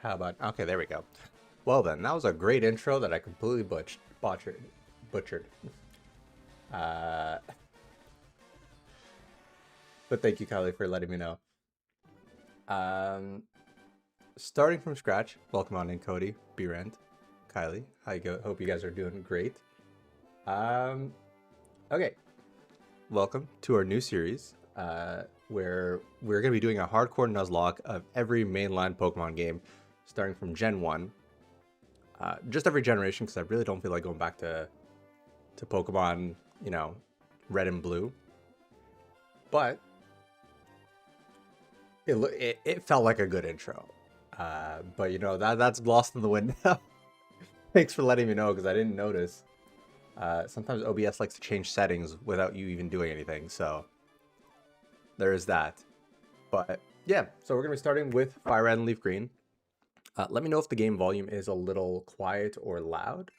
How about... Okay, there we go. Well then, that was a great intro that I completely butchered. Uh, but thank you, Kylie, for letting me know. Um, Starting from scratch, welcome on in, Cody, B-Rand, Kylie. How you go? Hope you guys are doing great. Okay, welcome to our new series, where we're going to be doing a hardcore Nuzlocke of every mainline Pokemon game, starting from Gen 1. Just every generation, because I really don't feel like going back to Pokemon, you know, Red and Blue. But it felt like a good intro. But you know, that's lost in the wind now. Thanks for letting me know, because I didn't notice. Sometimes OBS likes to change settings without you even doing anything, so there is that. But yeah, so we're gonna be starting with Fire Red and Leaf Green. Let me know if the game volume is a little quiet or loud,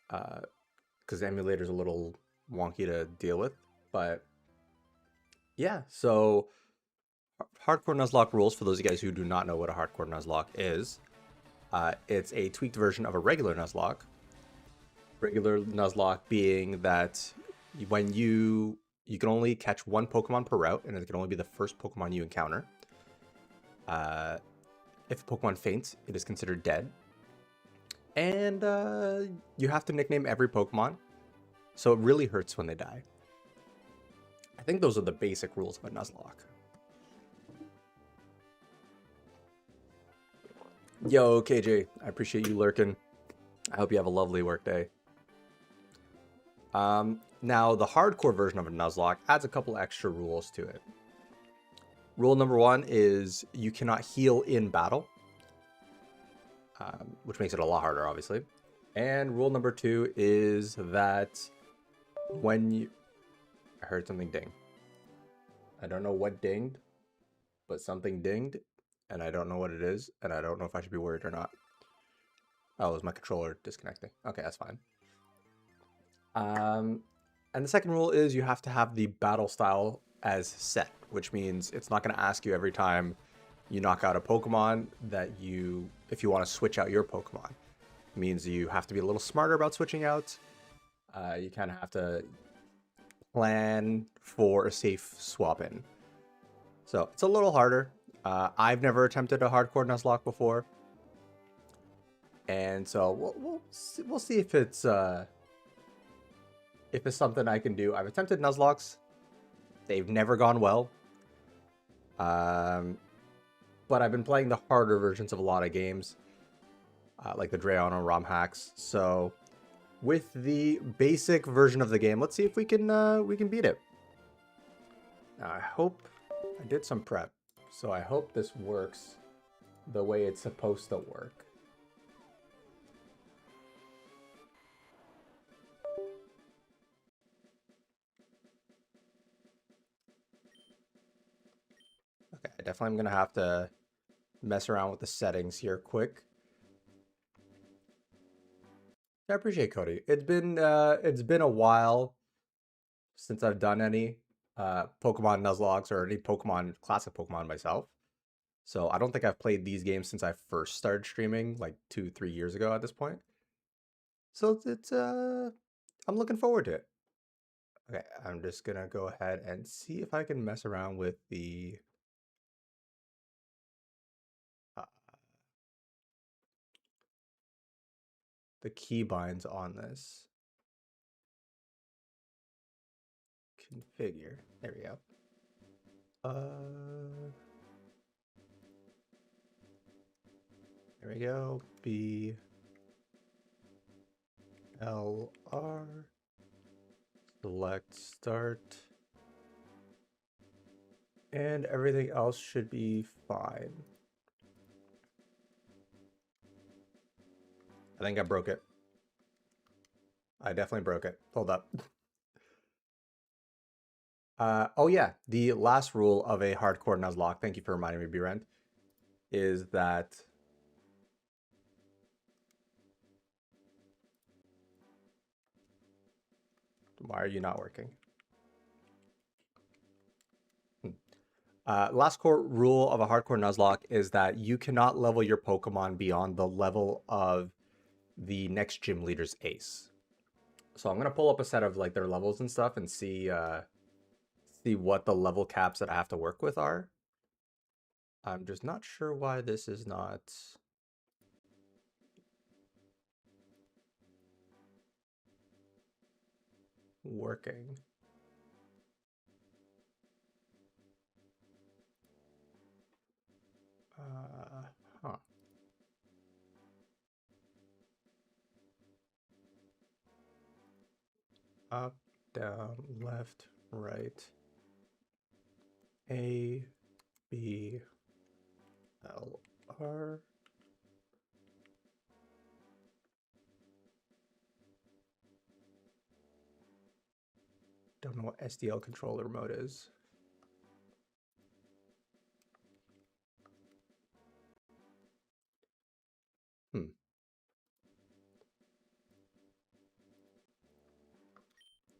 because the emulator's a little wonky to deal with. But yeah, so hardcore Nuzlocke rules, for those of you guys who do not know what a hardcore Nuzlocke is. It's a tweaked version of a regular Nuzlocke. Regular Nuzlocke being that when you can only catch one Pokemon per route, and it can only be the first Pokemon you encounter. If a Pokemon faints, it is considered dead. And you have to nickname every Pokemon, so it really hurts when they die. I think those are the basic rules of a Nuzlocke. Yo, KJ, I appreciate you lurking. I hope you have a lovely workday. Now, the hardcore version of a Nuzlocke adds a couple extra rules to it. Rule number 1 is you cannot heal in battle, which makes it a lot harder, obviously. And rule number 2 is that when you... I heard something ding. I don't know what dinged, but something dinged, and I don't know what it is, and I don't know if I should be worried or not. Oh, it was my controller disconnecting. Okay, that's fine. And the second rule is you have to have the battle style as set, which means it's not going to ask you every time you knock out a Pokemon that if you want to switch out your Pokemon. It means you have to be a little smarter about switching out. You kind of have to plan for a safe swap in. So it's a little harder. I've never attempted a hardcore Nuzlocke before, and so we'll see if it's something I can do. I've attempted Nuzlockes. They've never gone well. But I've been playing the harder versions of a lot of games, like the Drayano ROM hacks. So with the basic version of the game, let's see if we can beat it. Now, I hope I did some prep, so I hope this works the way it's supposed to work. Okay, I definitely am gonna have to mess around with the settings here quick. I appreciate Cody. It's been a while since I've done any Pokemon Nuzlocks or any Pokemon classic Pokemon myself. So I don't think I've played these games since I first started streaming, like 2-3 years ago at this point. So it's I'm looking forward to it. Okay, I'm just gonna go ahead and see if I can mess around with the keybinds on this. Configure. There we go. There we go. B L R. Select start. And everything else should be fine. I think I broke it. I definitely broke it. Hold up. Oh yeah, the last rule of a hardcore Nuzlocke, thank you for reminding me, B-Rent, is that why are you not working? Last core rule of a hardcore Nuzlocke is that you cannot level your Pokemon beyond the level of the next gym leader's ace. So I'm gonna pull up a set of like their levels and stuff and see what the level caps that I have to work with are. I'm just not sure why this is not working. Huh. Up, down, left, right. A, B, L, R. Don't know what SDL controller mode is.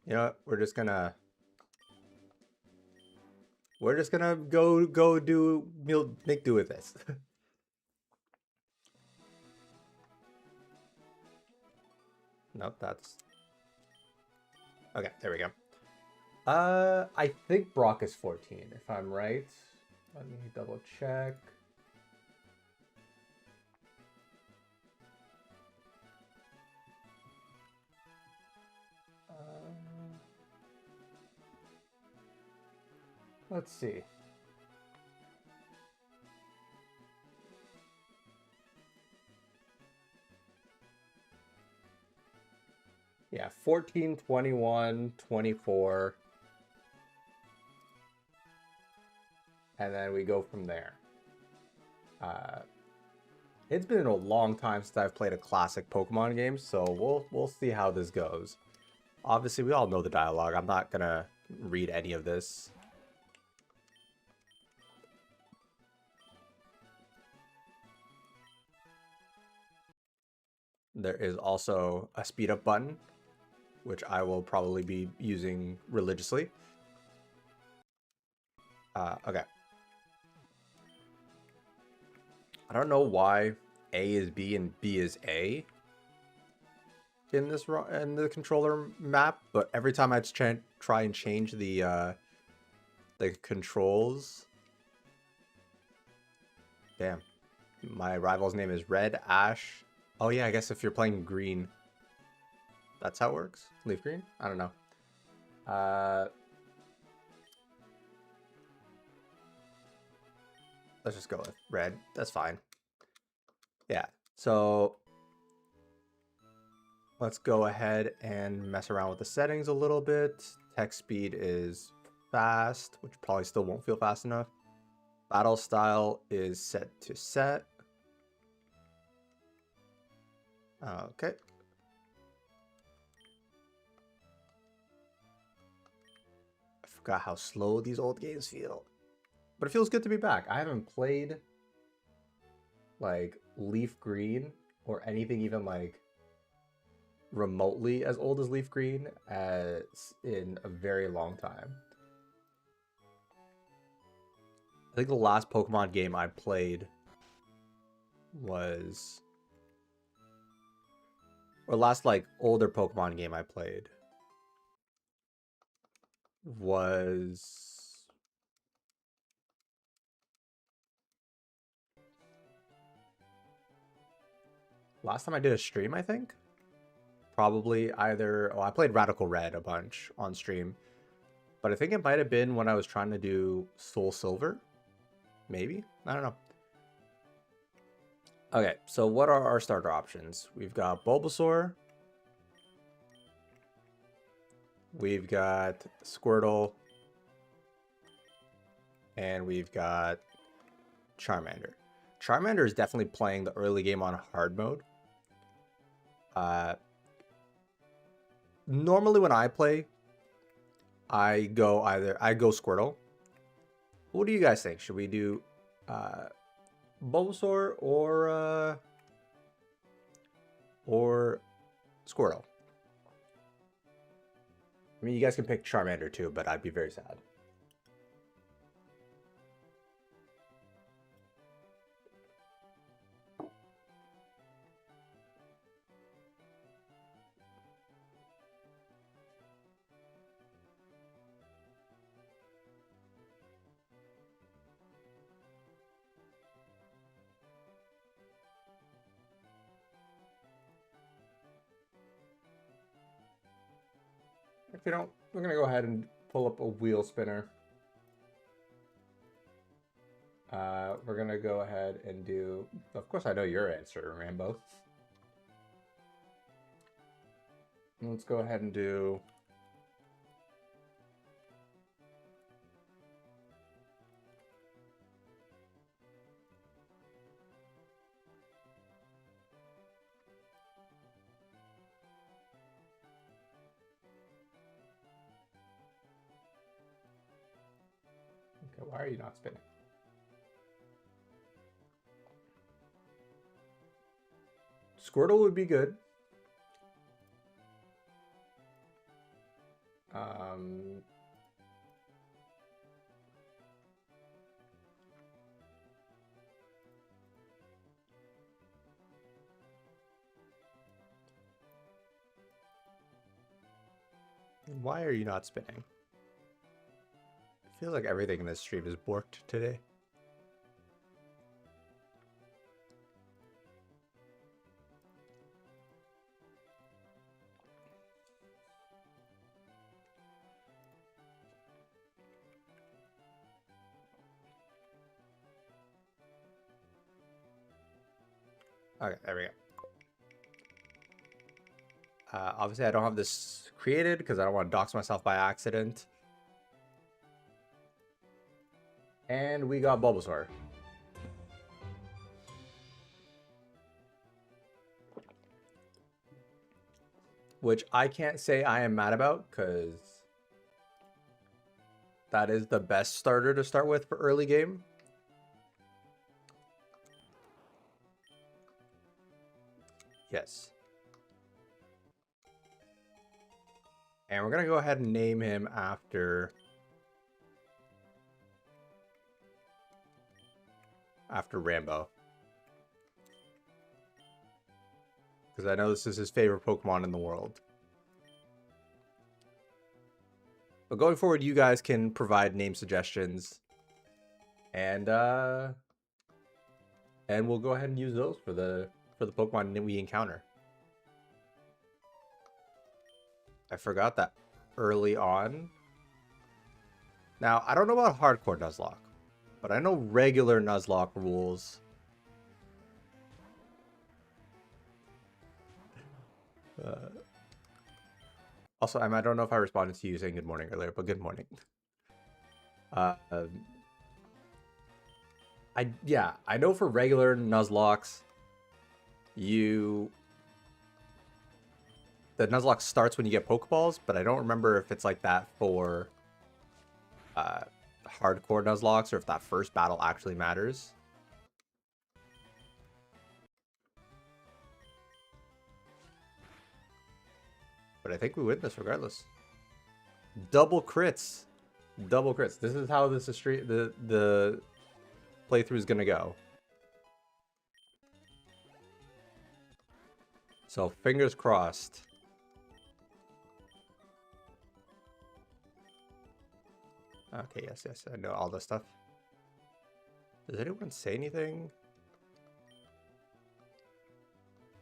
You know what? We're just gonna make do with this. Nope, that's okay. There we go. I think Brock is 14, if I'm right. Let me double check. Let's see. Yeah, 14, 21, 24. And then we go from there. It's been a long time since I've played a classic Pokemon game, so we'll see how this goes. Obviously, we all know the dialogue. I'm not gonna read any of this. There is also a speed up button, which I will probably be using religiously. Okay. I don't know why A is B and B is A in the controller map, but every time I try and change the controls. Damn. My rival's name is Red, Ash. Oh yeah, I guess if you're playing green, that's how it works? Leaf green? I don't know. Let's just go with red. That's fine. Yeah, so let's go ahead and mess around with the settings a little bit. Text speed is fast, which probably still won't feel fast enough. Battle style is set to set. Okay. I forgot how slow these old games feel. But it feels good to be back. I haven't played like Leaf Green or anything even like remotely as old as Leaf Green as in a very long time. I think the last Pokemon game I played was, or last like older Pokemon game I played was last time I did a stream, I think. Probably either, oh, I played Radical Red a bunch on stream, but I think it might have been when I was trying to do Soul Silver. Maybe? I don't know. Okay, so what are our starter options? We've got Bulbasaur. We've got Squirtle. And we've got Charmander. Charmander is definitely playing the early game on hard mode. Normally when I play, I go Squirtle. What do you guys think? Should we do Bulbasaur or Squirtle? I mean, you guys can pick Charmander too, but I'd be very sad. If you don't, we're gonna go ahead and pull up a wheel spinner. We're gonna go ahead and do. Of course, I know your answer, Rambo. Let's go ahead and do. Okay, why are you not spinning? Squirtle would be good. Why are you not spinning? It feels like everything in this stream is borked today. Okay, there we go. Obviously, I don't have this created because I don't want to dox myself by accident. And we got Bulbasaur. Which I can't say I am mad about because that is the best starter to start with for early game. Yes. And we're going to go ahead and name him after Rambo. Because I know this is his favorite Pokemon in the world. But going forward, you guys can provide name suggestions. And we'll go ahead and use those for the Pokemon that we encounter. I forgot that early on. Now, I don't know about hardcore Nuzlocke, but I know regular Nuzlocke rules. Also, I don't know if I responded to you saying good morning earlier, but good morning. I know for regular Nuzlockes, the Nuzlocke starts when you get Pokeballs, but I don't remember if it's like that for hardcore Nuzlocks or if that first battle actually matters. But I think we win this regardless. Double crits. Double crits. This is how this is the playthrough is gonna go. So fingers crossed. Okay, yes, I know all this stuff. Does anyone say anything?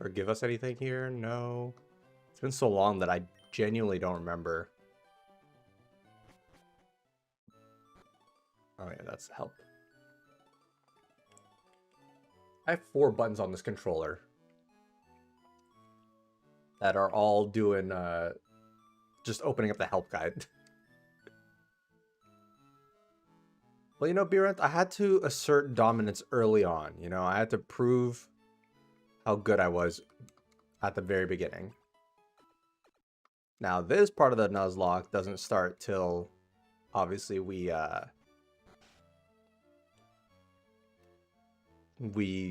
Or give us anything here? No. It's been so long that I genuinely don't remember. Oh yeah, that's help. I have 4 buttons on this controller that are all doing just opening up the help guide. Well, you know, Birant, I had to assert dominance early on. You know, I had to prove how good I was at the very beginning. Now, this part of the Nuzlocke doesn't start till, obviously, we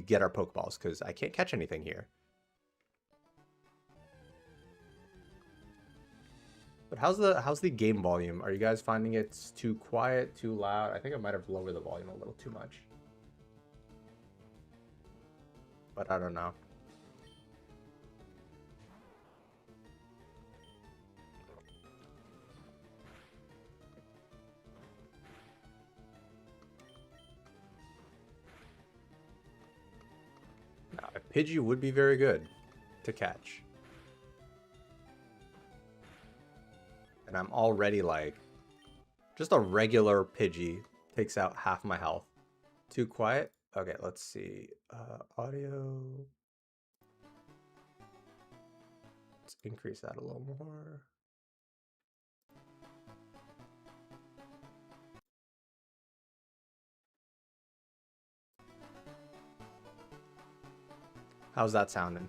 get our Pokeballs, because I can't catch anything here. But how's the game volume? Are you guys finding it's too quiet, too loud? I think I might have lowered the volume a little too much. But I don't know. Now, a Pidgey would be very good to catch. And and I'm already like, just a regular Pidgey takes out half my health. Too quiet? Okay, let's see. Audio. Let's increase that a little more. How's that sounding?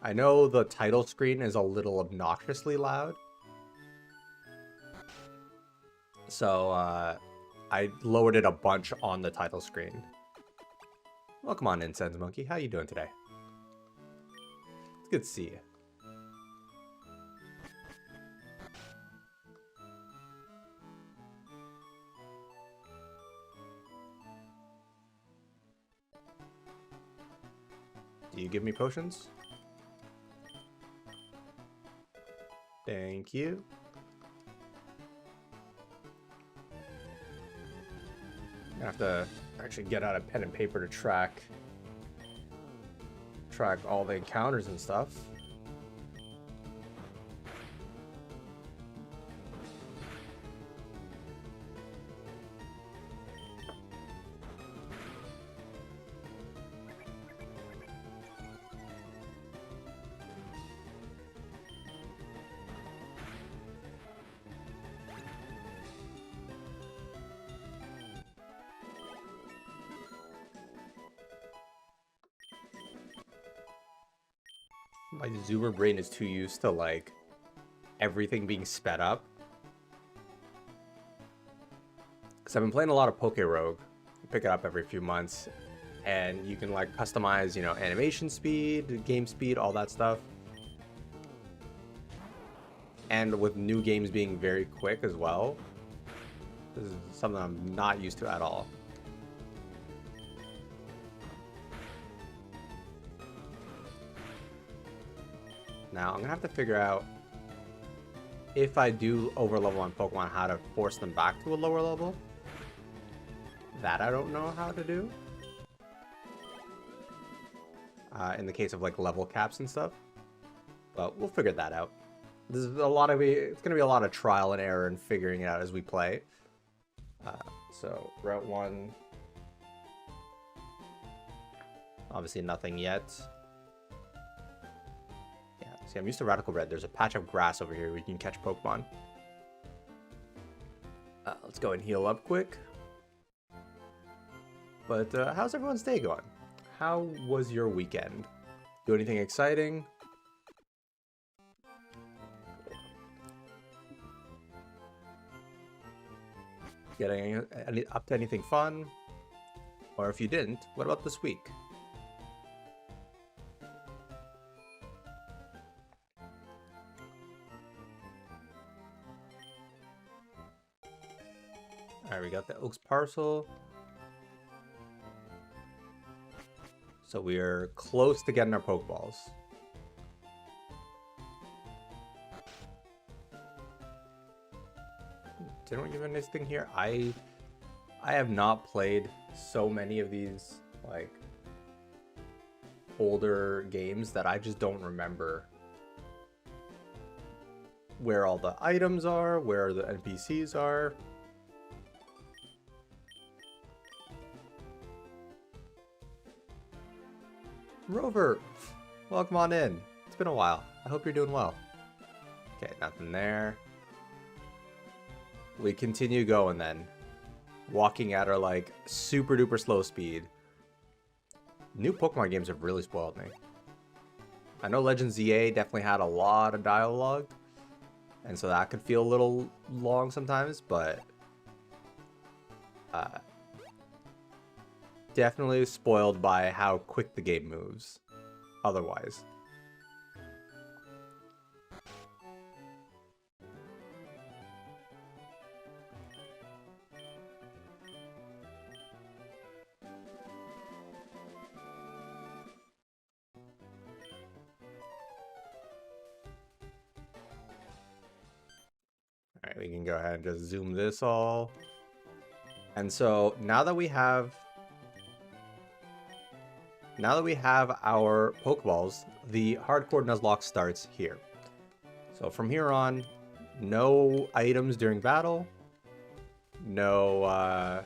I know the title screen is a little obnoxiously loud. So, I lowered it a bunch on the title screen. Welcome on in, Sense Monkey. How you doing today? It's good to see you. Do you give me potions? Thank you. I have to actually get out a pen and paper to track all the encounters and stuff. My zoomer brain is too used to like everything being sped up. Because I've been playing a lot of Poke Rogue. Pick it up every few months. And you can like customize, you know, animation speed, game speed, all that stuff. And with new games being very quick as well. This is something I'm not used to at all. Now, I'm going to have to figure out if I do overlevel on Pokemon, how to force them back to a lower level. That I don't know how to do. In the case of like level caps and stuff. But we'll figure that out. There's a lot of it's going to be a lot of trial and error and figuring it out as we play. So, Route 1. Obviously nothing yet. See, I'm used to Radical Red. There's a patch of grass over here where you can catch Pokemon. Let's go and heal up quick. But how's everyone's day going? How was your weekend? Do anything exciting? Getting up to anything fun? Or if you didn't, what about this week? Alright, we got the Oaks parcel. So we are close to getting our Pokeballs. Did anyone give anything here? I have not played so many of these like older games that I just don't remember where all the items are, where the NPCs are. Rover, welcome on in. It's been a while. I hope you're doing well. Okay, nothing there. We continue going then. Walking at our like super duper slow speed. New Pokemon games have really spoiled me. I know Legends ZA definitely had a lot of dialogue. And so that could feel a little long sometimes, but definitely spoiled by how quick the game moves otherwise. Alright, we can go ahead and just zoom this all. And so now that we have our Pokeballs, the hardcore Nuzlocke starts here. So from here on, no items during battle. No,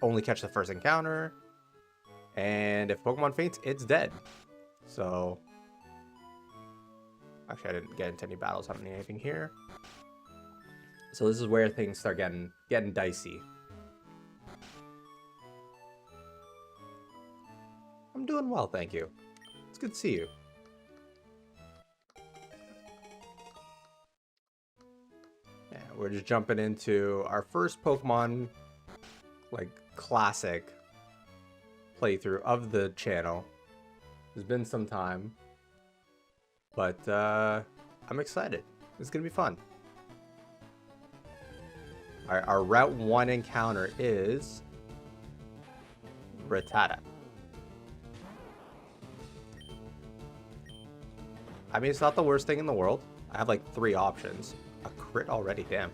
only catch the first encounter. And if Pokemon faints, it's dead. So, actually I didn't get into any battles. I don't need anything here. So this is where things start getting dicey. I'm doing well, thank you. It's good to see you. Yeah, we're just jumping into our first Pokemon, like, classic playthrough of the channel. It's been some time, but I'm excited. It's gonna be fun. Our Route 1 encounter is Rattata. I mean, it's not the worst thing in the world. I have like 3 options. A crit already, damn.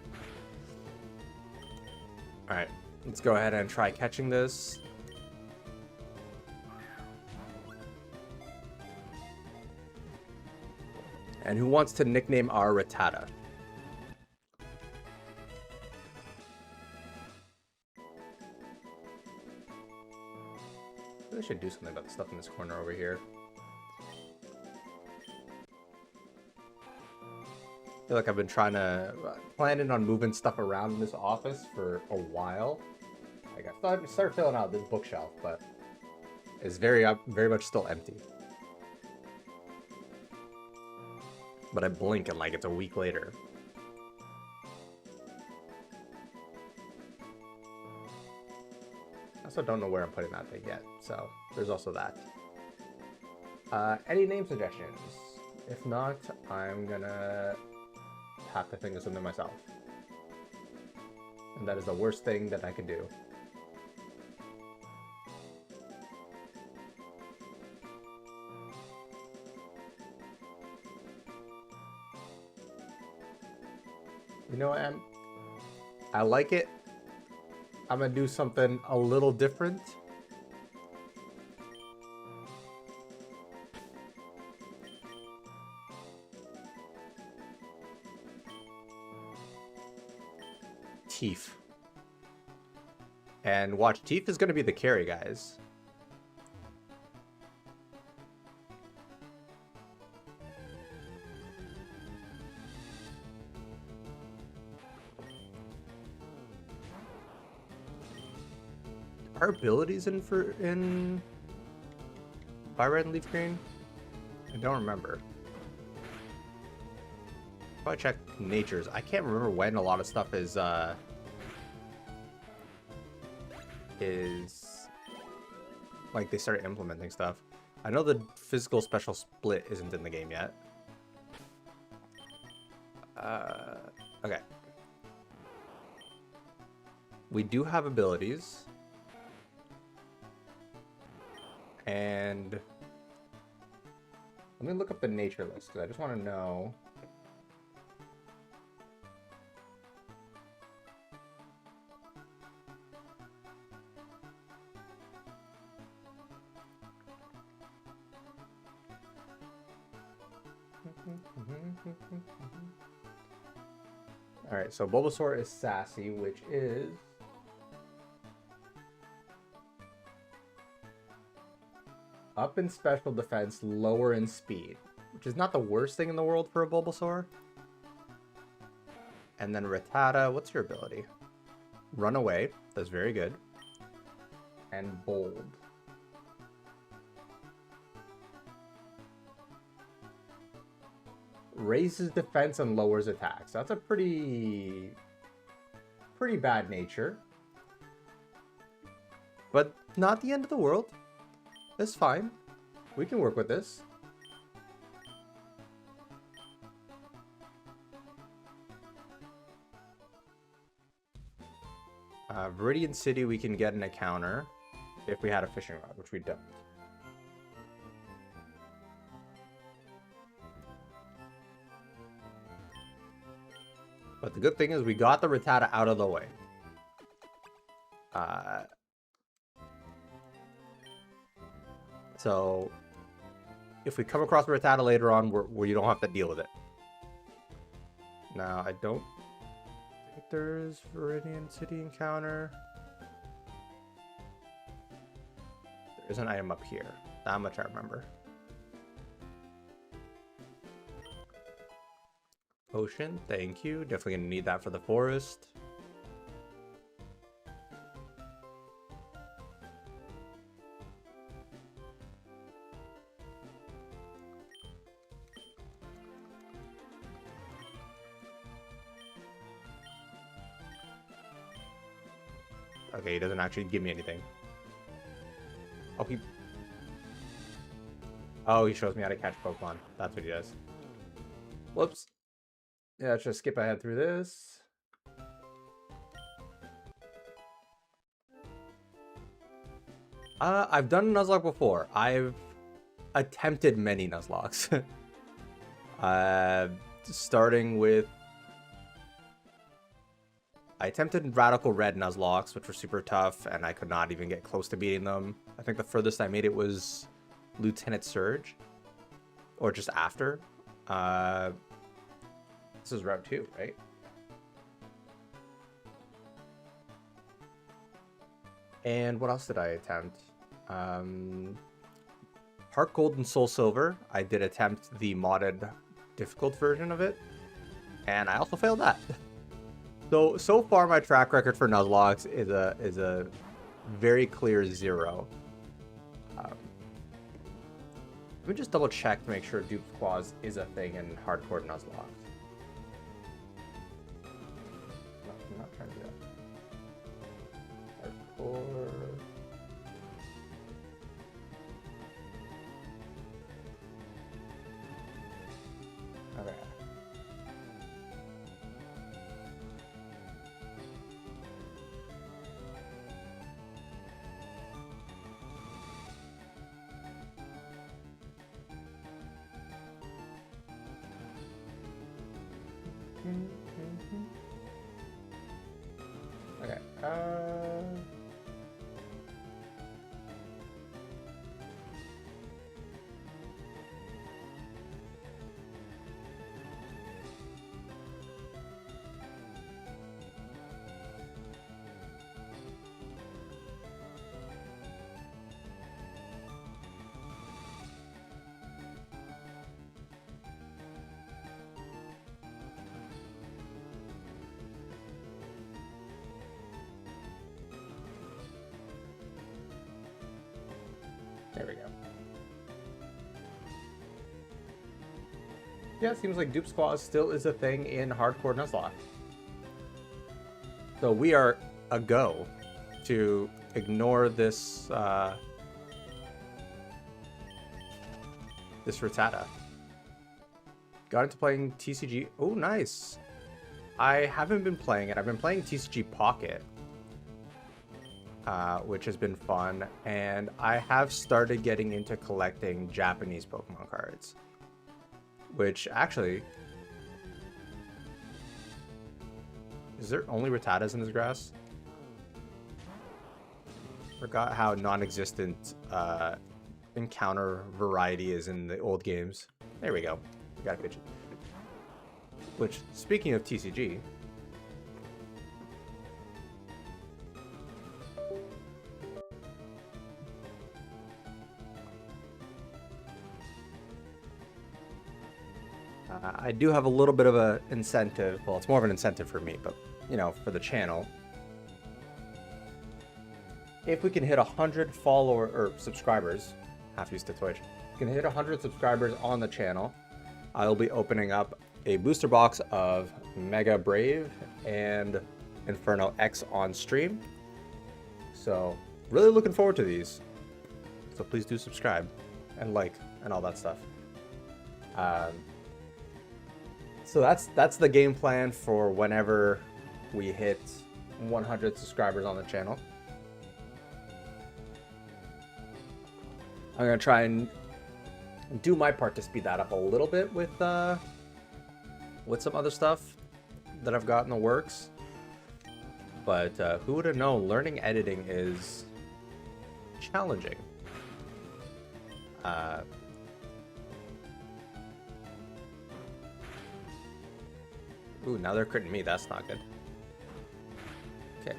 Alright, let's go ahead and try catching this. And who wants to nickname our Rattata? I should do something about the stuff in this corner over here. I feel like I've been planning on moving stuff around in this office for a while. Like I started filling out this bookshelf, but it's very much still empty. But I blink and like it's a week later. I also don't know where I'm putting that thing yet, so there's also that. Any name suggestions? If not, I'm gonna have to think of something myself. And that is the worst thing that I could do. You know what, I like it. I'm gonna do something a little different. Teef. And watch, Teef is gonna be the carry, guys. Are abilities in Fire Red and Leaf Green? I don't remember. Probably check natures. I can't remember when a lot of stuff is like they started implementing stuff. I know the physical special split isn't in the game yet. Okay. We do have abilities. And let me look up the nature list because I just want to know. All right, so Bulbasaur is sassy, which is up in special defense, lower in speed, which is not the worst thing in the world for a Bulbasaur. And then Rattata, what's your ability? Run away, that's very good. And bold. Raises defense and lowers attacks. That's a pretty bad nature. But not the end of the world. That's fine. We can work with this. Viridian City, we can get an encounter if we had a fishing rod, which we don't. But the good thing is we got the Rattata out of the way. So if we come across Rattata later on, where you don't have to deal with it. Now, I don't think there's Viridian City encounter. There's an item up here. That much I remember. Potion, thank you. Definitely gonna need that for the forest. Okay, he doesn't actually give me anything. Oh, he shows me how to catch Pokemon. That's what he does. Whoops. Yeah, let's just skip ahead through this. I've done a Nuzlocke before. I've attempted many Nuzlockes. Starting with... I attempted Radical Red Nuzlocks, which were super tough, and I could not even get close to beating them. I think the furthest I made it was Lieutenant Surge. Or just after. This is Route 2, right? And what else did I attempt? Heart Gold and Soul Silver. I did attempt the modded difficult version of it. And I also failed that. So far my track record for Nuzlocke is a very clear 0. Let me just double check to make sure Dupe's Claws is a thing in hardcore Nuzlocke. No, I'm not trying to do that. Hardcore. Okay. Okay. There we go. Yeah, it seems like Dupe's Claws still is a thing in hardcore Nuzlocke. So we are a go to ignore this this Rattata. Got into playing TCG. Oh, nice. I haven't been playing it. I've been playing TCG Pocket. Which has been fun, and I have started getting into collecting Japanese Pokemon cards, which actually, is there only Rattatas in this grass? Forgot how non-existent encounter variety is in the old games. There we go, we got a Pidgey. Which, speaking of TCG, I do have a little bit of an incentive. Well, it's more of an incentive for me, but, you know, for the channel. If we can hit 100 follower or subscribers, half used to Twitch, can hit 100 subscribers on the channel, I'll be opening up a booster box of Mega Brave and Inferno X on stream. So, really looking forward to these. So please do subscribe and like and all that stuff. So that's the game plan for whenever we hit 100 subscribers on the channel. I'm gonna try and do my part to speed that up a little bit with some other stuff that I've got in the works. But who would have known learning editing is challenging. Ooh, now they're critting me. That's not good. Okay.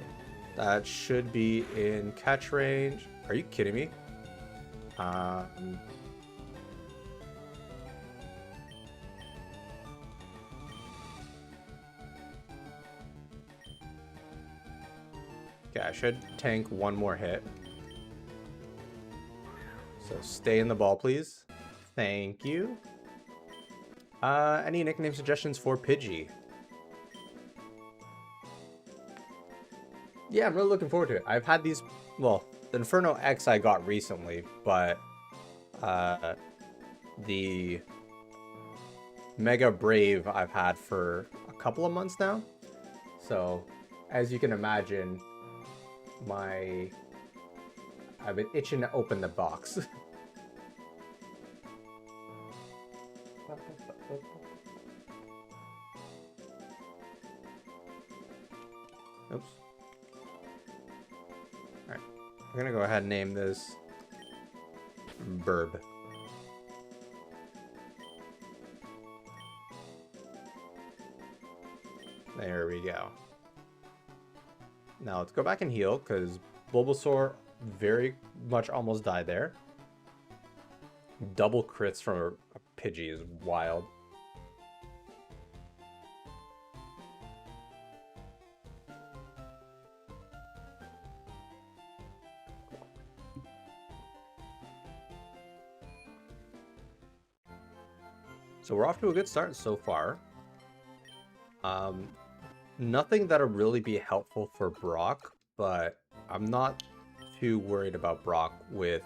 That should be in catch range. Are you kidding me? Okay, I should tank one more hit. So stay in the ball, please. Thank you. Any nickname suggestions for Pidgey? Yeah, I'm really looking forward to it. I've had these, well, the Inferno X I got recently, but the Mega Brave I've had for a couple of months now. So, as you can imagine, I've been itching to open the box. Oops. Alright. I'm gonna go ahead and name this Burb. There we go. Now let's go back and heal, because Bulbasaur very much almost died there. Double crits from a Pidgey is wild. So we're off to a good start so far. Nothing that'll really be helpful for Brock, but I'm not too worried about Brock with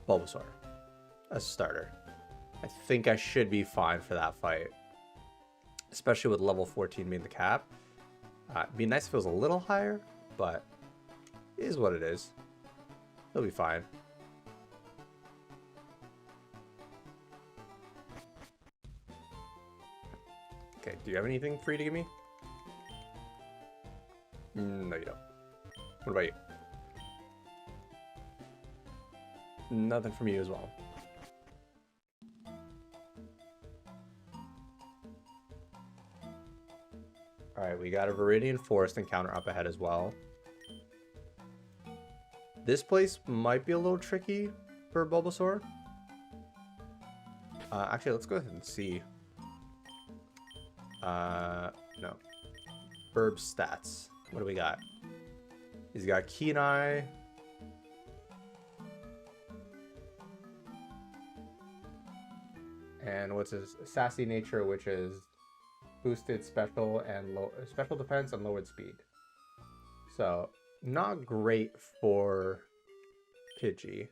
Bulbasaur as a starter. I think I should be fine for that fight, especially with level 14 being the cap. It'd be nice if it was a little higher, but it is what it is. He'll be fine. Okay, do you have anything free to give me? No, you don't. What about you? Nothing from you as well. Alright, we got a Viridian Forest encounter up ahead as well. This place might be a little tricky for Bulbasaur. Actually, let's go ahead and see. No. Burb's stats. What do we got? He's got Keen Eye. And what's his sassy nature, which is boosted special and special defense and lowered speed. So not great for Pidgey,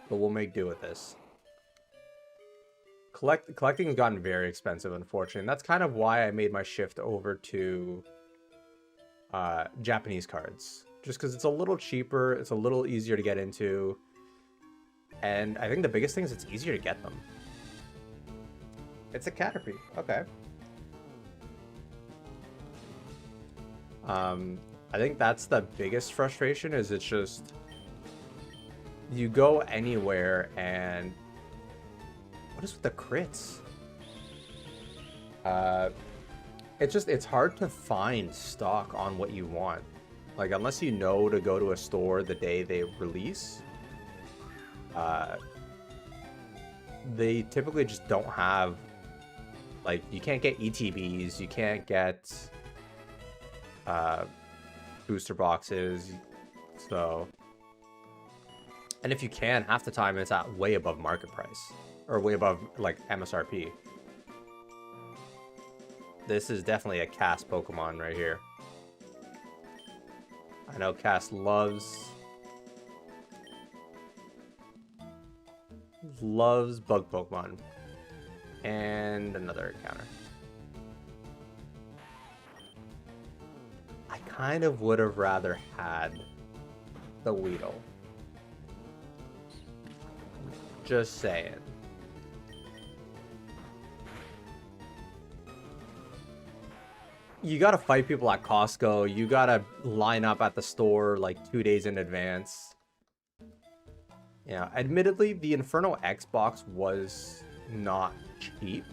but we'll make do with this. Collecting has gotten very expensive, unfortunately. And that's kind of why I made my shift over to Japanese cards. Just because it's a little cheaper, it's a little easier to get into. And I think the biggest thing is it's easier to get them. It's a Caterpie. Okay. I think that's the biggest frustration, is it's just you go anywhere and what is with the crits? It's hard to find stock on what you want. Like, unless you know to go to a store the day they release, they typically just don't have, like, you can't get ETBs, you can't get booster boxes, so, and if you can, half the time it's at way above market price, or way above, like, MSRP. This is definitely a Cass Pokemon right here. I know Cass loves bug Pokemon. And another encounter. I kind of would have rather had the Weedle. Just saying. you gotta fight people at Costco. You gotta line up at the store like 2 days in advance. Yeah, admittedly, the Inferno Xbox was not cheap.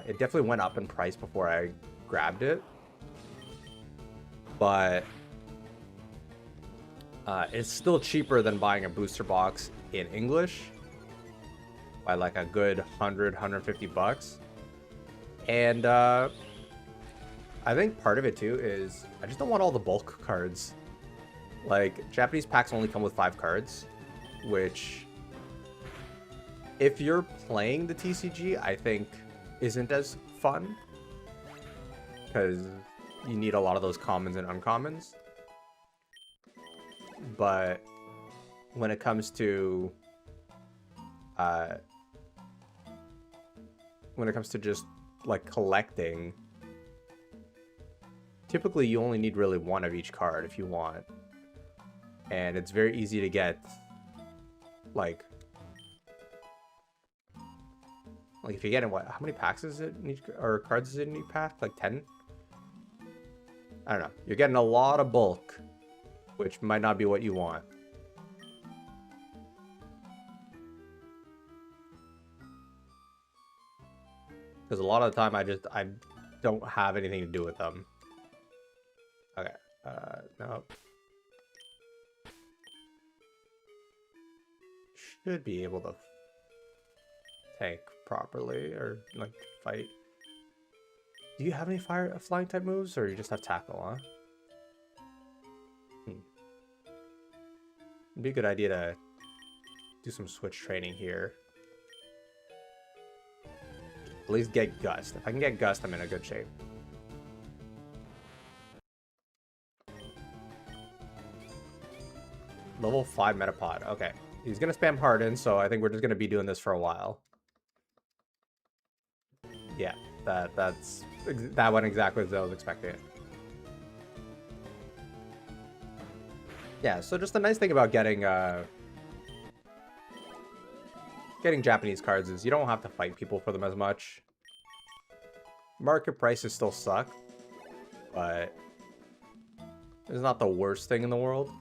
It definitely went up in price before I grabbed it. But it's still cheaper than buying a booster box in English by like a good 150 bucks. And I think part of it too is I just don't want all the bulk cards. Like, Japanese packs only come with 5 cards, which, if you're playing the TCG, I think isn't as fun, because you need a lot of those commons and uncommons. But when it comes to just like collecting, typically you only need really 1 of each card if you want. And it's very easy to get, like if you get in what? How many packs is it in each, or cards is it in each pack? Like 10? I don't know. You're getting a lot of bulk, which might not be what you want. Because a lot of the time I don't have anything to do with them. Okay. No. Should be able to tank properly, or like fight. Do you have any flying type moves, or you just have tackle, huh? It'd be a good idea to do some switch training here. At least get Gust. If I can get Gust, I'm in a good shape. Level 5 Metapod. Okay. He's going to spam Harden, so I think we're just going to be doing this for a while. Yeah, that went exactly as I was expecting it. Yeah, so just the nice thing about getting Japanese cards is you don't have to fight people for them as much. Market prices still suck, but it's not the worst thing in the world.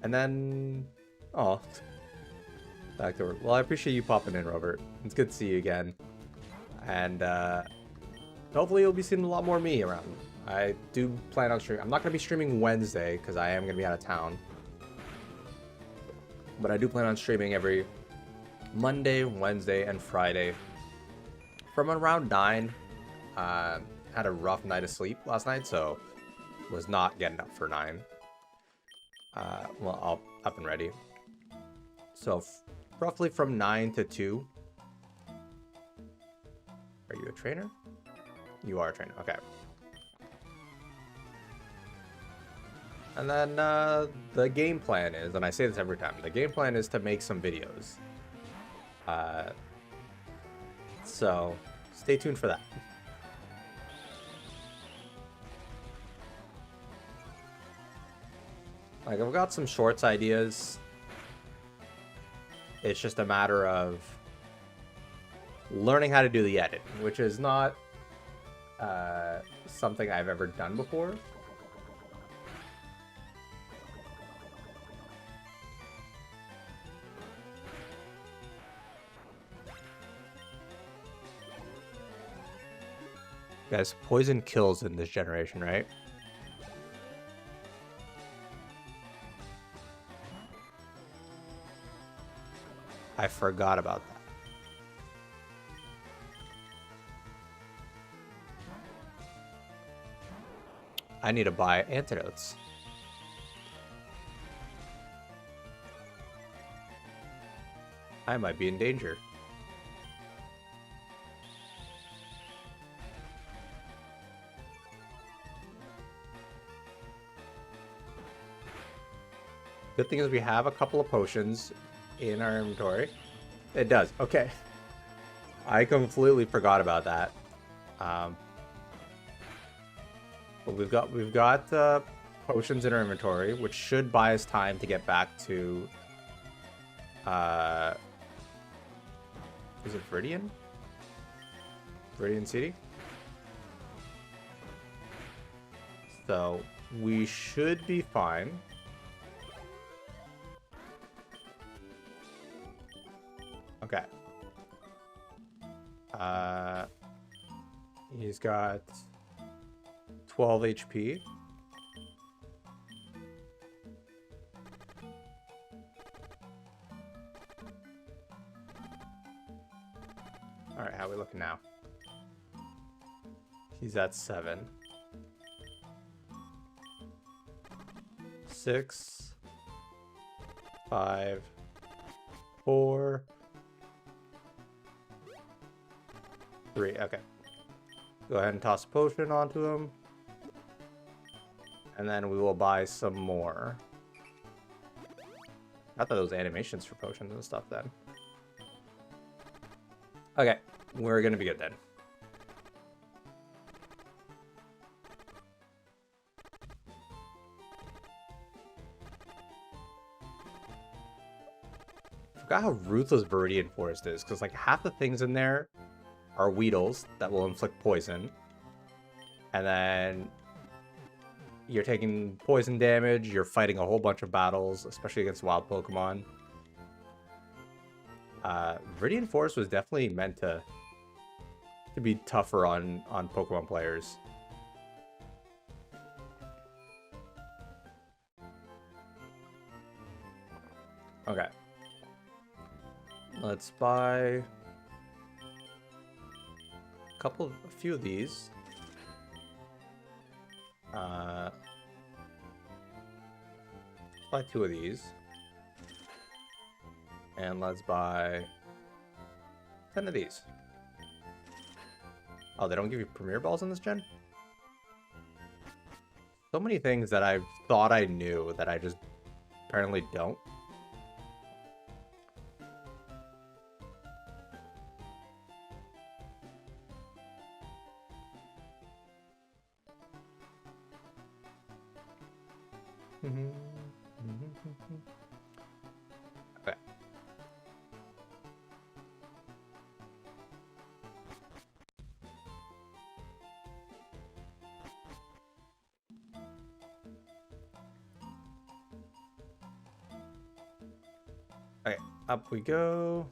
And then, oh, back to work. Well, I appreciate you popping in, Robert. It's good to see you again. And hopefully you'll be seeing a lot more of me around. I do plan on streaming. I'm not going to be streaming Wednesday because I am going to be out of town. But I do plan on streaming every Monday, Wednesday, and Friday from around 9. Had a rough night of sleep last night, so was not getting up for 9. Well, I'll up and ready. So roughly from 9 to 2. Are you a trainer? You are a trainer. Okay. And then the game plan is, and I say this every time, the game plan is to make some videos. So stay tuned for that. Like, I've got some shorts ideas. It's just a matter of learning how to do the edit, which is not something I've ever done before. Guys, poison kills in this generation, right? I forgot about that. I need to buy antidotes. I might be in danger. Good thing is we have a couple of potions in our inventory. It does. Okay. I completely forgot about that. But we've got potions in our inventory, which should buy us time to get back to... is it Viridian? Viridian City? So, we should be fine. Okay. He's got 12 HP. Alright, how are we looking now? He's at 7. 6. 5. 4. 3. Okay. Go ahead and toss a potion onto him. And then we will buy some more. I thought those animations for potions and stuff then. Okay, we're gonna be good then. I forgot how ruthless Viridian Forest is, because like half the things in there are Weedles that will inflict poison. And then you're taking poison damage, you're fighting a whole bunch of battles, especially against wild Pokemon. Viridian Forest was definitely meant to be tougher on Pokemon players. Okay. Let's buy a few of these. Buy 2 of these. And let's buy 10 of these. Oh, they don't give you Premier Balls in this gen? So many things that I thought I knew that I just apparently don't. Okay. Okay, up we go.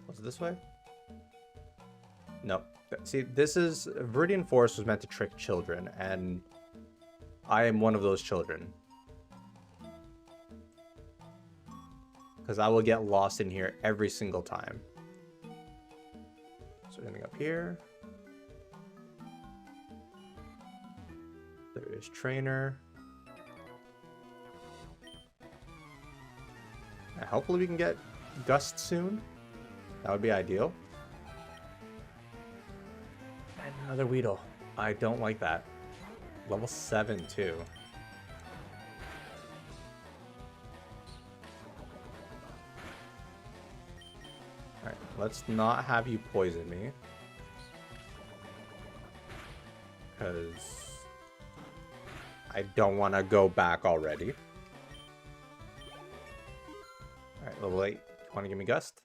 Was it this way? No. See, this is... Viridian Forest was meant to trick children, and I am one of those children. Because I will get lost in here every single time. So anything up here? There is Trainer. And hopefully we can get Gust soon. That would be ideal. And another Weedle. I don't like that. Level 7 too. Alright, let's not have you poison me. Because I don't want to go back already. Alright, level 8. You want to give me Gust?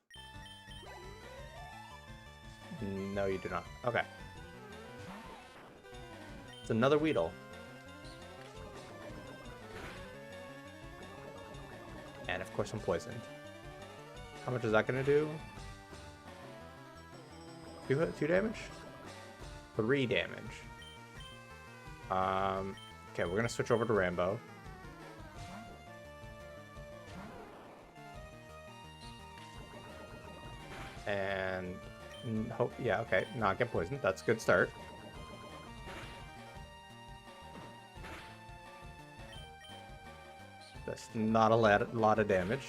No, you do not. Okay. It's another Weedle. And of course I'm poisoned. How much is that going to do? 2 damage? 3 damage. Okay, we're going to switch over to Rambo. And hope, yeah, okay, not get poisoned. That's a good start. That's not a lot of damage.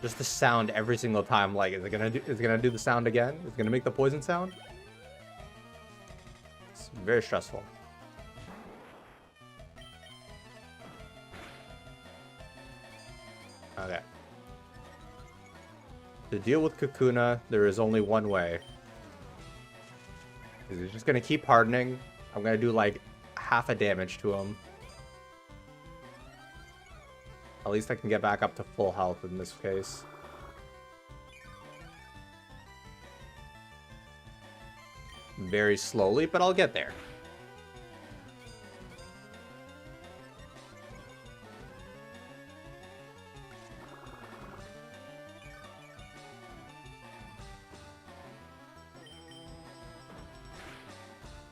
Just the sound every single time. Like, is it gonna do the sound again? Is it gonna make the poison sound? It's very stressful. Okay. To deal with Kakuna, there is only one way. He's just going to keep hardening. I'm going to do like half a damage to him. At least I can get back up to full health in this case. Very slowly, but I'll get there.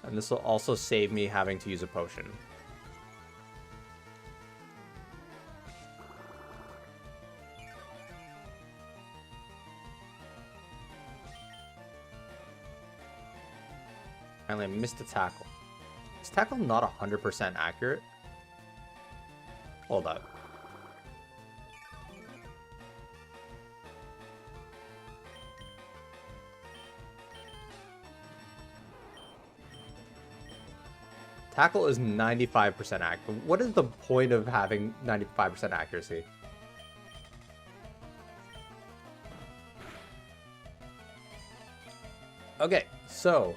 And this will also save me having to use a potion. Finally, I missed a tackle. Is tackle not 100% accurate? Hold up. Tackle is 95% accurate. What is the point of having 95% accuracy? Okay, so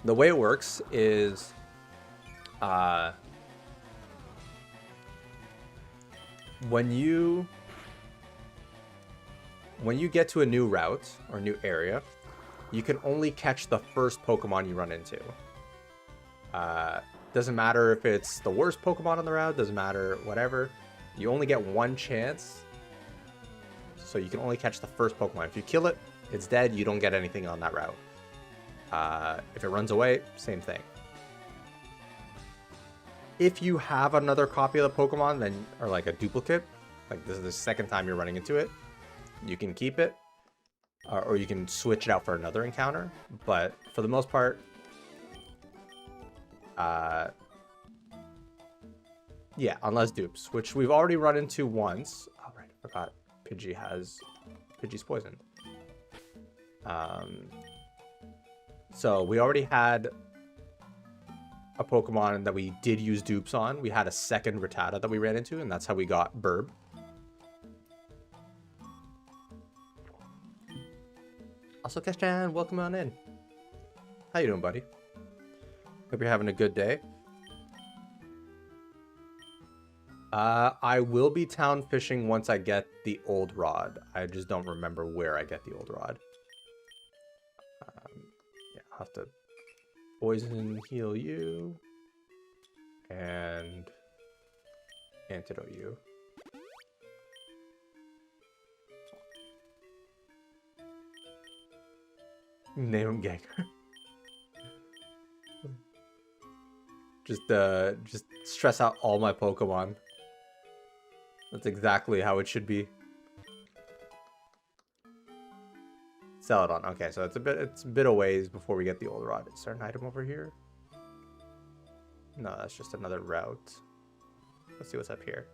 the way it works is when you get to a new route or new area, you can only catch the first Pokemon you run into. Doesn't matter if it's the worst Pokemon on the route, doesn't matter, whatever. You only get one chance, so you can only catch the first Pokemon. If you kill it, it's dead, you don't get anything on that route. If it runs away, same thing. If you have another copy of the Pokemon, then, or like a duplicate, like this is the second time you're running into it, you can keep it. Or you can switch it out for another encounter. But for the most part, yeah, unless dupes, which we've already run into once. Oh, right, I forgot. Pidgey's poisoned. So we already had a Pokemon that we did use dupes on. We had a second Rattata that we ran into, and that's how we got Burb. Also, Keshan, welcome on in. How you doing, buddy? Hope you're having a good day. I will be town fishing once I get the old rod. I just don't remember where I get the old rod. Yeah, I'll have to poison heal you. And antidote you. Name him Gengar. Just stress out all my Pokemon. That's exactly how it should be. Celadon. Okay, so it's a bit of ways before we get the old rod. Is there an item over here? No, that's just another route. Let's see what's up here.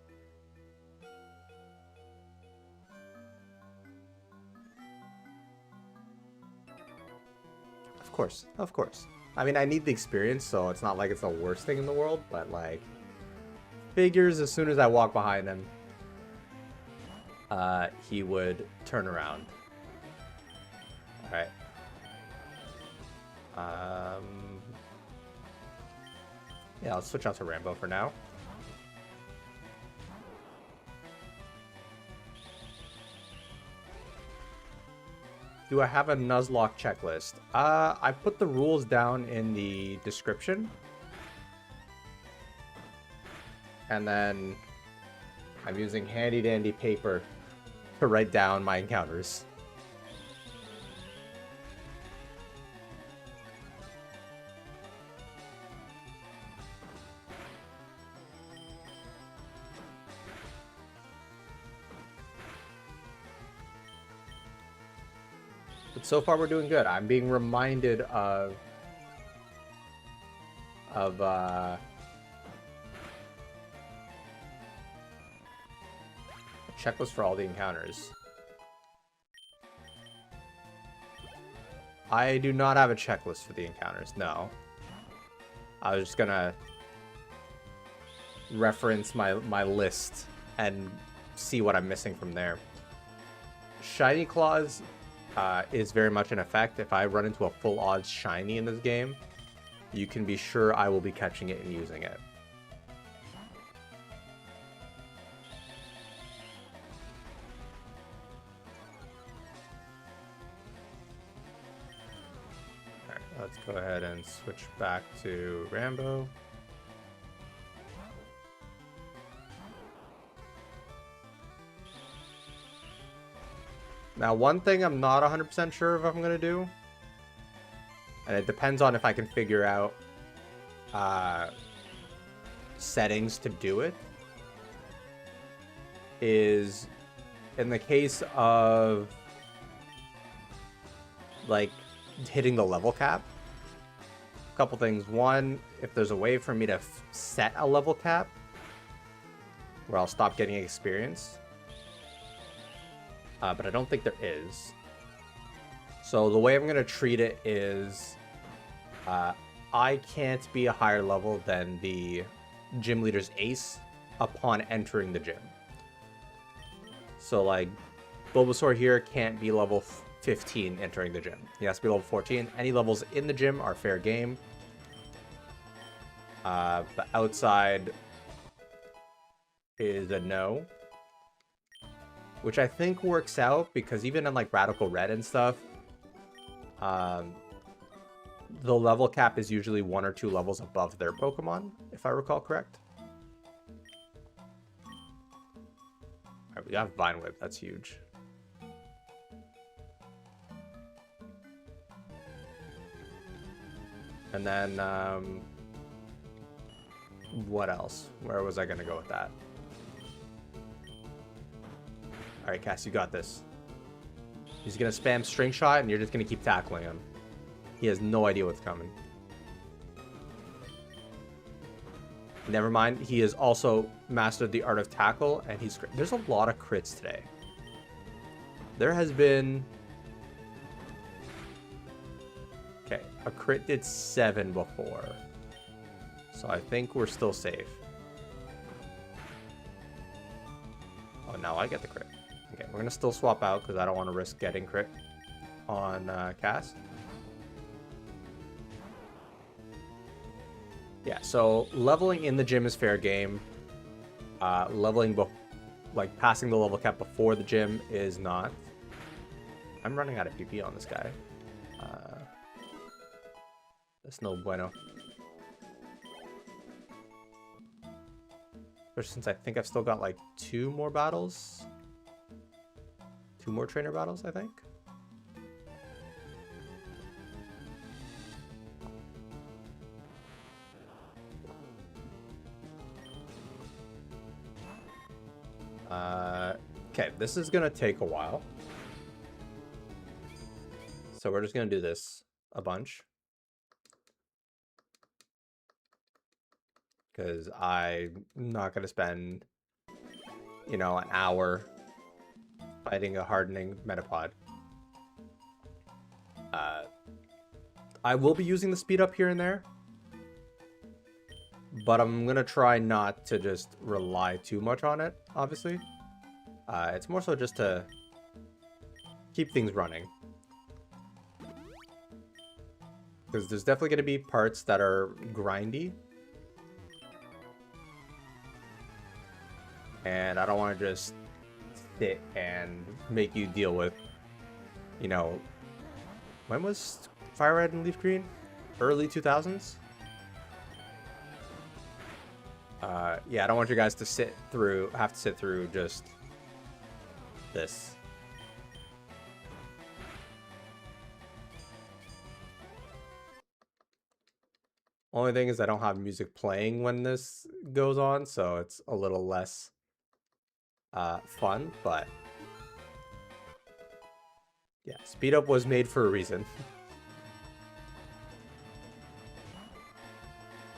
Of course. I mean, I need the experience, so it's not like it's the worst thing in the world, but like, figures as soon as I walk behind him, he would turn around. Alright. Yeah, I'll switch out to Rambo for now. Do I have a Nuzlocke checklist? I put the rules down in the description. And then I'm using handy dandy paper to write down my encounters. But so far we're doing good. I'm being reminded of a checklist for all the encounters. I do not have a checklist for the encounters, no. I was just gonna reference my list and see what I'm missing from there. Shiny Claws is very much in effect. If I run into a full odds shiny in this game, you can be sure I will be catching it and using it. Alright, let's go ahead and switch back to Rambo. Now, one thing I'm not 100% sure if I'm going to do, and it depends on if I can figure out settings to do it, is in the case of like hitting the level cap. A couple things. One, if there's a way for me to set a level cap where I'll stop getting experience. But I don't think there is. So the way I'm going to treat it is I can't be a higher level than the gym leader's ace upon entering the gym. So like Bulbasaur here can't be level 15 entering the gym. He has to be level 14. Any levels in the gym are fair game. But outside is a no. Which I think works out because even in like Radical Red and stuff, the level cap is usually 1 or 2 levels above their Pokemon, if I recall correct. Alright, we got Vine Whip, that's huge. And then, what else? Where was I going to go with that? Alright, Cass, you got this. He's going to spam String Shot, and you're just going to keep tackling him. He has no idea what's coming. Never mind, he has also mastered the art of tackle, and he's... There's a lot of crits today. There has been... Okay, a crit did 7 before. So I think we're still safe. Oh, now I get the crit. Okay, we're going to still swap out because I don't want to risk getting crit on Cass. Yeah, so leveling in the gym is fair game. Leveling, like passing the level cap before the gym is not. I'm running out of PP on this guy. That's no bueno. Especially since I think I've still got like 2 more battles. 2 more trainer battles, I think. Okay, this is gonna take a while. So we're just gonna do this a bunch. Because I'm not gonna spend, you know, an hour fighting a hardening Metapod. I will be using the speed up here and there. But I'm gonna try not to just rely too much on it, obviously. It's more so just to keep things running. Because there's definitely going to be parts that are grindy. And I don't want to just sit and make you deal with, you know... When was Fire Red and Leaf Green? Early 2000s? Yeah, I don't want you guys to have to sit through just this. Only thing is I don't have music playing when this goes on, so it's a little less fun, but yeah, speed up was made for a reason.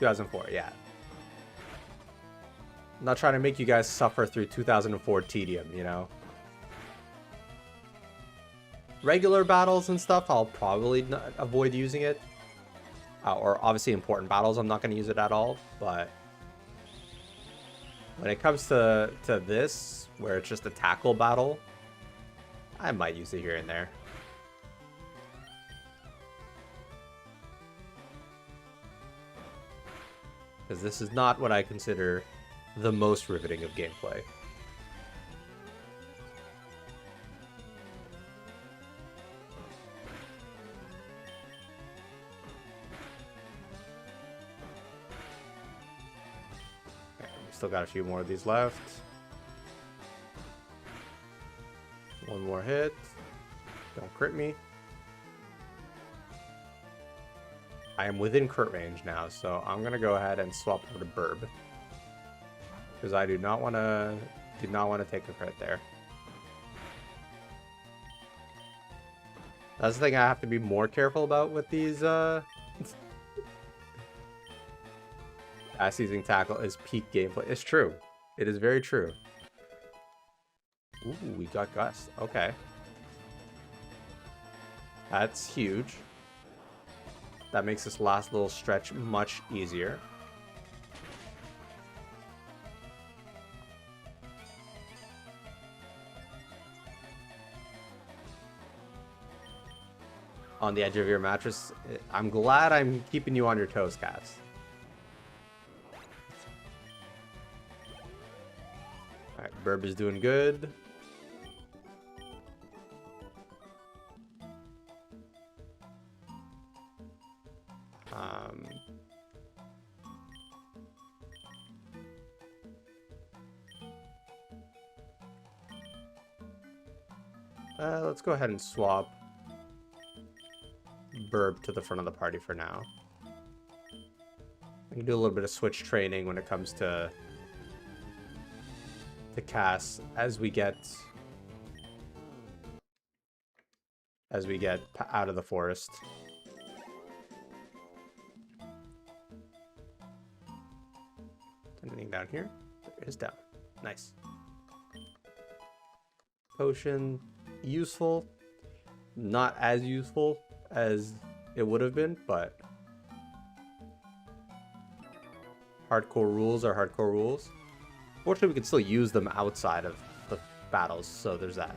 2004, yeah. I'm not trying to make you guys suffer through 2004 tedium, you know? Regular battles and stuff, I'll probably avoid using it. Or obviously important battles, I'm not going to use it at all. But when it comes to this, where it's just a tackle battle, I might use it here and there. Because this is not what I consider the most riveting of gameplay. Okay, we still got a few more of these left. One more hit. Don't crit me. I am within crit range now, so I'm gonna go ahead and swap over to Burb. Because I do not want to take a crit there. That's the thing I have to be more careful about with these fast-using tackle is peak gameplay. It's true. It is very true. Ooh, we got Gust. Okay. That's huge. That makes this last little stretch much easier. On the edge of your mattress. I'm glad I'm keeping you on your toes, Cass. Alright, Burb is doing good. Let's go ahead and swap Burb to the front of the party for now. I can do a little bit of switch training when it comes to Cass as we get out of the forest. Anything down here? There is down. Nice. Potion, useful. Not as useful as it would have been, but hardcore rules are hardcore rules. Fortunately, we can still use them outside of the battles, so there's that.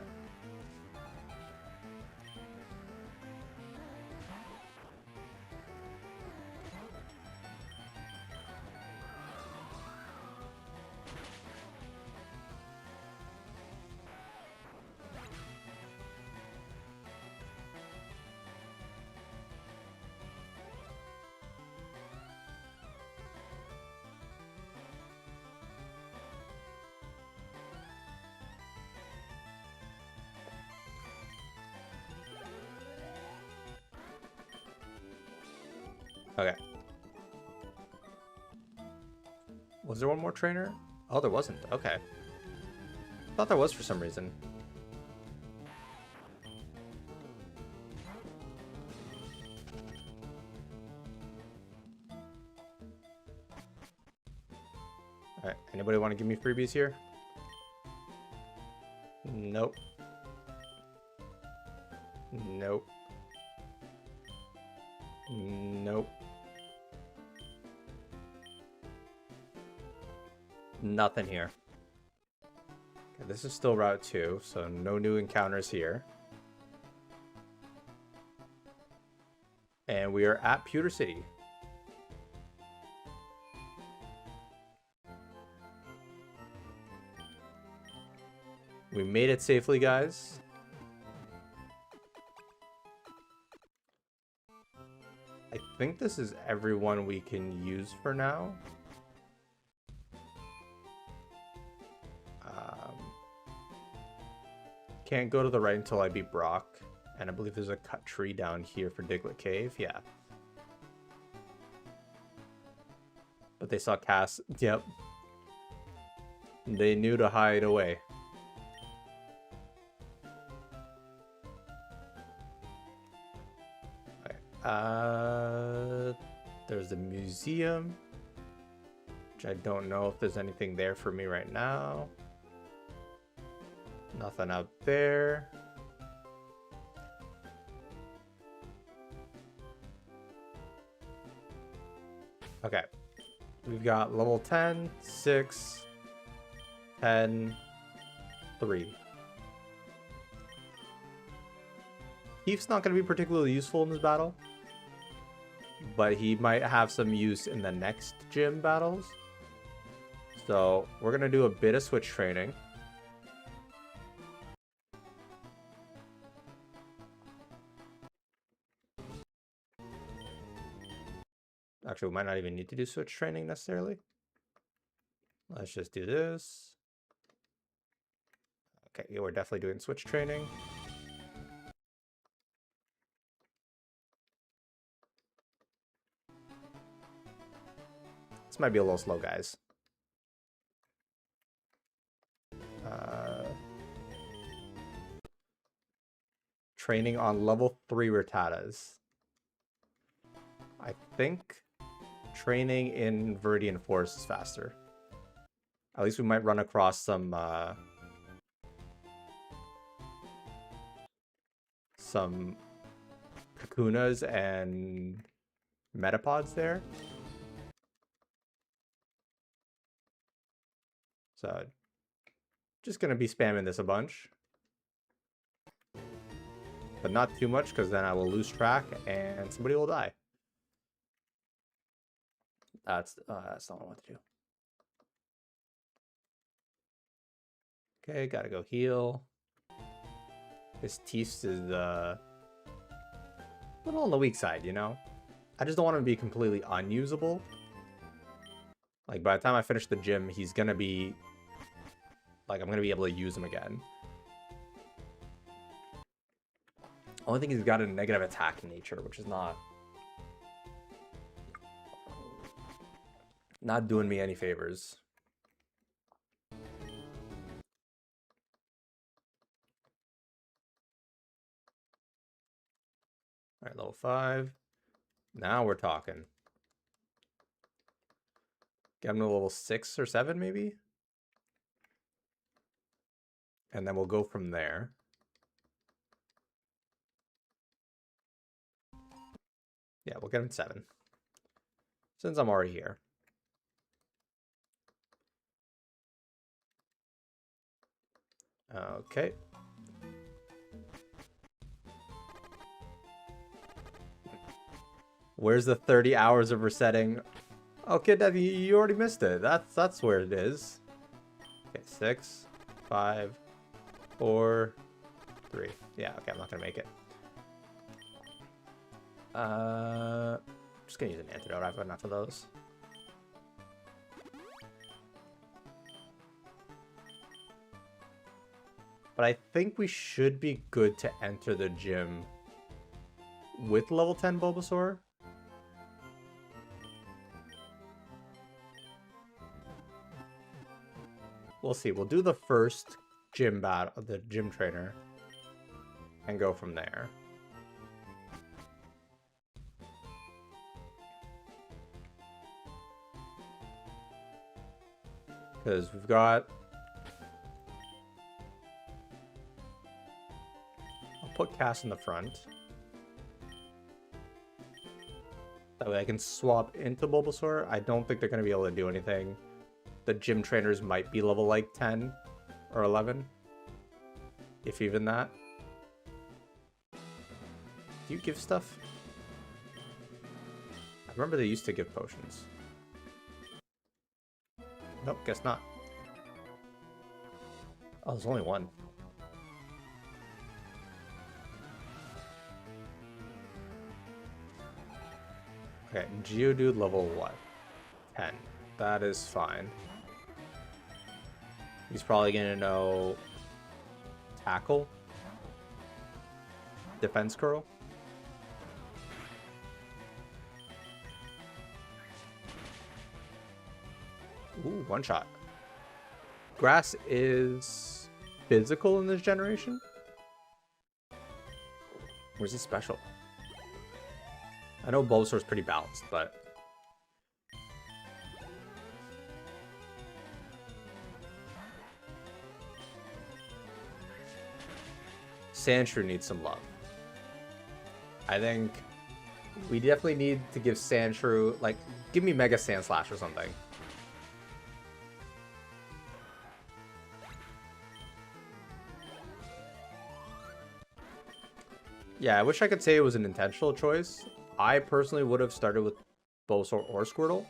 Okay. Was there one more trainer? Oh, there wasn't. Okay. Thought there was for some reason. Alright, anybody want to give me freebies here? Nope. Nope. Nope. Nothing here. Okay, this is still Route 2, so no new encounters here. And we are at Pewter City. We made it safely, guys. I think this is everyone we can use for now. Can't go to the right until I beat Brock. And I believe there's a cut tree down here for Diglett Cave. Yeah. But they saw Cass. Yep. They knew to hide away. Okay. There's the museum. Which I don't know if there's anything there for me right now. Nothing out there. Okay. We've got level 10, 6, 10, 3. Heath's not going to be particularly useful in this battle, but he might have some use in the next gym battles. So we're going to do a bit of switch training. Actually, we might not even need to do switch training necessarily. Let's just do this. Okay, yeah, we're definitely doing switch training. This might be a little slow, guys. Training on level 3 Rattatas. I think training in Viridian Forest is faster. At least we might run across some Kakunas and Metapods there. So just gonna be spamming this a bunch. But not too much, because then I will lose track and somebody will die. That's not what I want to do. Okay, gotta go heal. This Teefs is a little on the weak side, you know? I just don't want him to be completely unusable. Like, by the time I finish the gym, he's gonna be... Like, I'm gonna be able to use him again. Only thing he's got a negative attack nature, which is not doing me any favors. All right, level 5. Now we're talking. Get him to level 6 or 7, maybe? And then we'll go from there. Yeah, we'll get him 7. Since I'm already here. Okay. Where's the 30 hours of resetting? Oh, Kid Death, you already missed it. That's where it is. Okay, 6, 5, 4, 3. Yeah, okay, I'm not gonna make it. Just gonna use an antidote. I've got enough of those. But I think we should be good to enter the gym with level 10 Bulbasaur. We'll see. We'll do the first gym battle, the gym trainer, and go from there. Because we've got... I'll put Cass in the front. That way I can swap into Bulbasaur. I don't think they're going to be able to do anything. The gym trainers might be level like 10 or 11. If even that. Do you give stuff? I remember they used to give potions. Nope, guess not. Oh, there's only one. Okay, Geodude level what? 10. That is fine. He's probably gonna know Tackle. Defense Curl. Ooh, one shot. Grass is physical in this generation? Or is it special? I know Bulbasaur's pretty balanced, but... Sandshrew needs some love. I think we definitely need to give Sandshrew, like, give me Mega Sandslash or something. Yeah, I wish I could say it was an intentional choice. I personally would have started with Bulbasaur or Squirtle,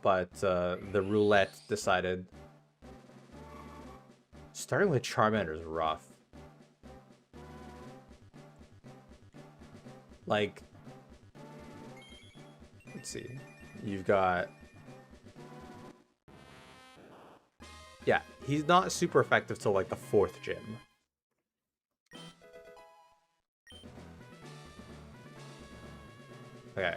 but the roulette decided. Starting with Charmander is rough. Like, let's see. You've got... Yeah, he's not super effective till like the 4th gym. Okay,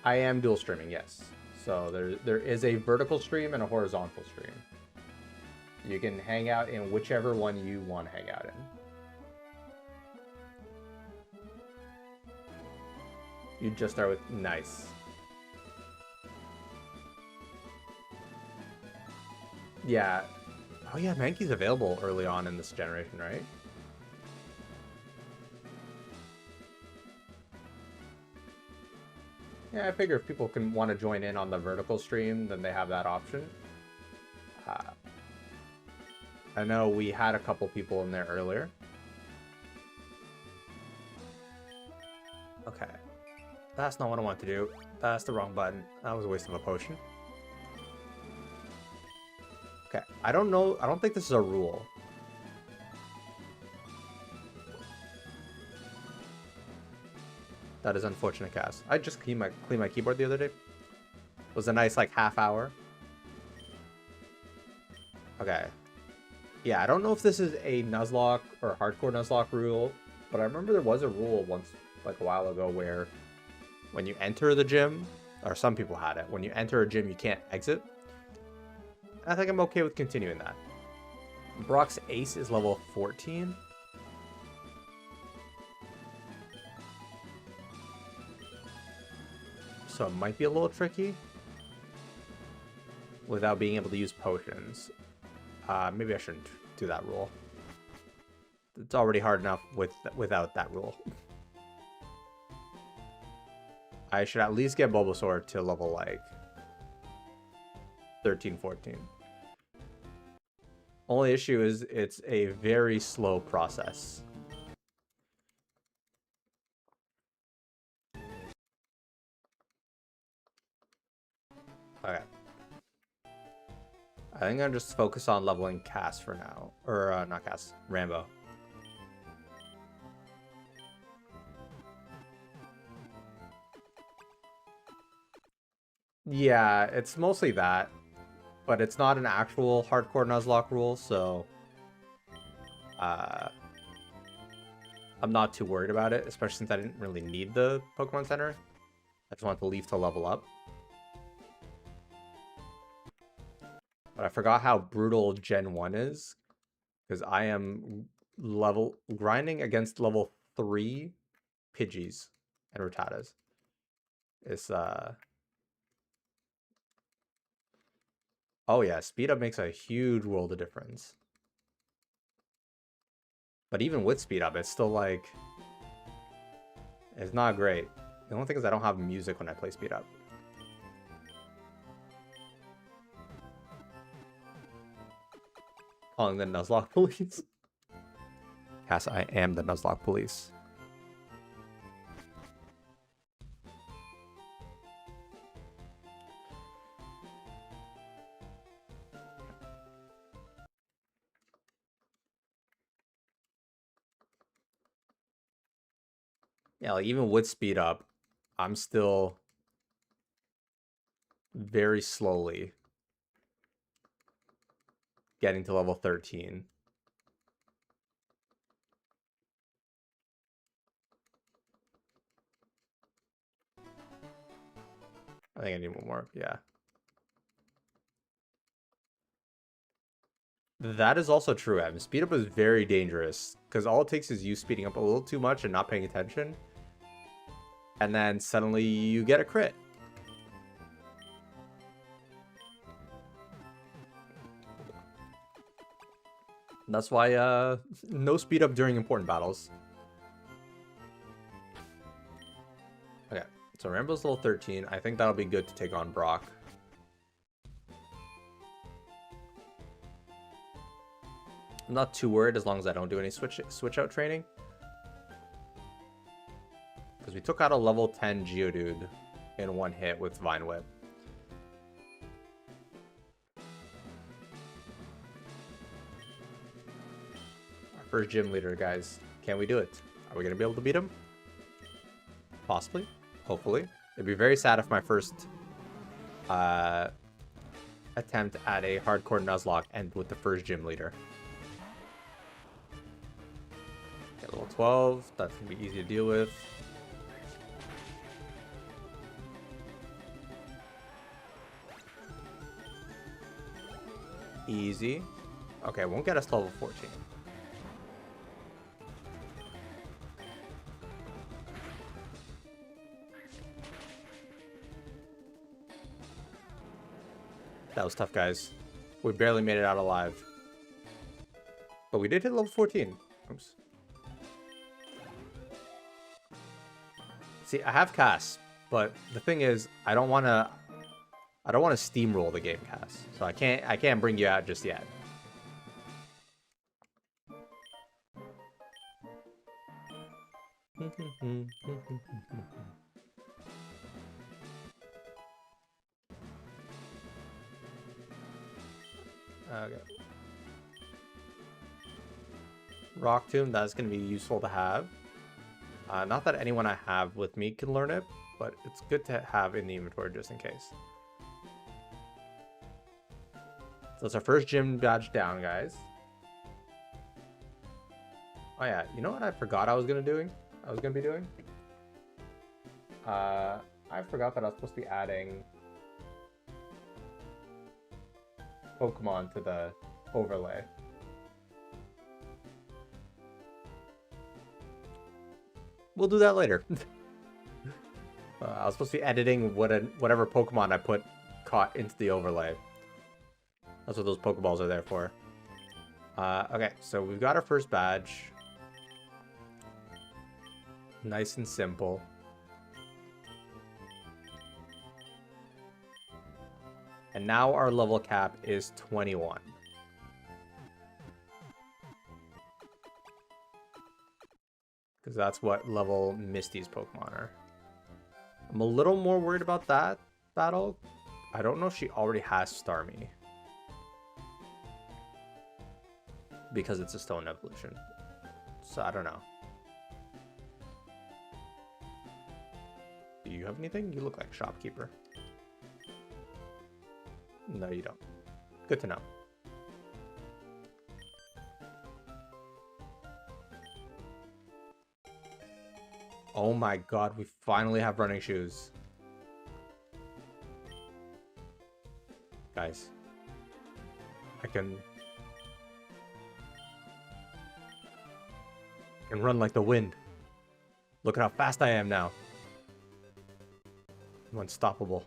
I am dual streaming, yes. So there is a vertical stream and a horizontal stream. You can hang out in whichever one you want to hang out in. You just start with nice. Yeah. Oh yeah, Mankey's available early on in this generation, right? Yeah, I figure if people can want to join in on the vertical stream, then they have that option. I know we had a couple people in there earlier. Okay. That's not what I want to do. That's the wrong button. That was a waste of a potion. Okay. I don't know. I don't think this is a rule. That is unfortunate, Cass. I just cleaned my keyboard the other day. It was a nice, like, half hour. Okay. Yeah, I don't know if this is a Nuzlocke or hardcore Nuzlocke rule, but I remember there was a rule once, like, a while ago where when you enter the gym, or some people had it, when you enter a gym, you can't exit. I think I'm okay with continuing that. Brock's ace is level 14. So it might be a little tricky without being able to use potions. Maybe I shouldn't do that rule. It's already hard enough without that rule. I should at least get Bulbasaur to level, like, 13, 14. Only issue is it's a very slow process. Okay. I think I'm just focus on leveling Cass for now. Or, not Cass, Rambo. Yeah, it's mostly that. But it's not an actual hardcore Nuzlocke rule, so... I'm not too worried about it, especially since I didn't really need the Pokemon Center. I just wanted to leave to level up. But I forgot how brutal Gen 1 is, because I am grinding against level 3 Pidgeys and Rattatas. It's, oh yeah, speed up makes a huge world of difference. But even with speed up, it's still like... It's not great. The only thing is I don't have music when I play speed up. Calling the Nuzlocke police. Cass, I am the Nuzlocke police. Yeah, like even with speed up, I'm still very slowly getting to level 13. I think I need one more, yeah. That is also true, Evan. Speed up is very dangerous, because all it takes is you speeding up a little too much and not paying attention. And then suddenly you get a crit. That's why no speed up during important battles. Okay, so Rambo's level 13. I think that'll be good to take on Brock. I'm not too worried as long as I don't do any switch out training. Because we took out a level 10 Geodude in one hit with Vine Whip. Our first gym leader, guys. Can we do it? Are we going to be able to beat him? Possibly. Hopefully. It'd be very sad if my first attempt at a hardcore Nuzlocke ended with the first gym leader. Get level 12. That's going to be easy to deal with. Easy. Okay, won't get us to level 14. That was tough, guys. We barely made it out alive. But we did hit level 14. Oops. See, I have Cass, but the thing is, I don't want to steamroll the game, Cass. So I can't bring you out just yet. Okay. Rock Tomb, that's going to be useful to have. Not that anyone I have with me can learn it, but it's good to have in the inventory just in case. So it's our first gym badge down, guys. Oh yeah, you know what I forgot I was gonna be doing? I forgot that I was supposed to be adding Pokemon to the overlay. We'll do that later. I was supposed to be editing whatever Pokemon I caught into the overlay. That's what those Pokeballs are there for. Okay, so we've got our first badge. Nice and simple. And now our level cap is 21. Because that's what level Misty's Pokemon are. I'm a little more worried about that battle. I don't know if she already has Starmie. Because it's a stone evolution. So I don't know. Do you have anything? You look like a shopkeeper. No, you don't. Good to know. Oh my god, we finally have running shoes. Guys. I can run like the wind. Look at how fast I am now. I'm unstoppable.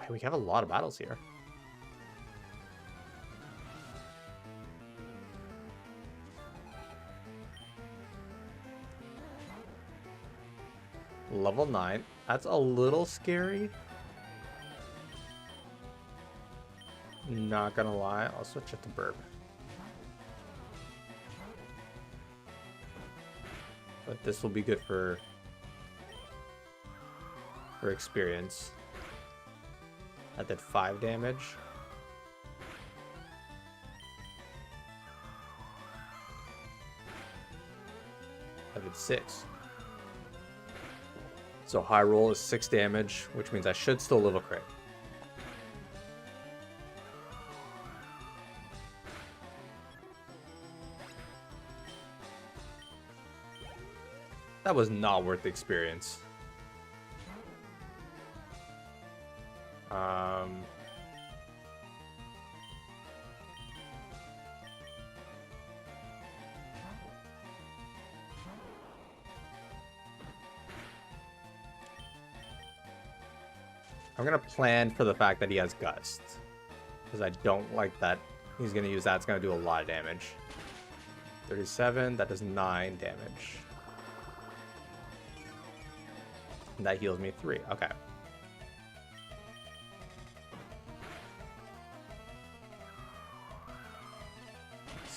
Hey, we have a lot of battles here. Level 9. That's a little scary. Not gonna lie. I'll switch it to Burp. But this will be good for experience. That did 5 damage. That did 6. So high roll is 6 damage, which means I should still live a crit. That was not worth the experience. I'm gonna plan for the fact that he has Gust, because I don't like that he's gonna use that. It's gonna do a lot of damage. 37, that does 9 damage. And that heals me 3. Okay.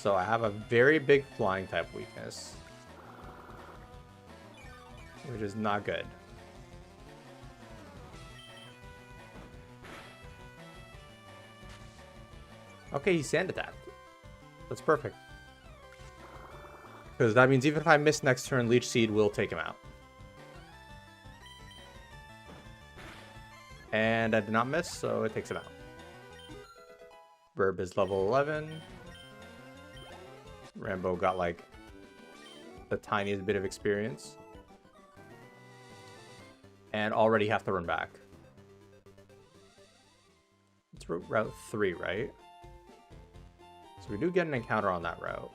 So I have a very big flying type weakness, which is not good. Okay, he sand attacked. That's perfect. Because that means even if I miss next turn, Leech Seed will take him out. And I did not miss, so it takes him out. Burb is level 11. Rambo got like the tiniest bit of experience. And already have to run back. It's route 3, right? So we do get an encounter on that route.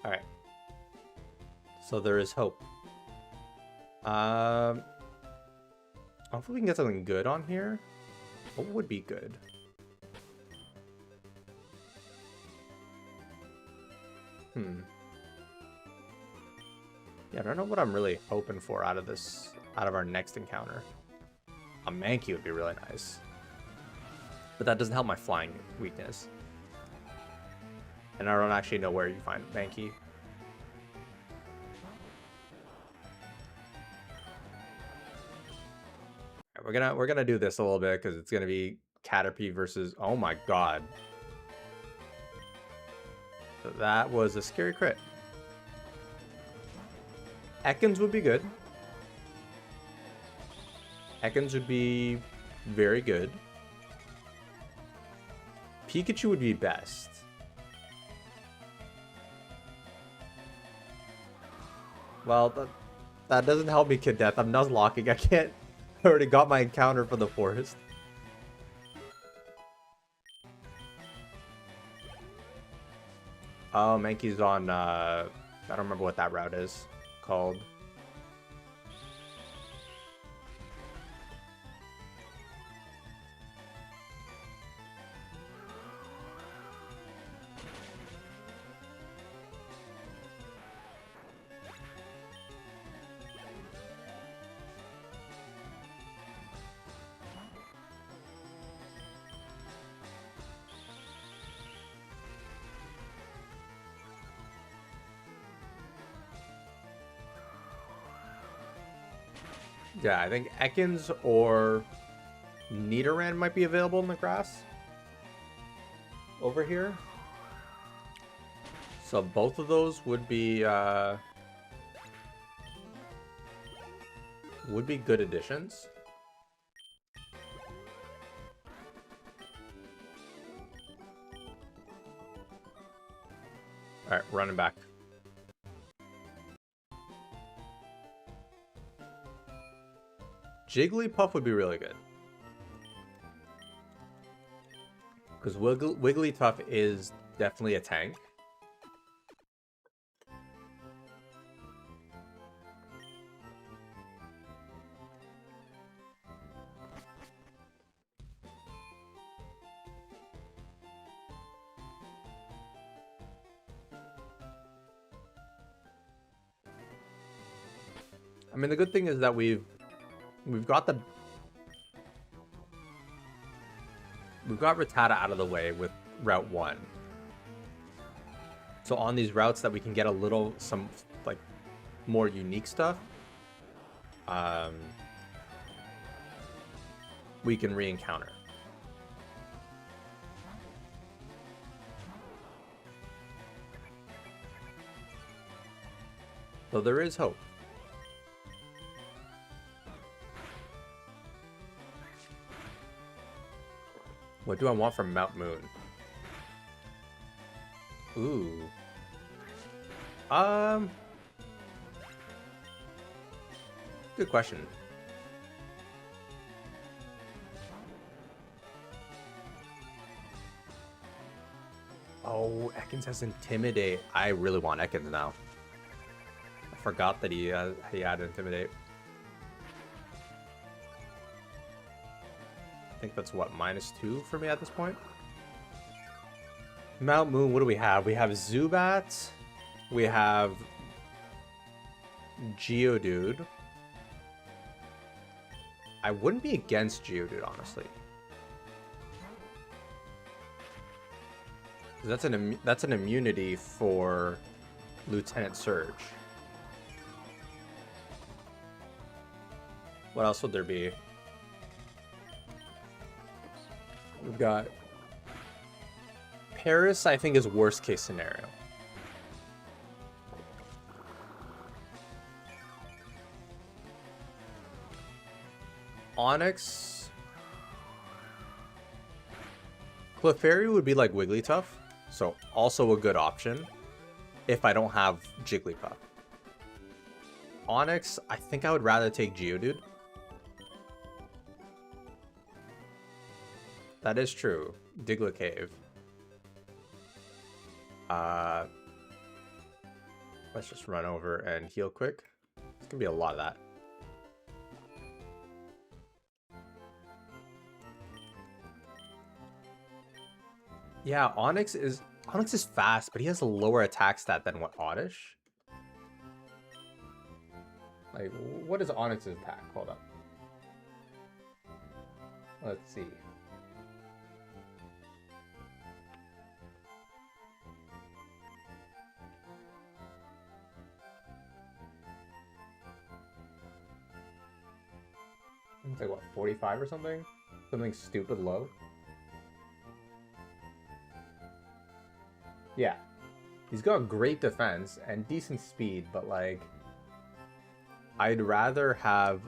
Alright. So there is hope. Hopefully we can get something good on here. What would be good? Yeah, I don't know what I'm really hoping for out of this, out of our next encounter. A Mankey would be really nice. But that doesn't help my flying weakness. And I don't actually know where you find Mankey. We're gonna do this a little bit because it's gonna be Caterpie versus, oh my god. That was a scary crit. Ekans would be good. Ekans would be very good. Pikachu would be best. Well, that doesn't help me, Kid Death. I'm Nuzlocking. I can't. I already got my encounter for the forest. Oh, Mankey's on, I don't remember what that route is called. Yeah, I think Ekans or Nidoran might be available in the grass over here. So both of those would be good additions. All right, running back. Jigglypuff would be really good. Because Wigglytuff is definitely a tank. I mean, the good thing is that we've got Rattata out of the way with Route 1. So on these routes that we can get some like more unique stuff, we can re-encounter. So there is hope. What do I want from Mount Moon? Ooh. Good question. Oh, Ekans has Intimidate. I really want Ekans now. I forgot that he had Intimidate. I think that's what, -2 for me at this point? Mount Moon, what do we have? We have Zubat. We have Geodude. I wouldn't be against Geodude, honestly. That's an immunity for Lieutenant Surge. What else would there be? We've got Paris, I think, is worst case scenario. Onyx. Clefairy would be like Wigglytuff, so also a good option if I don't have Jigglypuff. Onyx, I think I would rather take Geodude. That is true. Diglett. Let's just run over and heal quick. It's gonna be a lot of that. Yeah, Onyx is fast, but he has a lower attack stat than what Oddish. Like, what is Onyx's attack? Hold up. Let's see. It's like, what, 45 or something? Something stupid low? Yeah. He's got great defense and decent speed, but, like, I'd rather have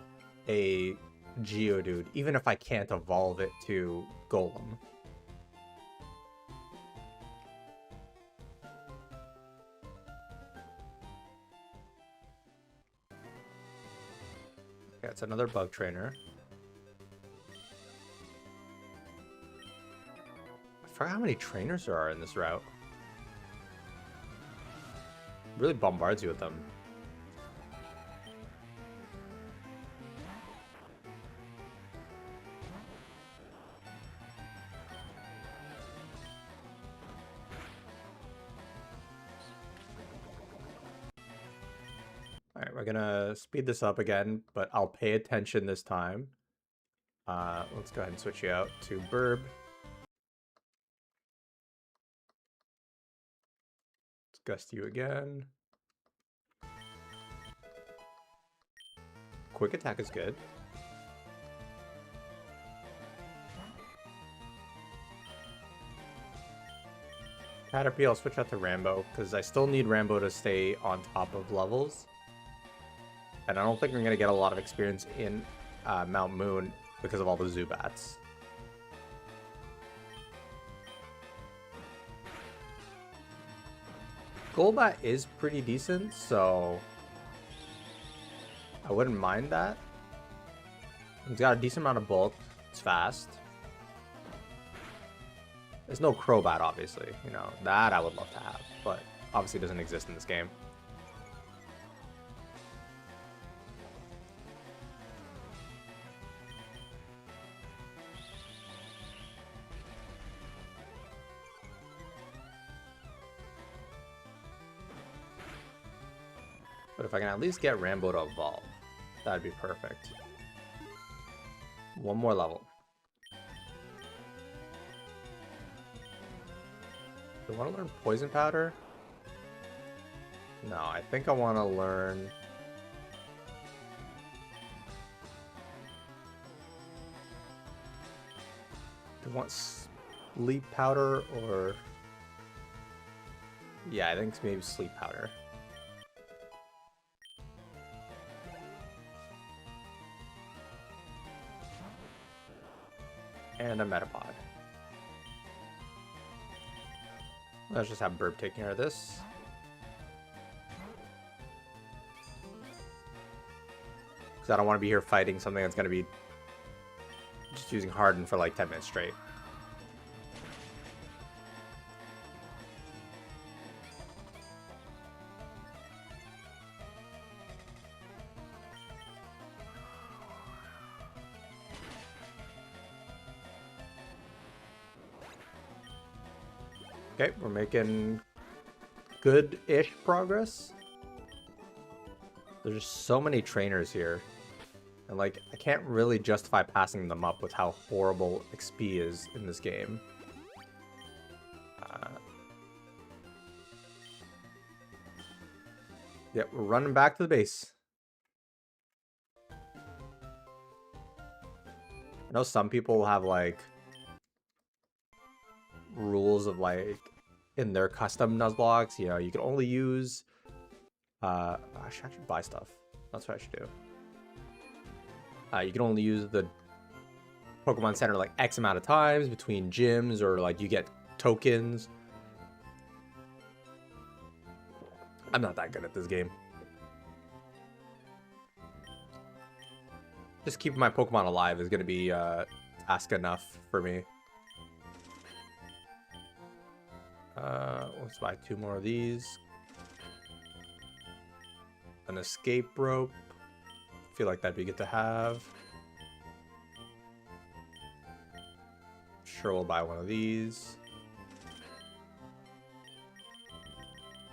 a Geodude, even if I can't evolve it to Golem. Yeah, it's another bug trainer. I forgot how many trainers there are in this route. It really bombards you with them. Alright, we're gonna speed this up again, but I'll pay attention this time. Let's go ahead and switch you out to Burb. Let's gust you again. Quick attack is good. Caterpie, I'll switch out to Rambo, because I still need Rambo to stay on top of levels. And I don't think we're going to get a lot of experience in Mount Moon because of all the Zubats. Golbat is pretty decent, so I wouldn't mind that. It's got a decent amount of bulk. It's fast. There's no Crobat, obviously. You know, that I would love to have, but obviously doesn't exist in this game. But if I can at least get Rambo to evolve, that'd be perfect. One more level. Do I want to learn Poison Powder? No, I think I want to learn... Do I want Sleep Powder or... Yeah, I think it's maybe Sleep Powder. And a Metapod. Let's just have Burb take care of this. Because I don't want to be here fighting something that's going to be just using Harden for like 10 minutes straight. Okay, we're making good-ish progress. There's just so many trainers here. And, like, I can't really justify passing them up with how horrible XP is in this game. Yep, we're running back to the base. I know some people have, like, rules of, like, in their custom Nuzlocke, you know, you can only use... I should buy stuff. That's what I should do. You can only use the Pokemon Center like X amount of times between gyms, or like you get tokens. I'm not that good at this game. Just keeping my Pokemon alive is going to be task enough for me. Let's buy 2 more of these. An escape rope. Feel like that'd be good to have. Sure, we'll buy one of these.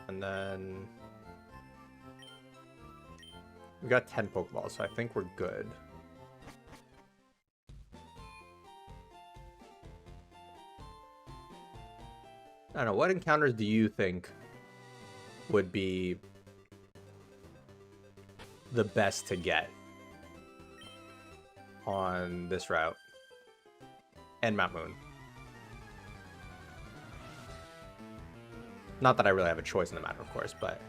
And then we got 10 Pokeballs, so I think we're good. I don't know, what encounters do you think would be the best to get on this route and Mount Moon? Not that I really have a choice in the matter, of course, but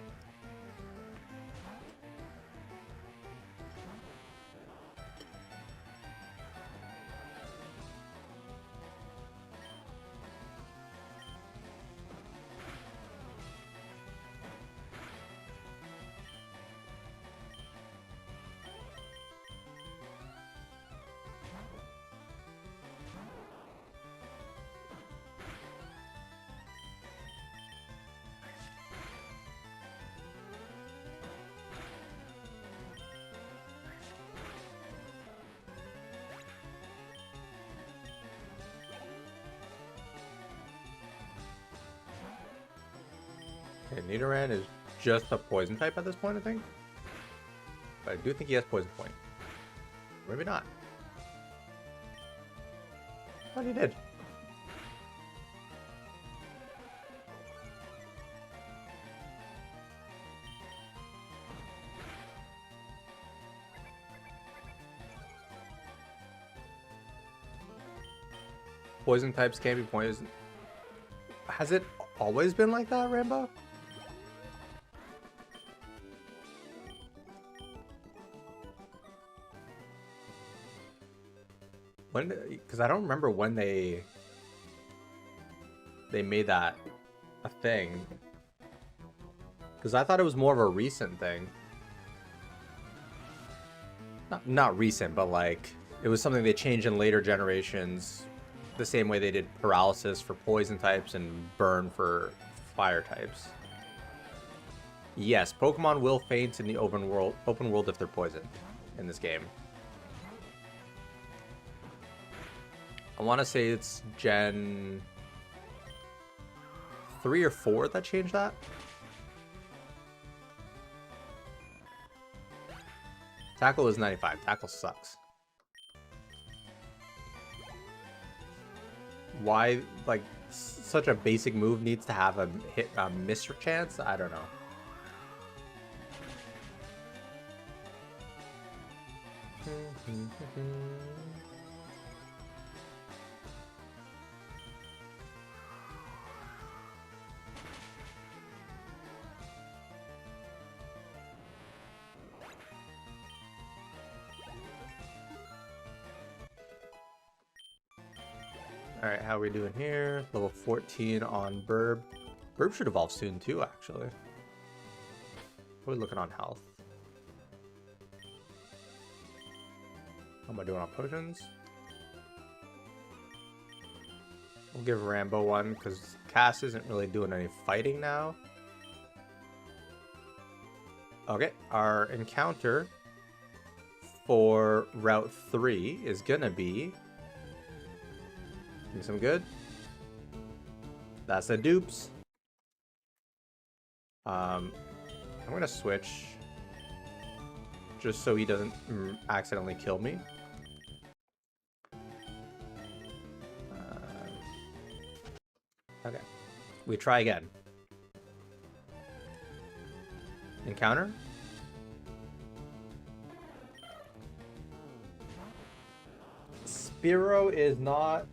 okay, Nidoran is just a poison type at this point, I think. But I do think he has poison point. Maybe not. But he did. Poison types can't be poison. Has it always been like that, Rambo? When? Because I don't remember when they made that a thing. Because I thought it was more of a recent thing. Not recent, but like it was something they changed in later generations. The same way they did paralysis for poison types and burn for fire types. Yes, Pokemon will faint in the open world if they're poisoned in this game. I want to say it's Gen 3 or 4 that changed that. Tackle is 95. Tackle sucks. Why, like, such a basic move needs to have a miss chance? I don't know. Alright, how are we doing here? Level 14 on Burb. Burb should evolve soon too, actually. What are we looking on health? How am I doing on potions? We'll give Rambo one, because Cass isn't really doing any fighting now. Okay, our encounter for Route 3 is gonna be... Give me some good. That's the dupes. I'm gonna switch just so he doesn't accidentally kill me. Okay, we try again. Encounter. Spiro is not.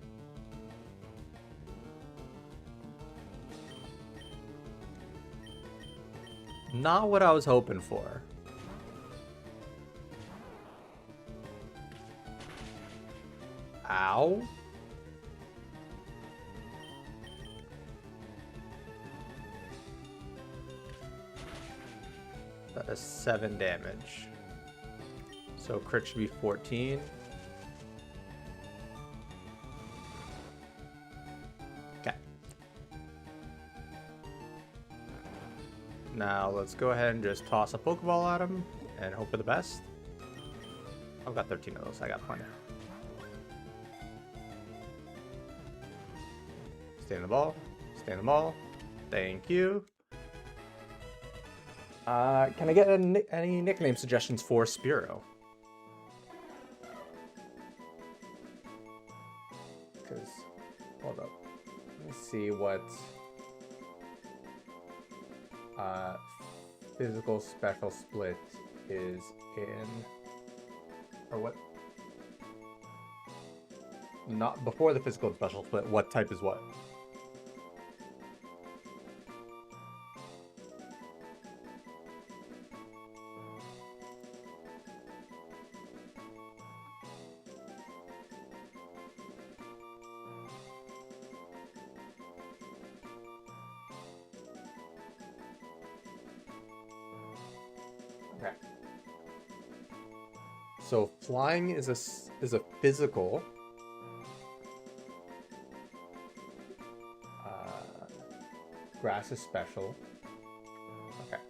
Not what I was hoping for. Ow. That is 7 damage. So crit should be 14. Okay. Now let's go ahead and just toss a Pokeball at him and hope for the best. I've got 13 of those. I got plenty. Stay in the ball. Stay in the ball. Thank you. Can I get any nickname suggestions for Spiro? Because, hold up. Let me see what physical special split is in, or what? Not before the physical special split. What type is what? Okay. So flying is a physical. Grass is special. Okay.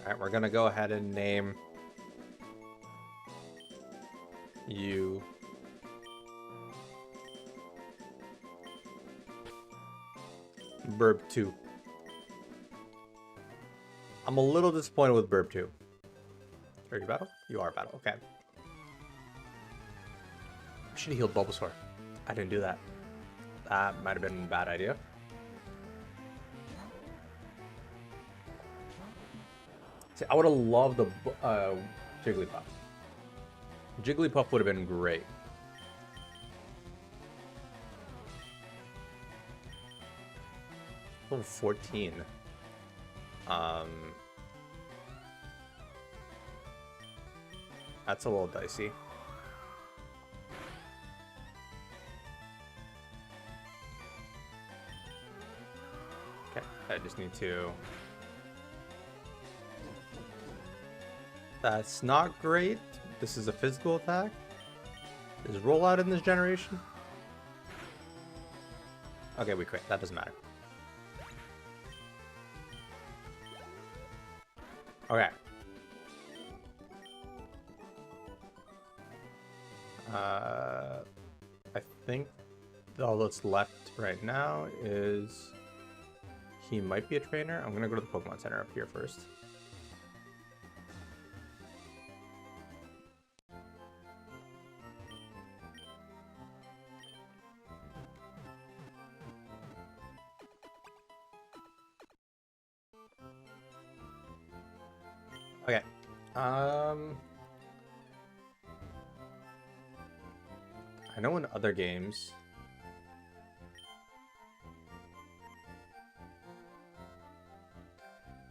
All right, we're gonna go ahead and name you Burb 2. I'm a little disappointed with Burb 2. Are you battle? You are battle, okay. I should have healed Bulbasaur. I didn't do that. That might have been a bad idea. See, I would have loved the Jigglypuff. Jigglypuff would have been great. Level 14. That's a little dicey. Okay, I just need to... That's not great. This is a physical attack. Is rollout in this generation? Okay, we quit. That doesn't matter. Okay. I think all that's left right now is he might be a trainer. I'm gonna go to the Pokemon Center up here first. Okay, I know in other games.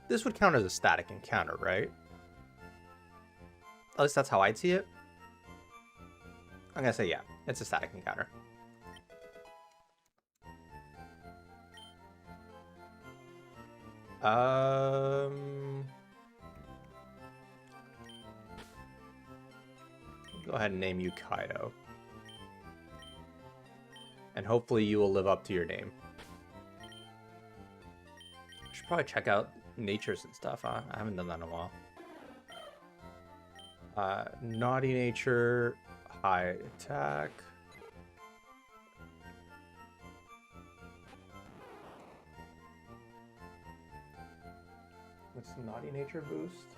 This would count as a static encounter, right? At least that's how I'd see it. I'm gonna say yeah, it's a static encounter. Go ahead and name you Kaido. And hopefully you will live up to your name. I should probably check out natures and stuff. I haven't done that in a while. Naughty nature, high attack. What's the naughty nature boost?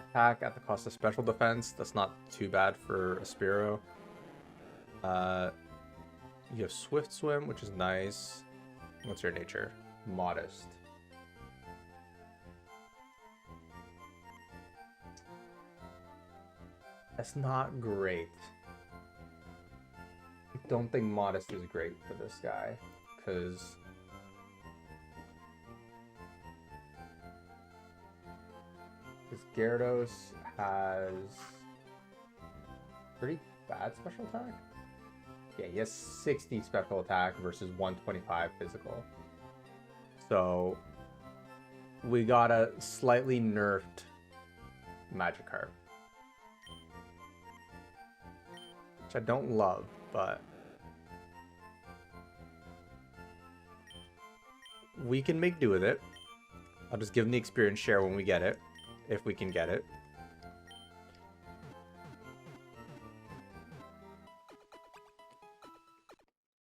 Attack at the cost of special defense. That's not too bad for a Spearow. You have swift swim, which is nice. What's your nature? Modest. That's not great. I don't think modest is great for this guy, because Gyarados has pretty bad special attack. Yeah, he has 60 special attack versus 125 physical. So we got a slightly nerfed Magikarp, which I don't love, but we can make do with it. I'll just give him the experience share when we get it, if we can get it.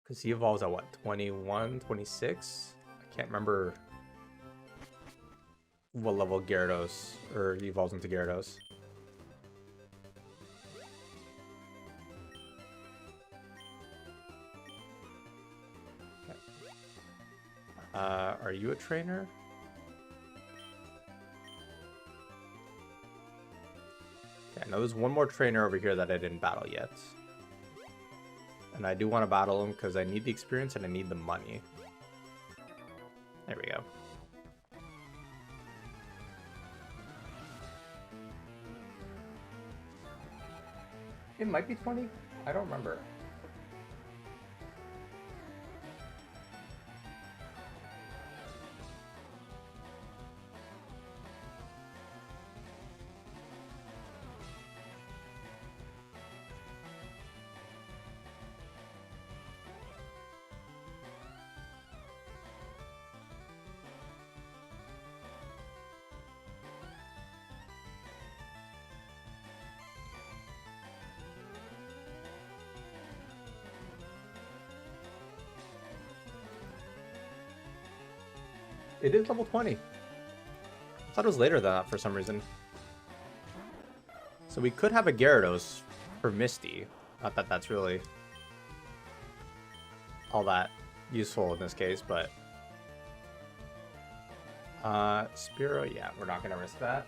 Because he evolves at what, 21, 26? I can't remember what level Gyarados, or he evolves into Gyarados. Okay. Are you a trainer? Okay, I know there's one more trainer over here that I didn't battle yet. And I do want to battle him because I need the experience and I need the money. There we go. It might be 20. I don't remember. It is level 20. I thought it was later than that for some reason. So we could have a Gyarados for Misty. Not that that's really all that useful in this case, but... Spearow, yeah, we're not going to risk that.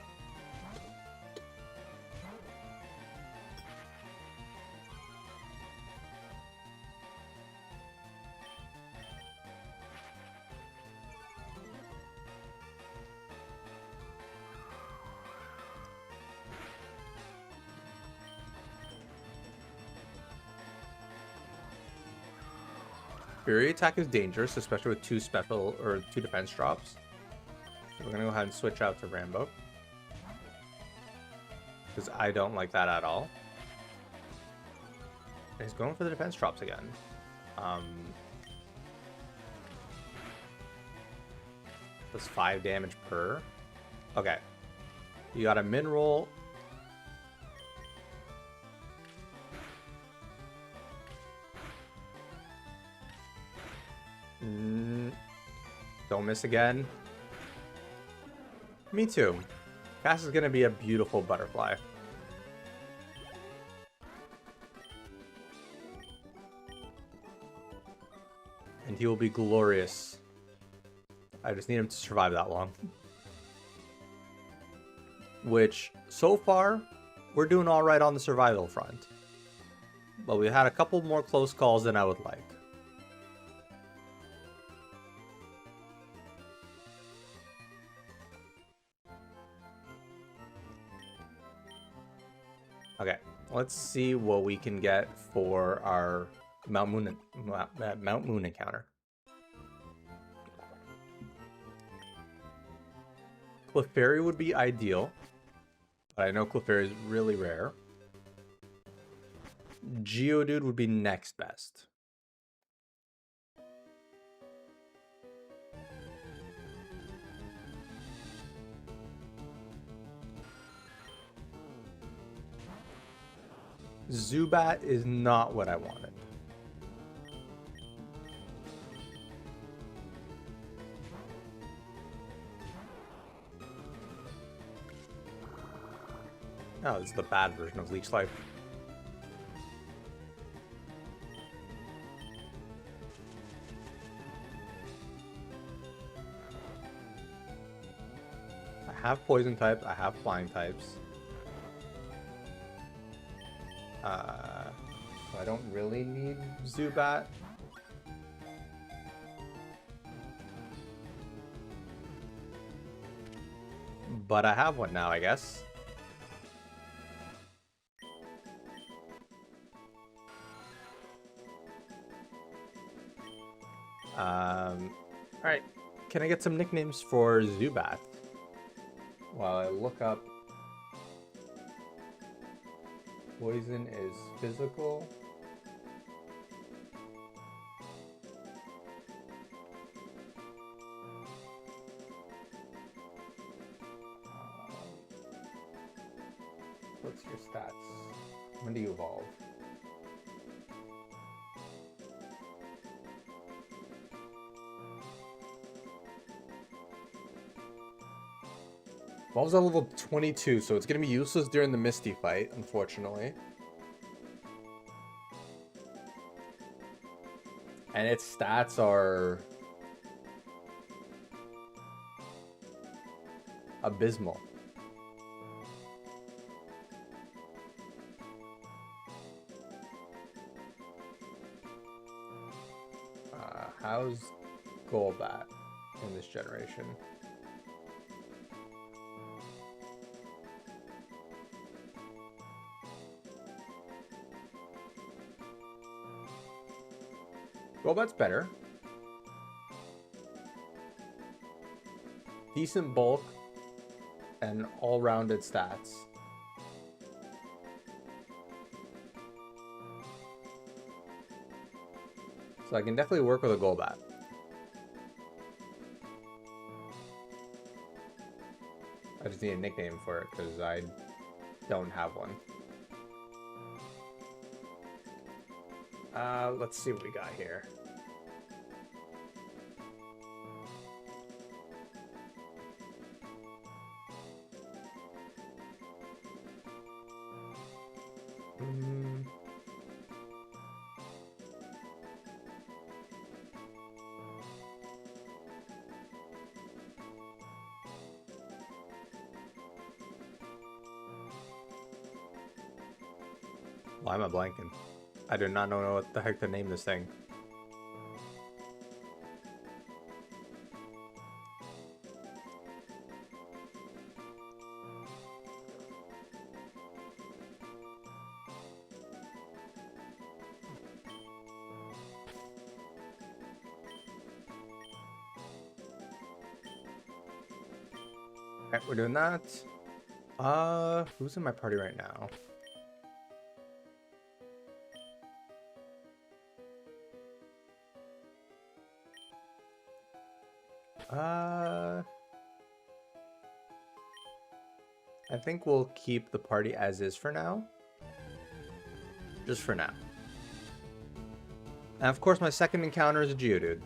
Fury attack is dangerous, especially with two special or two defense drops. So we're gonna go ahead and switch out to Rambo, because I don't like that at all. And he's going for the defense drops again. That's 5 damage per. Okay, you got a min roll. Don't miss again. Me too. Cass is gonna be a beautiful butterfly. And he will be glorious. I just need him to survive that long. which so far we're doing all right on the survival front. But we had a couple more close calls than I would like. Okay, let's see what we can get for our Mount Moon encounter. Clefairy would be ideal, but I know Clefairy is really rare. Geodude would be next best. Zubat is not what I wanted. Oh, it's the bad version of Leech Life. I have poison types, I have flying types. So I don't really need Zubat. But I have one now, I guess. Alright, can I get some nicknames for Zubat? While I look up... Poison is physical. What's your stats? When do you evolve? Evolves at level 22, so it's going to be useless during the Misty fight, unfortunately. And its stats are... abysmal. How's Golbat in this generation? Golbat's better. Decent bulk and all-rounded stats. So I can definitely work with a Golbat. I just need a nickname for it because I don't have one. Let's see what we got here. Why am I blanking? I do not know what the heck to name this thing. Okay, we're doing that. Who's in my party right now? I think we'll keep the party as is for now. Just for now. And of course, my second encounter is a Geodude.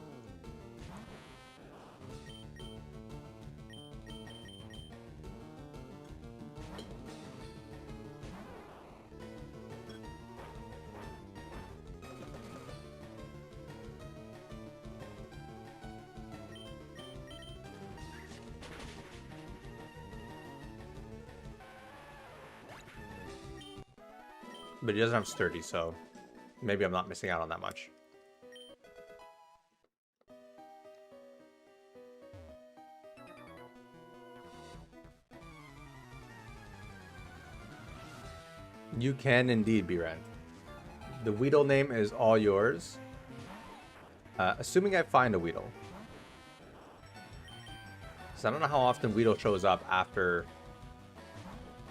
But he doesn't have sturdy, so maybe I'm not missing out on that much. You can indeed be Ren. The Weedle name is all yours. Assuming I find a Weedle. So I don't know how often Weedle shows up after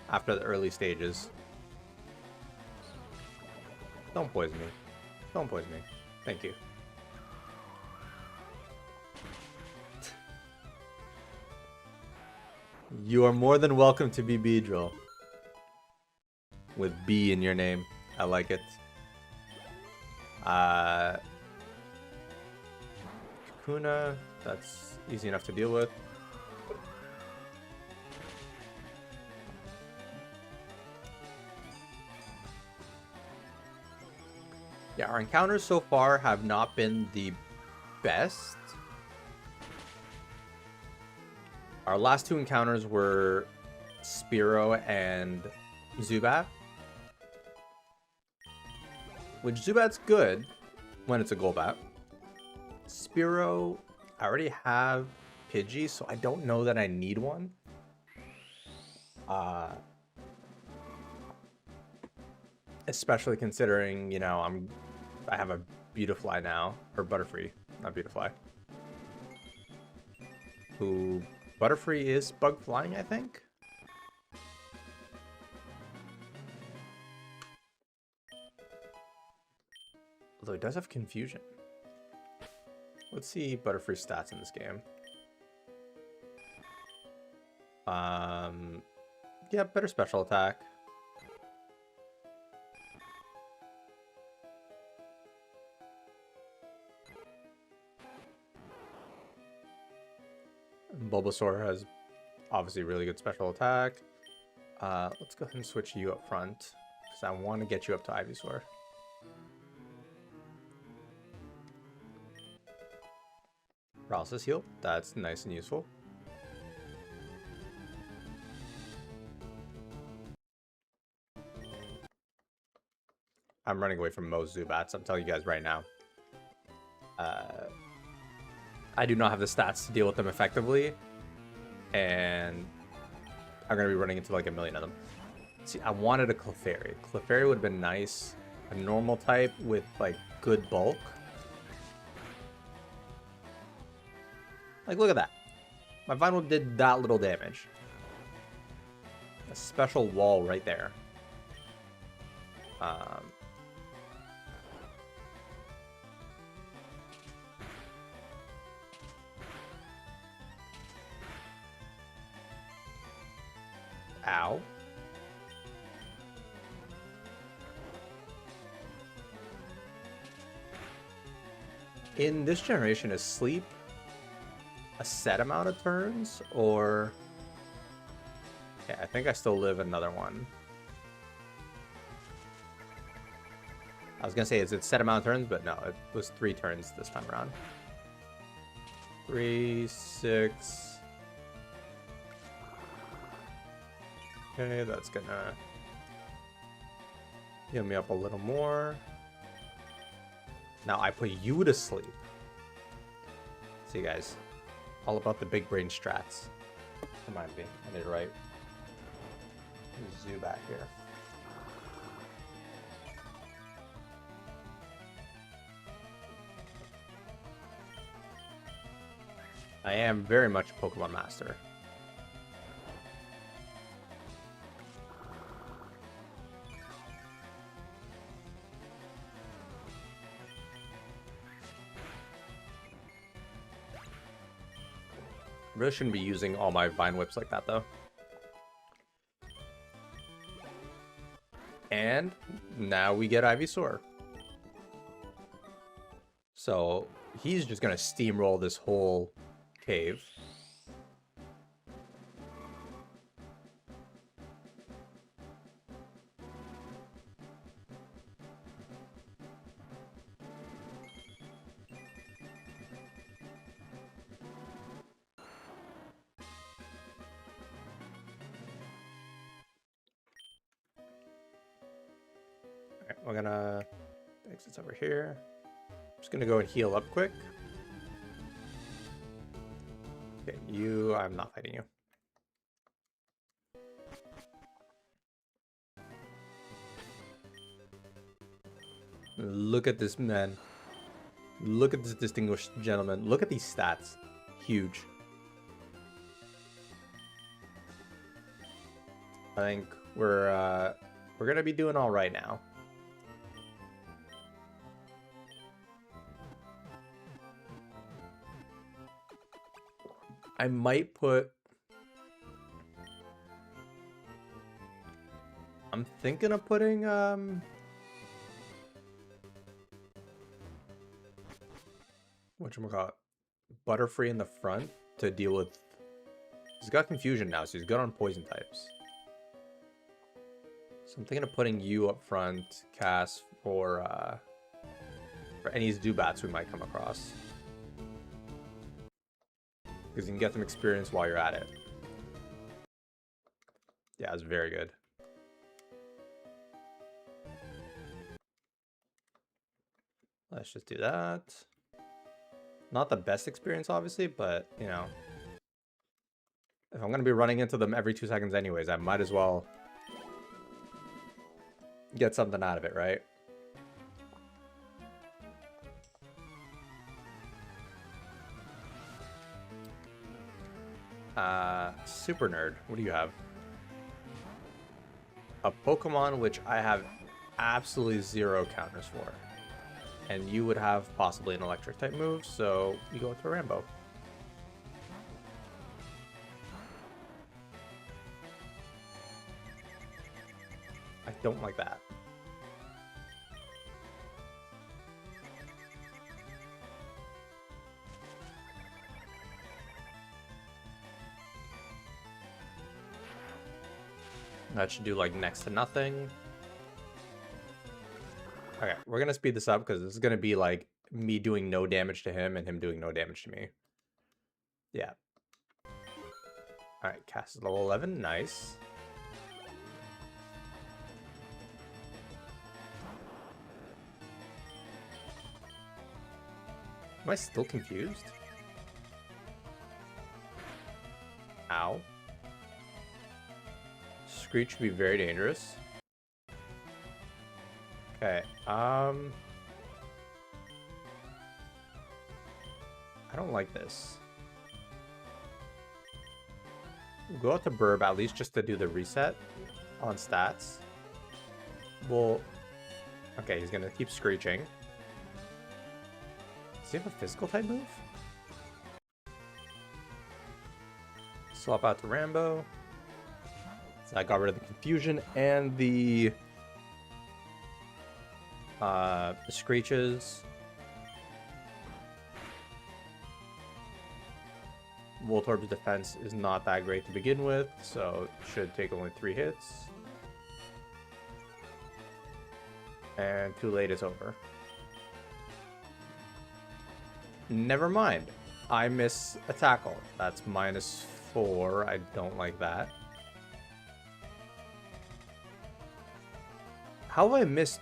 the early stages. Don't poison me. Don't poison me. Thank you. You are more than welcome to be Beedrill. With B in your name. I like it. Kakuna, that's easy enough to deal with. Yeah, our encounters so far have not been the best. Our last two encounters were Spearow and Zubat. Which Zubat's good when it's a Golbat. Spearow, I already have Pidgey, so I don't know that I need one. Especially considering, you know, I have a Beautifly now, or Butterfree, not Beautifly. Who Butterfree is bug flying, I think. Although it does have confusion. Let's see Butterfree's stats in this game. Yeah, better special attack. Bulbasaur has obviously really good special attack. Let's go ahead and switch you up front, because I want to get you up to Ivysaur. Paralysis heal, that's nice and useful. I'm running away from most Zubats, I'm telling you guys right now. I do not have the stats to deal with them effectively, and I'm going to be running into like a million of them. See, I wanted a Clefairy. Clefairy would have been nice. A normal type with like good bulk. Like, look at that. My Vine Whip did that little damage. A special wall right there. Ow. In this generation, is sleep a set amount of turns, or... Yeah, I think I still live another one. I was gonna say, is it set amount of turns? But no, it was 3 turns this time around. 3, 6... Okay, that's gonna heal me up a little more. Now I put you to sleep. See, guys, all about the big brain strats. Remind me, I did it right. Zubat here. I am very much a Pokemon master. Really shouldn't be using all my Vine Whips like that, though. And now we get Ivysaur. So he's just going to steamroll this whole cave. we're gonna exit over here. Just gonna go and heal up quick. Okay, you, I'm not fighting you. Look at this man. Look at this distinguished gentleman. Look at these stats. Huge. I think we're gonna be doing all right now. I might put... I'm thinking of putting whatchamacallit, Butterfree in the front to deal with... He's got confusion now, so he's good on poison types. So I'm thinking of putting you up front, Cass, for any Zubats we might come across. Because you can get some experience while you're at it. Yeah, it's very good. Let's just do that. Not the best experience, obviously, but, you know. If I'm going to be running into them every 2 seconds anyways, I might as well get something out of it, right? Super Nerd, what do you have? A Pokemon which I have absolutely 0 counters for. And you would have possibly an electric type move, so you go with a Rambo. I don't like that. That should do like next to nothing. Okay, we're gonna speed this up because this is gonna be like me doing no damage to him and him doing no damage to me. Yeah. Alright, Cass is level 11, nice. Am I still confused? Ow. Screech would be very dangerous. Okay, I don't like this. We'll go out to Burb at least just to do the reset on stats. Well, okay, he's gonna keep screeching. Does he have a physical type move? Swap out to Rambo. So I got rid of the confusion and the screeches. Voltorb's defense is not that great to begin with, so it should take only 3 hits. And too late, it's over. Never mind. I miss a tackle. That's -4. I don't like that. How have I missed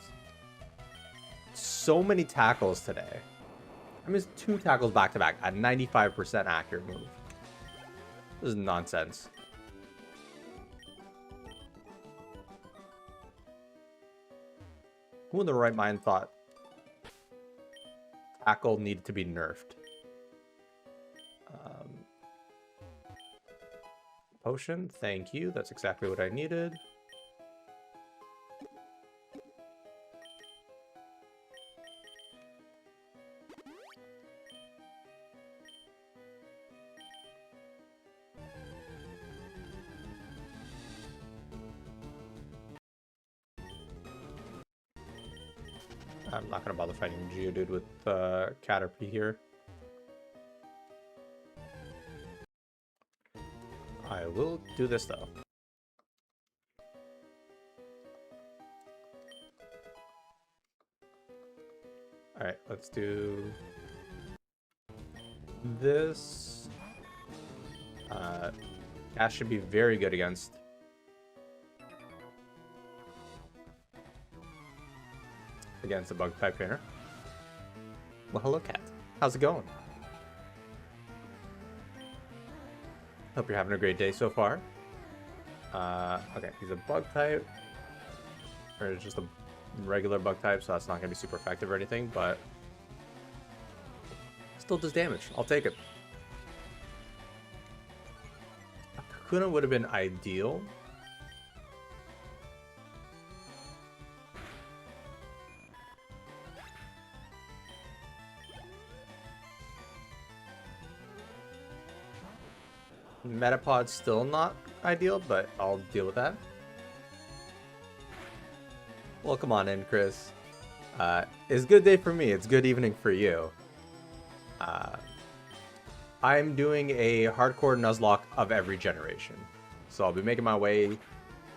so many tackles today? I missed 2 tackles back to back at 95% accurate move. This is nonsense. Who in the right mind thought tackle needed to be nerfed? Potion, thank you. That's exactly what I needed. I'm not going to bother fighting Geodude with Caterpie here. I will do this though. Alright, let's do this. Cash should be very good against against a bug type trainer. Well, hello, Cat. How's it going? Hope you're having a great day so far. Okay, he's a bug type. Or just a regular bug type, so that's not going to be super effective or anything, but still does damage. I'll take it. A Kakuna would have been ideal. Metapod's still not ideal, but I'll deal with that. Well, come on in, Chris. It's a good day for me. It's good evening for you. I'm doing a hardcore Nuzlocke of every generation. So I'll be making my way.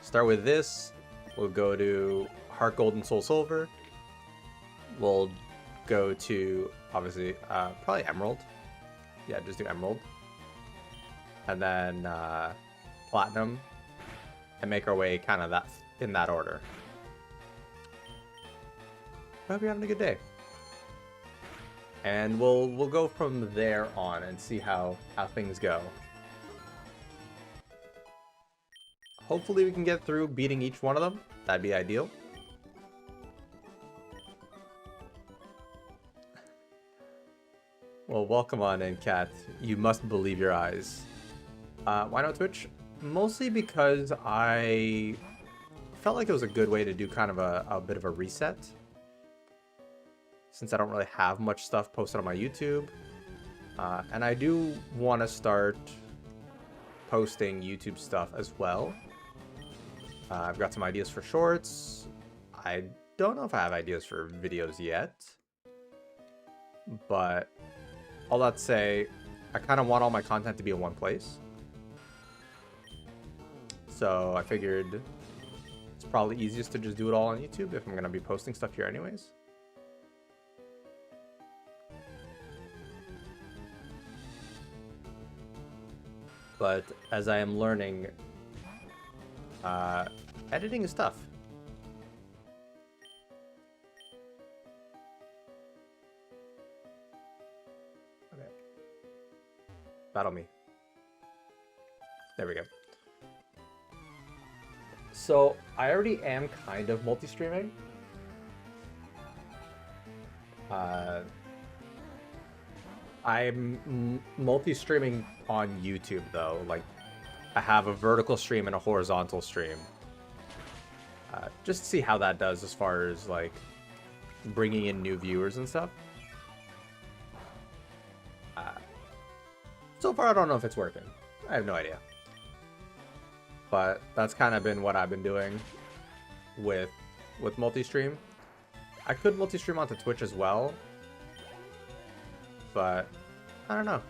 Start with this. We'll go to Heart Gold and Soul Silver. We'll go to, obviously, probably Emerald. Yeah, just do Emerald. And then Platinum. And make our way kind of in that order. I hope you're having a good day. And we'll go from there on and see how things go. Hopefully we can get through beating each one of them. That'd be ideal. Well, welcome on in, Cat. You must believe your eyes. Why not Twitch? Mostly because I felt like it was a good way to do kind of a bit of a reset. Since I don't really have much stuff posted on my YouTube. And I do want to start posting YouTube stuff as well. I've got some ideas for shorts. I don't know if I have ideas for videos yet. But all that to say, I kind of want all my content to be in one place. So I figured it's probably easiest to just do it all on YouTube if I'm going to be posting stuff here anyways. But as I am learning, editing is tough. Okay. Battle me. There we go. So I already am kind of multi-streaming. I'm multi-streaming on YouTube though. Like, I have a vertical stream and a horizontal stream. Just to see how that does as far as like bringing in new viewers and stuff. So far, I don't know if it's working. I have no idea. But that's kind of been what I've been doing with multi-stream. I could multi-stream onto Twitch as well. But I don't know.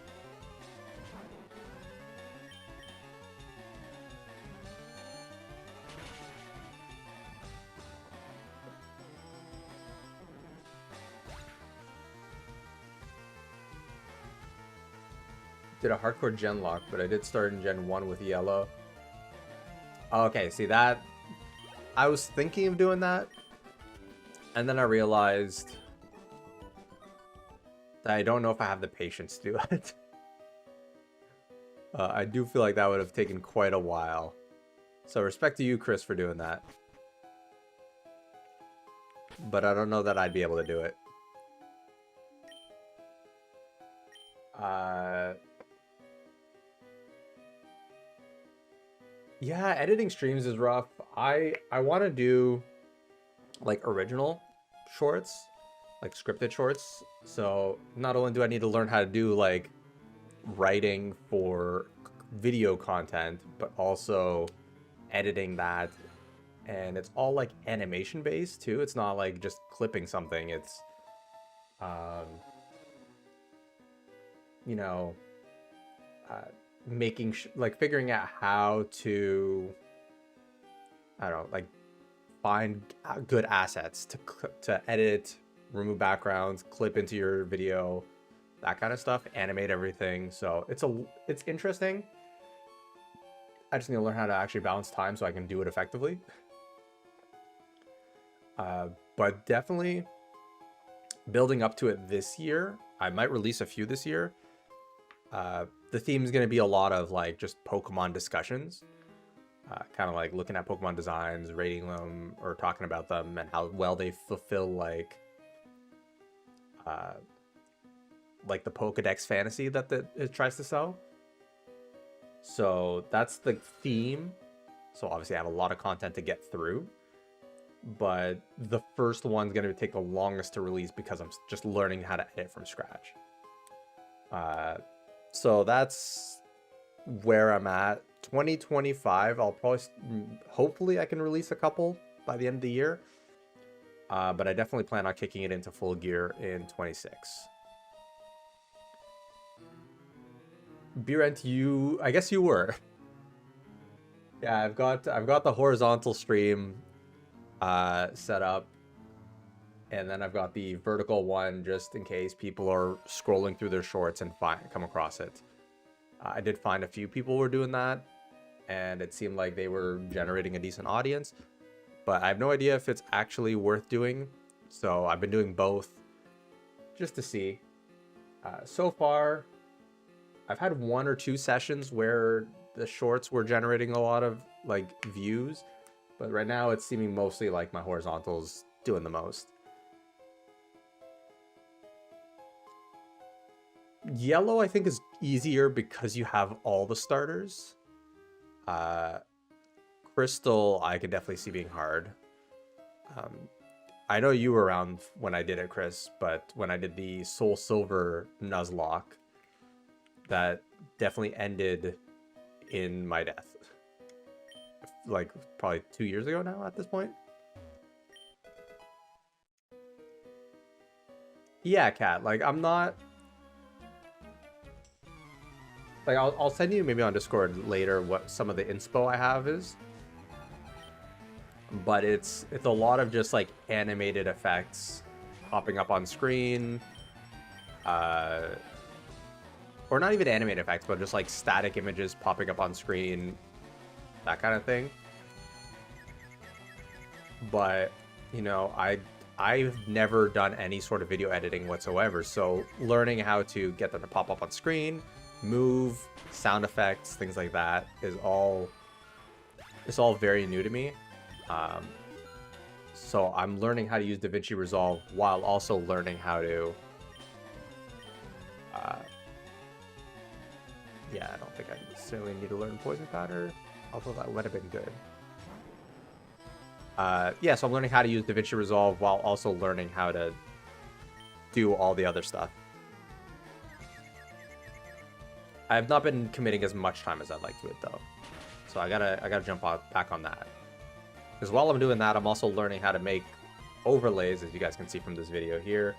Did a hardcore gen lock, but I did start in Gen 1 with yellow. Okay, see that? I was thinking of doing that. And then I realized that I don't know if I have the patience to do it. I do feel like that would have taken quite a while. So respect to you, Chris, for doing that. But I don't know that I'd be able to do it. Yeah, editing streams is rough. I want to do like original shorts, like scripted shorts. So not only do I need to learn how to do like writing for video content, but also editing that. And it's all like animation based too. It's not like just clipping something. It's, you know, making like figuring out how to, I don't know, like find good assets to edit, remove backgrounds, clip into your video, that kind of stuff, animate everything. So it's interesting. I just need to learn how to actually balance time so I can do it effectively. but definitely building up to it this year. I might release a few this year. The theme is going to be a lot of like just Pokemon discussions, kind of like looking at Pokemon designs, rating them, or talking about them and how well they fulfill like the Pokedex fantasy that it tries to sell. So that's the theme. So obviously I have a lot of content to get through, but the first one's going to take the longest to release because I'm just learning how to edit from scratch. So that's where I'm at. 2025, I'll probably, hopefully I can release a couple by the end of the year. But I definitely plan on kicking it into full gear in 26. Birent, I guess you were. Yeah, I've got the horizontal stream set up, and then I've got the vertical one just in case people are scrolling through their shorts and come across it. I did find a few people were doing that, and it seemed like they were generating a decent audience, but I have no idea if it's actually worth doing. So I've been doing both just to see. So far, I've had 1 or 2 sessions where the shorts were generating a lot of like views, but right now it's seeming mostly like my horizontals doing the most. Yellow, I think, is easier because you have all the starters. Crystal, I could definitely see being hard. I know you were around when I did it, Chris, but when I did the Soul Silver Nuzlocke, that definitely ended in my death. Like, probably 2 years ago now at this point. Yeah, Kat, like, I'm not... Like, I'll send you maybe on Discord later what some of the inspo I have is. But it's a lot of just, like, animated effects popping up on screen. Or not even animated effects, but just, like, static images popping up on screen. That kind of thing. But, you know, I've never done any sort of video editing whatsoever. So learning how to get them to pop up on screen, move, sound effects, things like that is all very new to me. So I'm learning how to use DaVinci Resolve while also learning how to yeah, I don't think I necessarily need to learn Poison Powder, although that would have been good. Yeah, so I'm learning how to use DaVinci Resolve while also learning how to do all the other stuff. I have not been committing as much time as I'd like to it though, so I gotta jump back on that. Because while I'm doing that, I'm also learning how to make overlays, as you guys can see from this video here.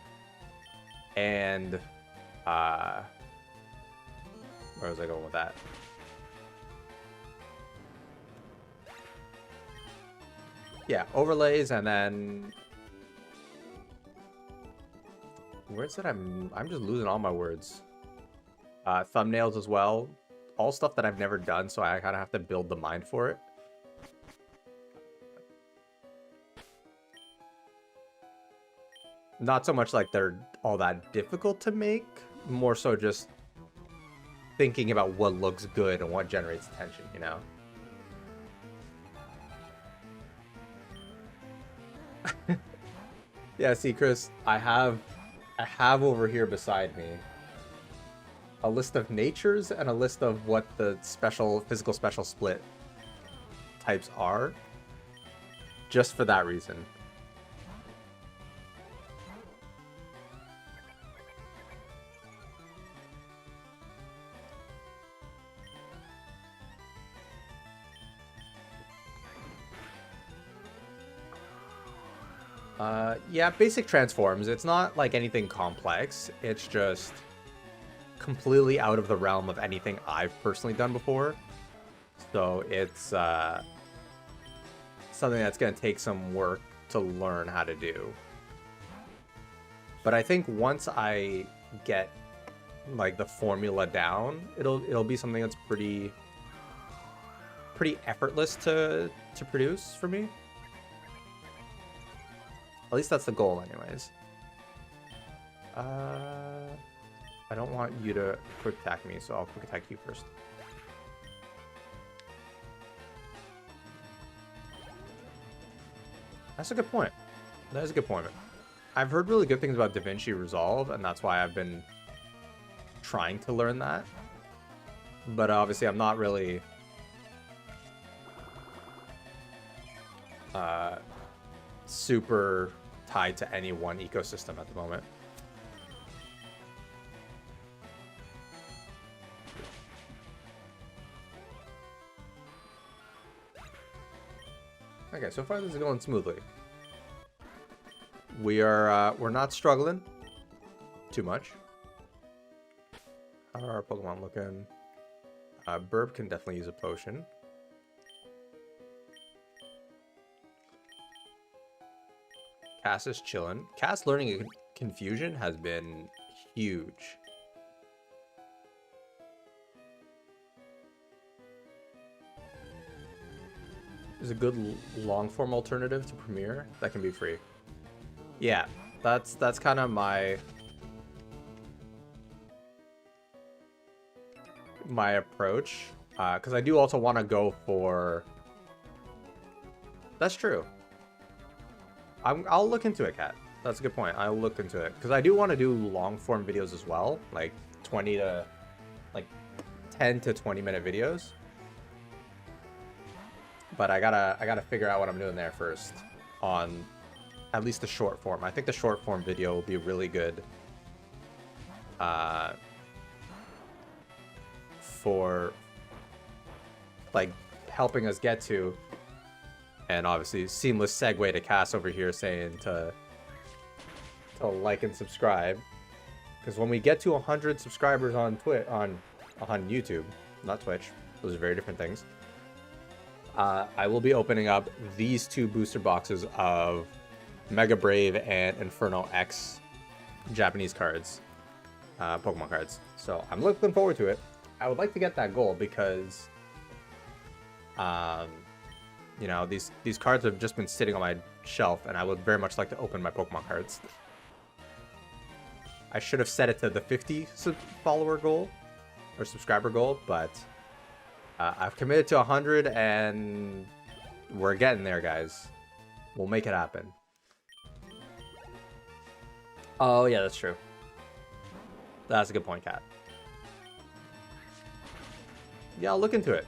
And where was I going with that? Yeah, overlays, and then where's that? I'm just losing all my words. Thumbnails as well. All stuff that I've never done, so I kind of have to build the mind for it. Not so much like they're all that difficult to make, more so just thinking about what looks good and what generates attention, you know? Yeah, see, Chris, I have over here beside me a list of natures and a list of what the physical special split types are, just for that reason. Yeah, basic transforms. It's not like anything complex. It's just completely out of the realm of anything I've personally done before. So it's something that's going to take some work to learn how to do. But I think once I get like the formula down, it'll be something that's pretty effortless to produce for me. At least that's the goal anyways. I don't want you to quick attack me, so I'll quick attack you first. That's a good point. That is a good point. I've heard really good things about DaVinci Resolve, and that's why I've been trying to learn that. But obviously I'm not really super tied to any one ecosystem at the moment. Okay, so far this is going smoothly. We're not struggling too much. How are our Pokemon looking? Burb can definitely use a potion. Cass is chilling. Cass learning Confusion has been huge. Is a good long form alternative to Premier that can be free. Yeah, that's kind of my approach, because I do also want to go for. That's true. I'll look into it, Kat. That's a good point. I'll look into it because I do want to do long form videos as well, like 10 to 20 minute videos. But I gotta figure out what I'm doing there first on at least the short form. I think the short form video will be really good for like helping us get to, and obviously seamless segue to Cass over here saying to like and subscribe, because when we get to 100 subscribers on YouTube, not Twitch, those are very different things. I will be opening up these 2 booster boxes of Mega Brave and Inferno X Japanese cards, Pokemon cards. So I'm looking forward to it. I would like to get that goal because, you know, these cards have just been sitting on my shelf, and I would very much like to open my Pokemon cards. I should have set it to the 50 follower goal or subscriber goal, but I've committed to 100, and we're getting there, guys. We'll make it happen. Oh, yeah, that's true. That's a good point, Kat. Yeah, I'll look into it.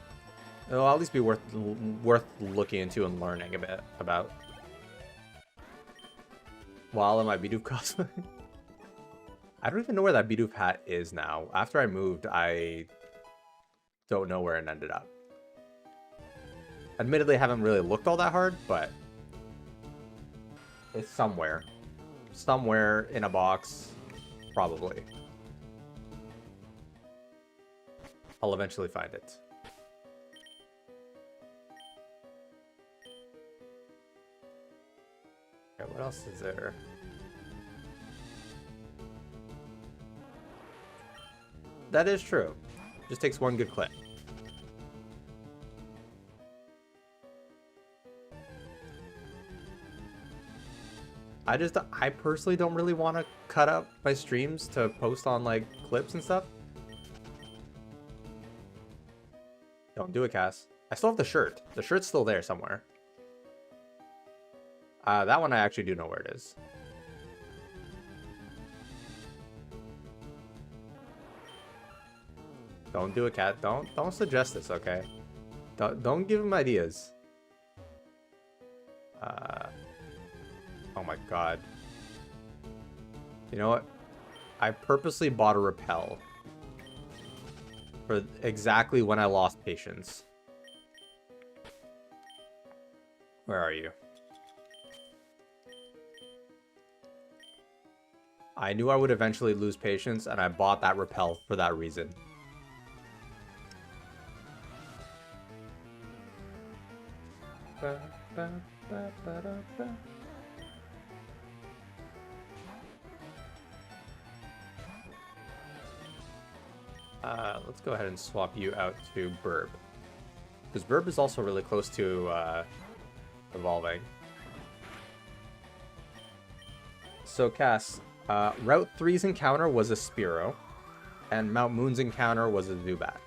It'll at least be worth looking into and learning a bit about. While in my Bidoof cosplay. I don't even know where that Bidoof hat is now. After I moved, I don't know where it ended up. Admittedly, I haven't really looked all that hard, but it's somewhere. Somewhere in a box, probably. I'll eventually find it. Okay, what else is there? That is true. Just takes one good clip. I personally don't really want to cut up my streams to post on like clips and stuff. Don't do it, Cass. I still have the shirt. The shirt's still there somewhere. That one I actually do know where it is. Don't do it, Cat. Don't suggest this, okay? Don't give him ideas. Oh my god. You know what? I purposely bought a repel for exactly when I lost patience. Where are you? I knew I would eventually lose patience, and I bought that repel for that reason. Let's go ahead and swap you out to Burb. Because Burb is also really close to evolving. So, Cass, Route 3's encounter was a Spearow, and Mount Moon's encounter was a Zubat.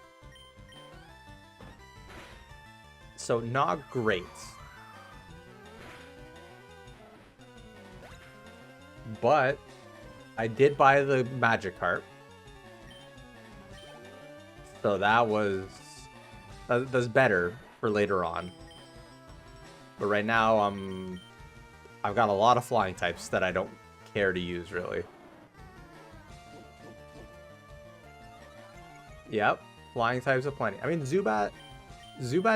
So, not great. But I did buy the Magikarp. So that's better for later on. But right now, I've got a lot of flying types that I don't care to use, really. Yep, flying types are plenty. I mean, Zubat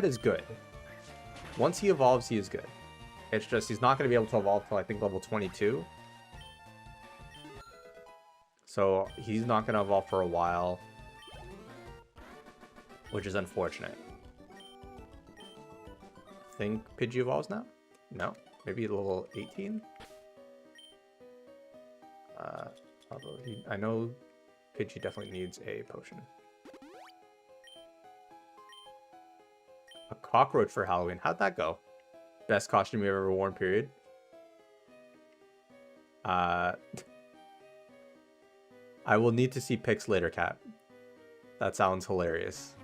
is good. Once he evolves, he is good. It's just he's not going to be able to evolve till I think level 22. So he's not going to evolve for a while, which is unfortunate. I think Pidgey evolves now? No, maybe level 18? I know Pidgey definitely needs a potion. A cockroach for Halloween. How'd that go? Best costume you've ever worn, period. I will need to see pics later, Cat. That sounds hilarious.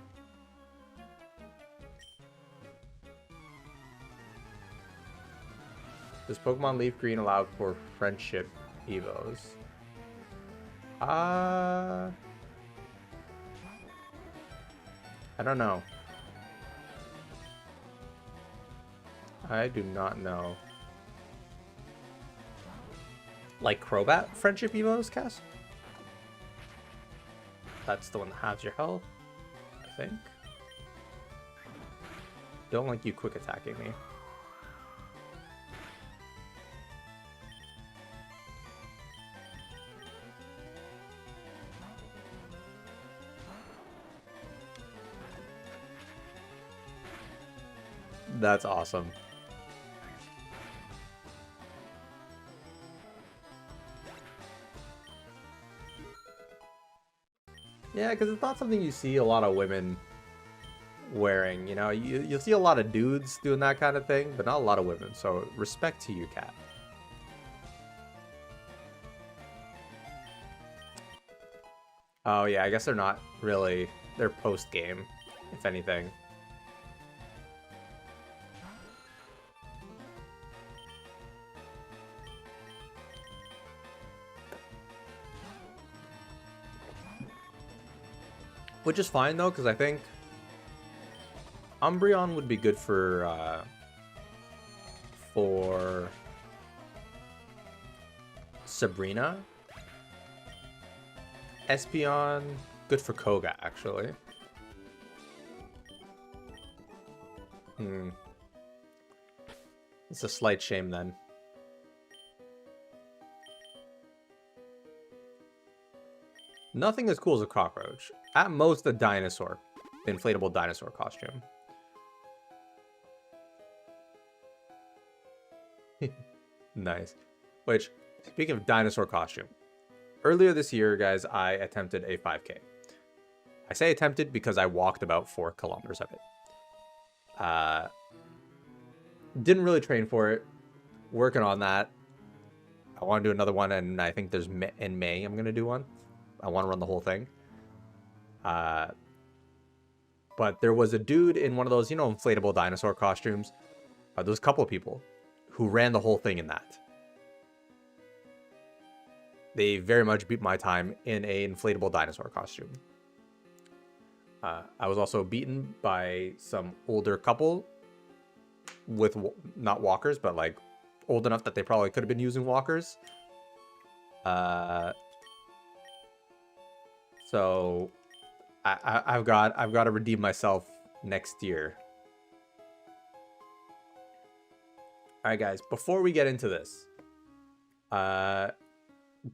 Does Pokemon Leaf Green allow for friendship evos? I don't know. I do not know. Like Crobat friendship evos, Cass? That's the one that has your health, I think. Don't like you quick attacking me. That's awesome. Yeah, because it's not something you see a lot of women wearing, you know? You'll see a lot of dudes doing that kind of thing, but not a lot of women, so respect to you, Cat. Oh yeah, I guess they're not really... They're post-game, if anything. Which is fine though, because I think Umbreon would be good for Sabrina. Espeon, good for Koga, actually. It's a slight shame then. Nothing as cool as a cockroach. At most, a dinosaur. The inflatable dinosaur costume. Nice. Which, speaking of dinosaur costume, earlier this year, guys, I attempted a 5K. I say attempted because I walked about 4 kilometers of it. Didn't really train for it. Working on that. I want to do another one, and I think in May I'm going to do one. I want to run the whole thing. But there was a dude in one of those, you know, inflatable dinosaur costumes. There was a couple of people who ran the whole thing in that. They very much beat my time in a inflatable dinosaur costume. I was also beaten by some older couple with not walkers, but like old enough that they probably could have been using walkers. So I've got to redeem myself next year. All right, guys. Before we get into this,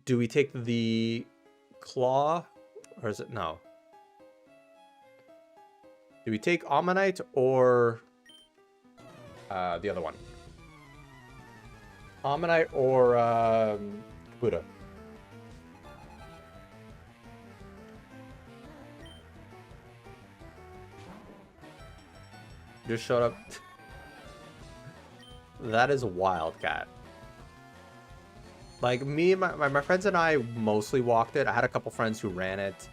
do we take the claw, or is it no? Do we take Ammonite or the other one? Ammonite or Buddha? Just showed up. That is a Wildcat. Like me and my friends and I mostly walked it. I had a couple friends who ran it.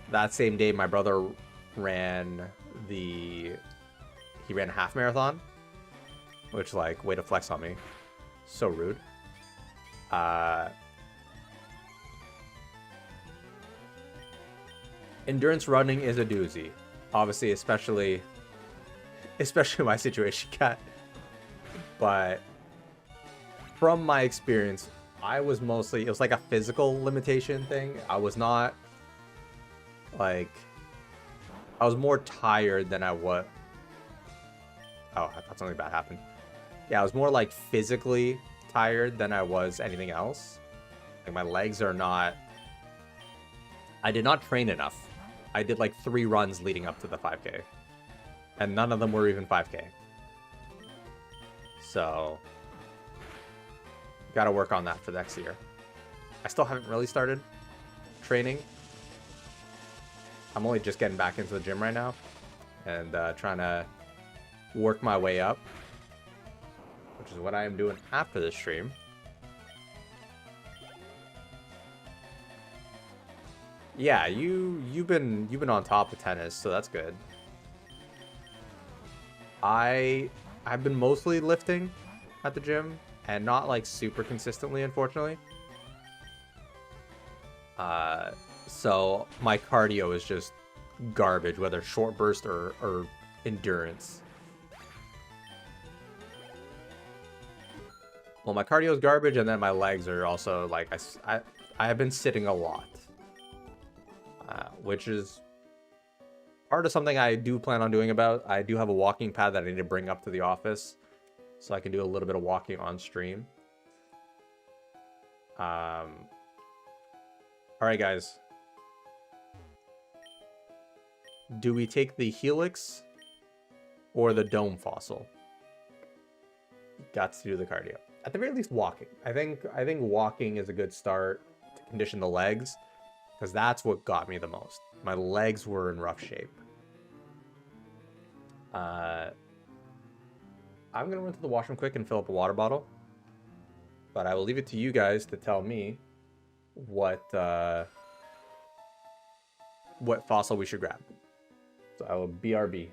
That same day, my brother ran the he ran a half marathon, which like way to flex on me. So rude. Uh, endurance running is a doozy, obviously, especially my situation, cat. But from my experience, I was mostly it was like a physical limitation thing. I was not like I was more tired than I was. Oh, I thought something bad happened. Yeah, I was more like physically tired than I was anything else. Like my legs are not. I did not train enough. I did like 3 runs leading up to the 5K, and none of them were even 5K. So, gotta work on that for next year. I still haven't really started training. I'm only just getting back into the gym right now, and trying to work my way up, which is what I am doing after this stream. Yeah, you've been on top of tennis, so that's good. I've been mostly lifting at the gym and not like super consistently, unfortunately. So my cardio is just garbage, whether short burst or endurance. Well, my cardio is garbage, and then my legs are also like I have been sitting a lot, which is part of something I do plan on doing about. I do have a walking pad that I need to bring up to the office, so I can do a little bit of walking on stream. All right, guys. Do we take the Helix or the Dome Fossil? Got to do the cardio. At the very least, walking. I think walking is a good start to condition the legs, because that's what got me the most. My legs were in rough shape. I'm gonna run to the washroom quick and fill up a water bottle, but I will leave it to you guys to tell me what fossil we should grab. So I will BRB.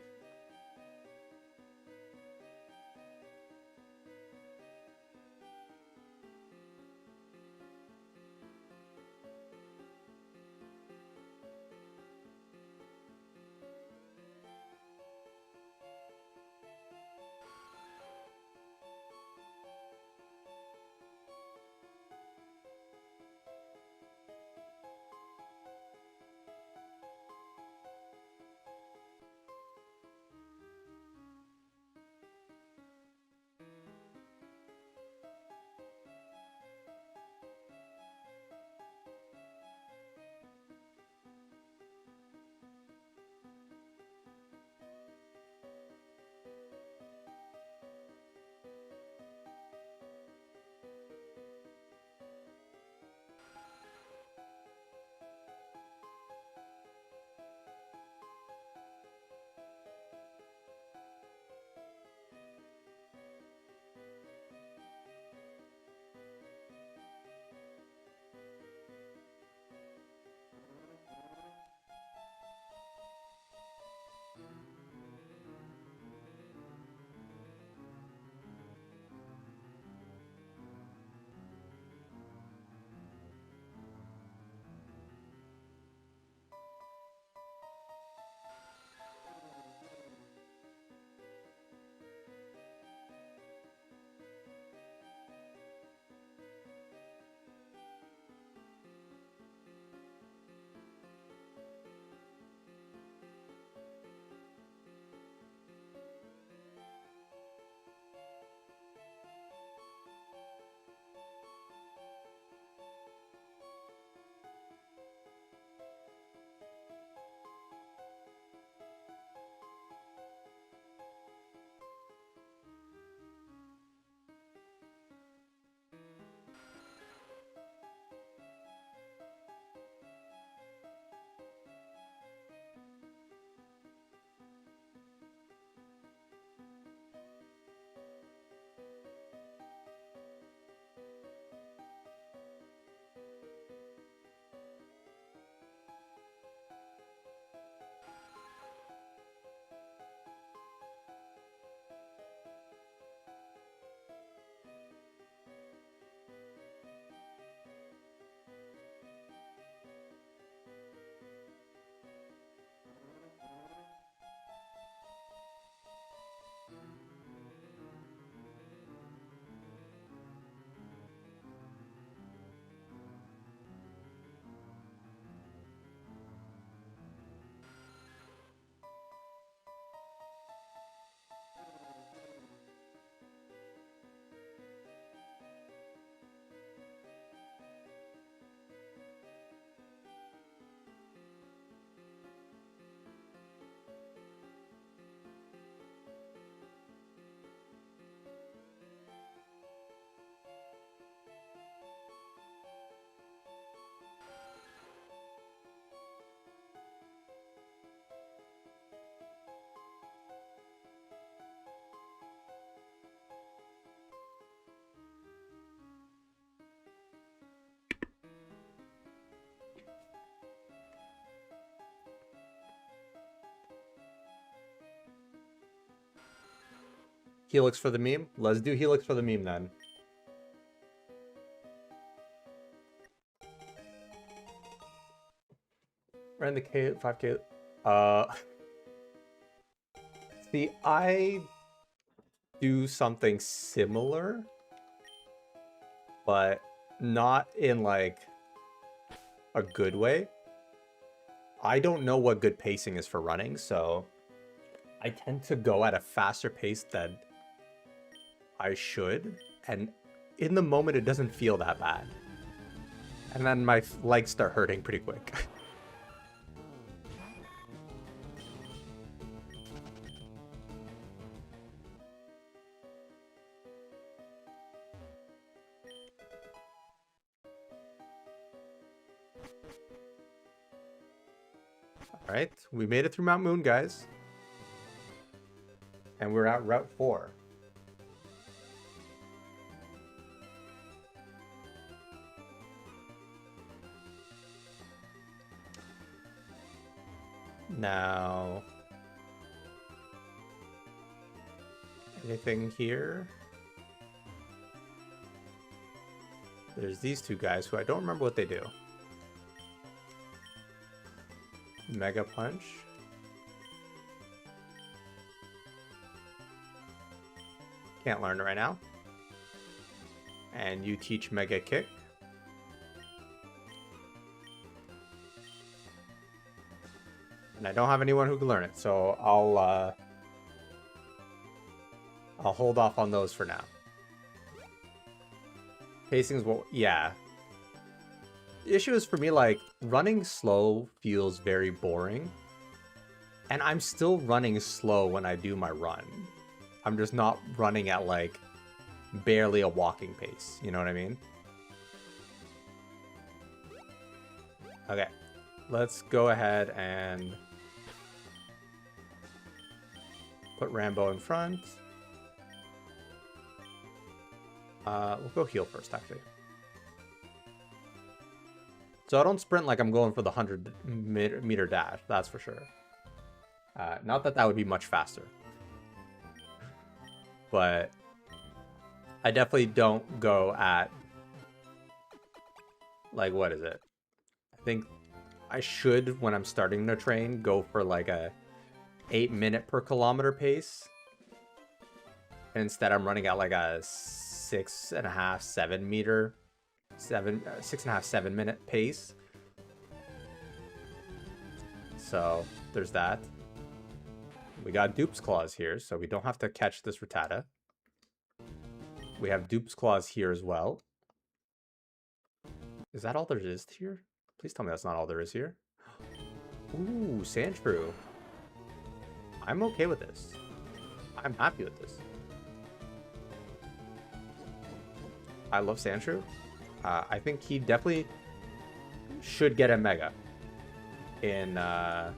Helix for the meme? Let's do Helix for the meme then. Ran the K 5K. See, I do something similar, but not in like a good way. I don't know what good pacing is for running, so I tend to go at a faster pace than I should, and in the moment it doesn't feel that bad. And then my legs start hurting pretty quick. Alright, we made it through Mount Moon, guys. And we're at Route 4. Now... anything here? There's these two guys who I don't remember what they do. Mega Punch. Can't learn it right now. And you teach Mega Kick. And I don't have anyone who can learn it, so I'll hold off on those for now. Pacing's what, yeah. The issue is for me, like, running slow feels very boring. And I'm still running slow when I do my run. I'm just not running at, like, barely a walking pace. You know what I mean? Okay. Let's go ahead and put Rambo in front. We'll go heal first, actually. So I don't sprint like I'm going for the 100-meter dash, that's for sure. Not that that would be much faster. But I definitely don't go at... like, what is it? I think I should, when I'm starting to train, go for like a 8-minute per kilometer pace. Instead, I'm running at like a 6.5, 7 meter... 6.5, 7 minute pace. So there's that. We got Dupe's Claws here, so we don't have to catch this Rattata. We have Dupe's Claws here as well. Is that all there is here? Please tell me that's not all there is here. Ooh, Sandshrew. I'm okay with this. I'm happy with this. I love Sandshrew. I think he definitely should get a Mega in a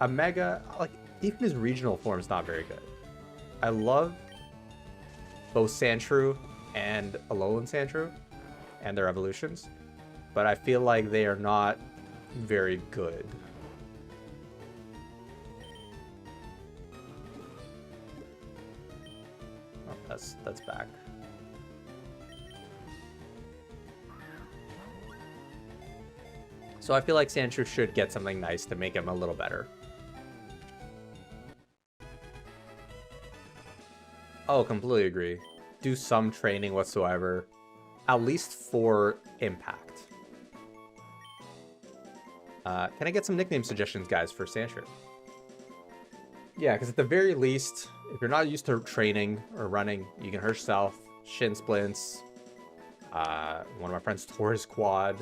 Mega. Like, even his regional form is not very good. I love both Sandshrew and Alolan Sandshrew and their evolutions, but I feel like they are not very good. Oh, that's back. So I feel like Sandshrew should get something nice to make him a little better. Oh, completely agree. Do some training whatsoever. At least for impact. Can I get some nickname suggestions, guys, for Sandshrew? Yeah, because at the very least, if you're not used to training or running, you can hurt yourself. Shin splints. One of my friends tore his quad.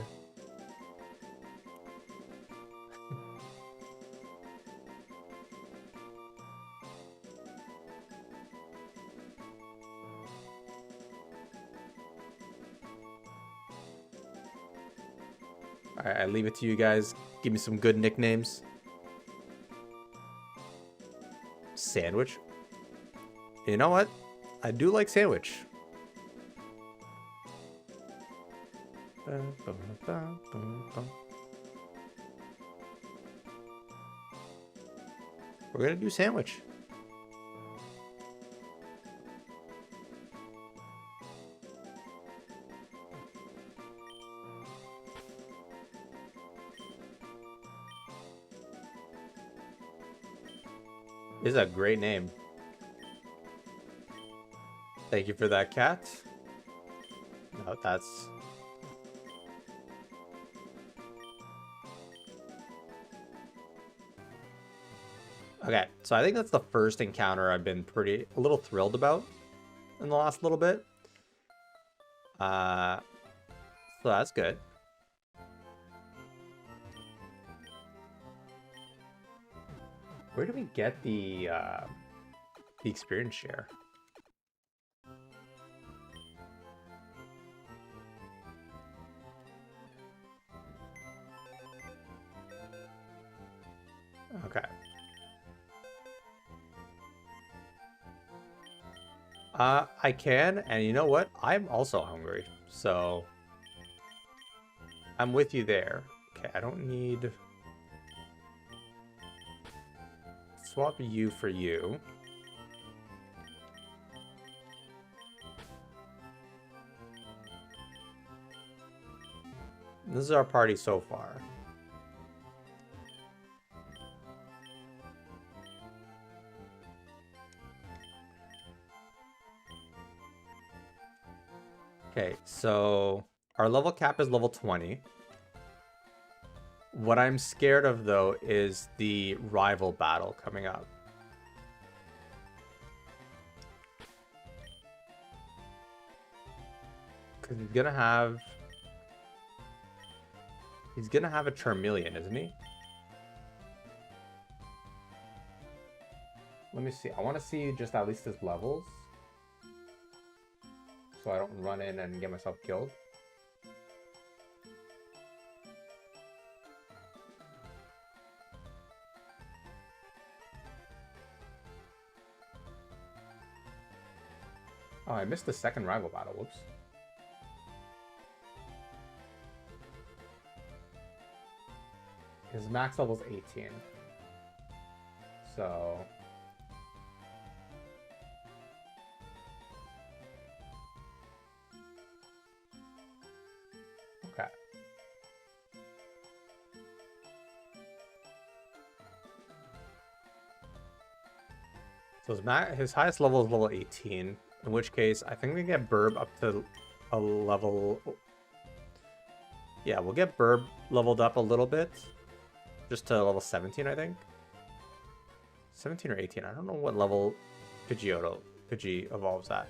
Alright, I leave it to you guys. Give me some good nicknames. Sandwich. You know what? I do like Sandwich. We're gonna do Sandwich. This is a great name. Thank you for that, cat. No, that's... Okay, so I think that's the first encounter I've been a little thrilled about in the last little bit. So that's good. Where do we get the experience share? Okay. I can, and you know what? I'm also hungry, so I'm with you there. Okay, I don't need... Swap you for you. This is our party so far. Okay, so our level cap is level 20. What I'm scared of, though, is the rival battle coming up. Because he's gonna have a Charmeleon, isn't he? Let me see. I want to see just at least his levels, so I don't run in and get myself killed. Oh, I missed the second rival battle. Whoops. His max level is 18. So... Okay. So his highest level is level 18. In which case, I think we get Burb up to a level... Yeah, we'll get Burb leveled up a little bit. Just to level 17, I think. 17 or 18. I don't know what level Pidgey evolves at.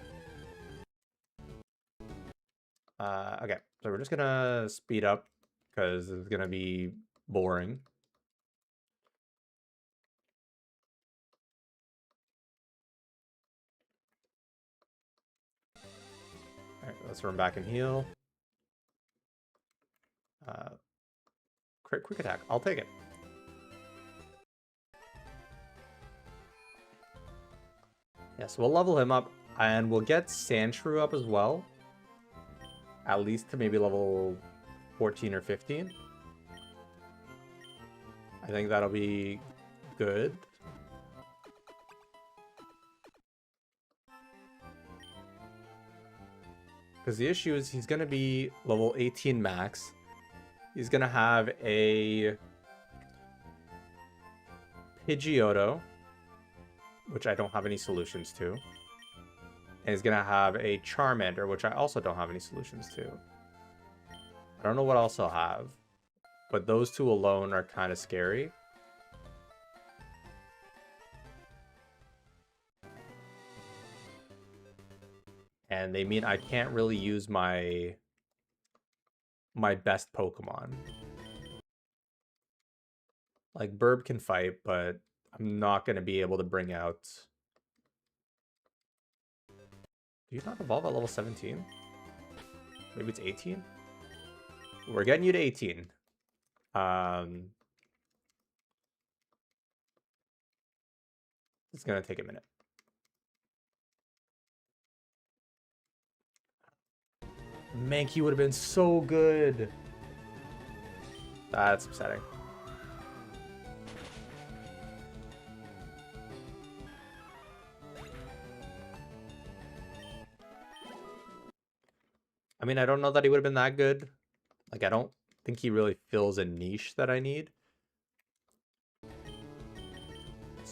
Okay, so we're just gonna speed up because it's gonna be boring. Alright, let's run back and heal. Quick attack. I'll take it. Yeah, so we'll level him up, and we'll get Sandshrew up as well. At least to maybe level 14 or 15. I think that'll be good. Because the issue is he's going to be level 18 max. He's going to have a Pidgeotto, which I don't have any solutions to. And he's going to have a Charmander, which I also don't have any solutions to. I don't know what else I'll have. But those two alone are kind of scary. And they mean I can't really use my best Pokemon. Like, Burb can fight, but I'm not going to be able to bring out... Do you not evolve at level 17? Maybe it's 18? We're getting you to 18. It's going to take a minute. Mankey would have been so good. That's upsetting. I mean, I don't know that he would have been that good. Like, I don't think he really fills a niche that I need.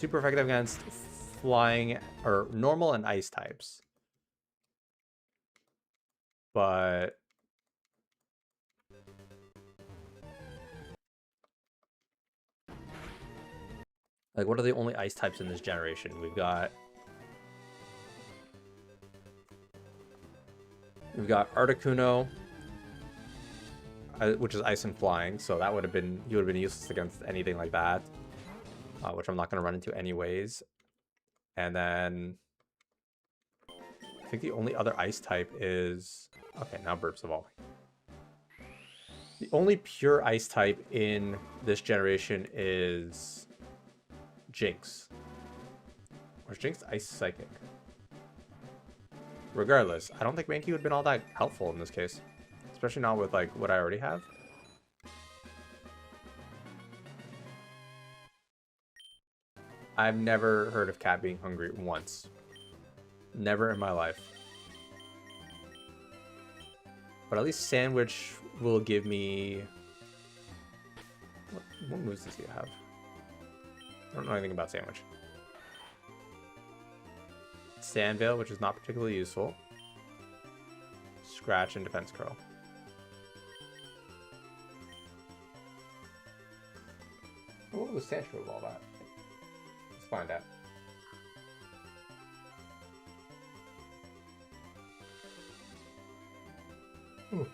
super effective against flying or normal and ice types. But like, what are the only ice types in this generation? We've got Articuno, which is ice and flying, so that would have been, he would have been useless against anything like that, which I'm not going to run into anyways. And then I think the only other ice type is, okay, now Burp's evolving. The only pure ice type in this generation is Jinx. Or is Jinx Ice Psychic? Regardless, I don't think Mankey would have been all that helpful in this case. Especially not with, like, what I already have. I've never heard of Cat being hungry once. Never in my life. But at least Sandwich will give me... What moves does he have? I don't know anything about Sandwich. Sandveil, which is not particularly useful. Scratch and Defense Curl. What was Sandshrew evolve at? Let's find out. Ooh.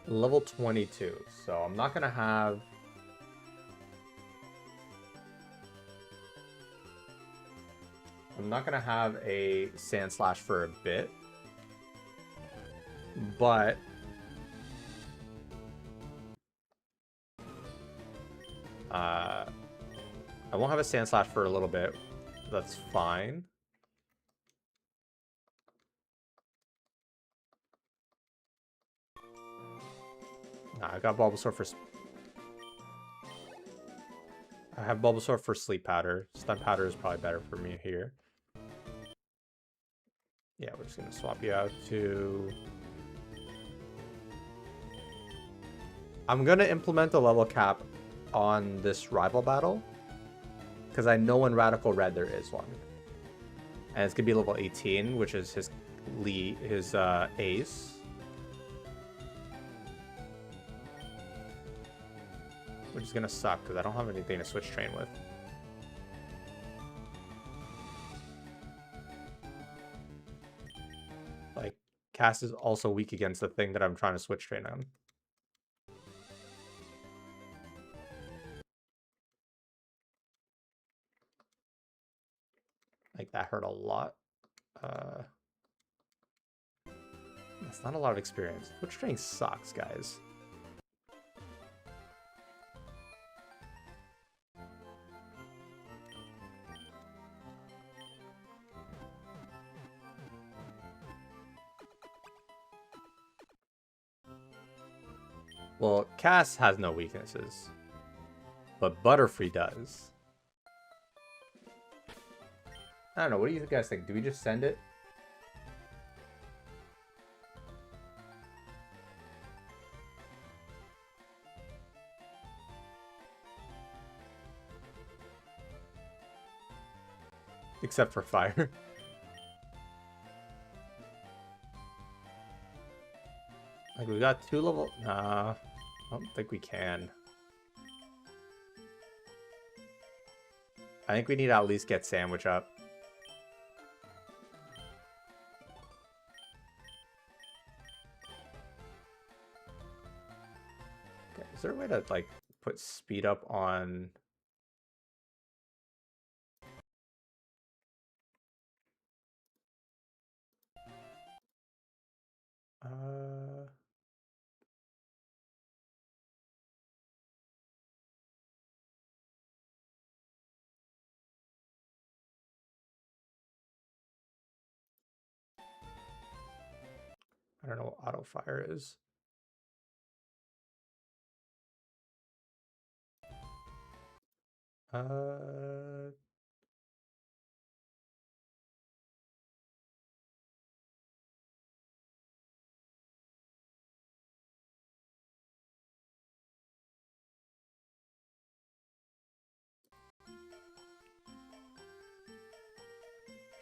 Level 22, so I'm not gonna have... I'm not gonna have a Sand Slash for a bit, but I won't have a Sand Slash for a little bit. That's fine. Nah, I got Bulbasaur for... I have Bulbasaur for Sleep Powder. Stun Powder is probably better for me here. Yeah, we're just gonna swap you out to... I'm gonna implement a level cap on this rival battle, because I know in Radical Red there is one. And it's gonna be level 18, which is his ace. Which is gonna suck, because I don't have anything to switch train with. Like, Cass is also weak against the thing that I'm trying to switch train on. Like, that hurt a lot. That's not a lot of experience. Switch train sucks, guys. Well, Cass has no weaknesses, but Butterfree does. I don't know, what do you guys think? Do we just send it? Except for fire. Like, we got 2 level... Nah, I don't think we can. I think we need to at least get Sandwich up. Okay, is there a way to, like, put speed up on... I don't know what auto fire is.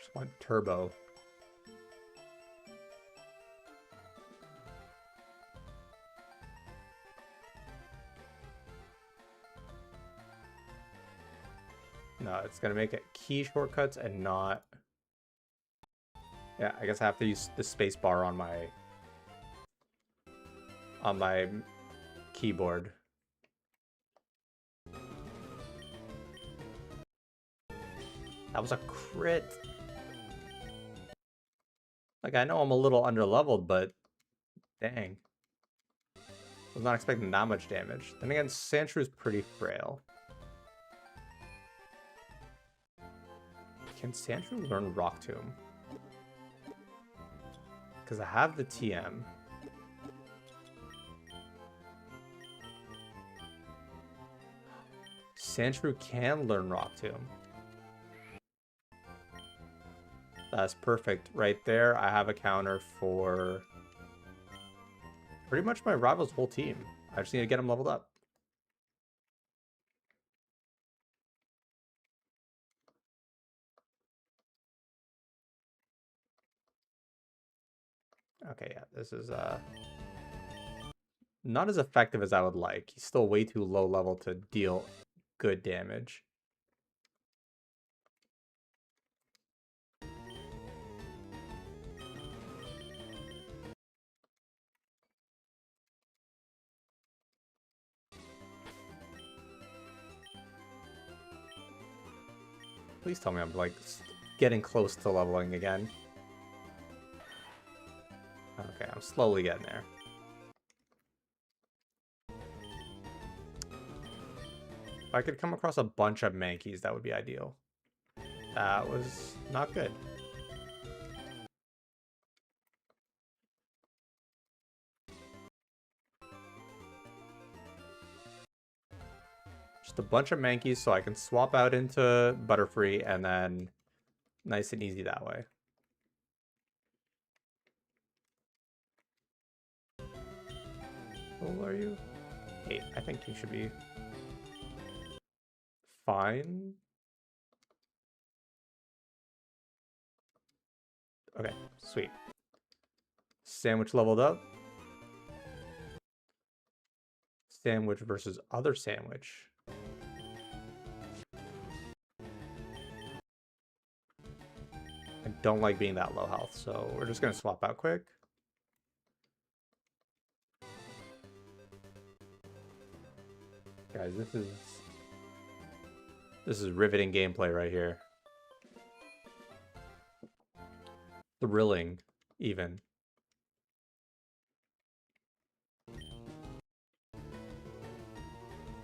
Just want turbo. No, it's gonna make it key shortcuts and not... Yeah, I guess I have to use the space bar on my keyboard. That was a crit. Like, I know I'm a little underleveled, but dang. I was not expecting that much damage. Then again, Sandshrew's pretty frail. Can Sandshrew learn Rock Tomb? Because I have the TM. Sandshrew can learn Rock Tomb. That's perfect. Right there, I have a counter for pretty much my rival's whole team. I just need to get them leveled up. Okay, yeah, this is not as effective as I would like. He's still way too low level to deal good damage. Please tell me I'm like getting close to leveling again. Okay, I'm slowly getting there. If I could come across a bunch of Mankeys, that would be ideal. That was not good. Just a bunch of Mankeys so I can swap out into Butterfree and then nice and easy that way. Who are you? 8. I think you should be fine. Okay, sweet. Sandwich leveled up. Sandwich versus other sandwich. I don't like being that low health, so we're just gonna swap out quick. Guys, this is riveting gameplay right here. Thrilling, even.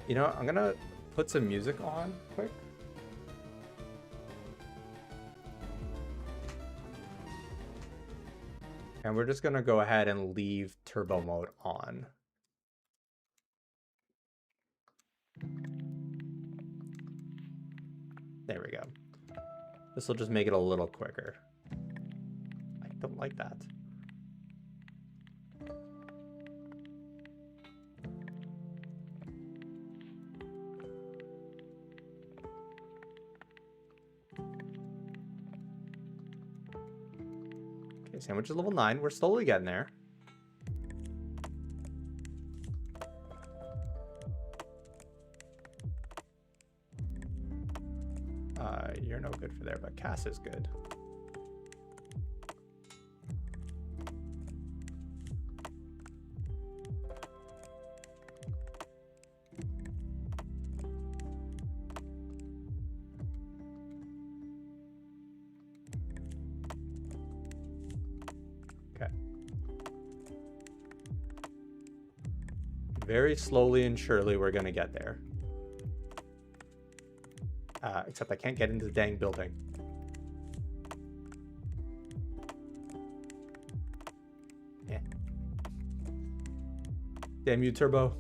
You know, I'm gonna put some music on quick. And we're just gonna go ahead and leave turbo mode on. There we go. This will just make it a little quicker. I don't like that. Okay, Sandwich is level 9. We're slowly getting there. You're no good for there, but Cass is good. Okay. Very slowly and surely we're gonna get there. Except I can't get into the dang building. Yeah. Damn you, Turbo.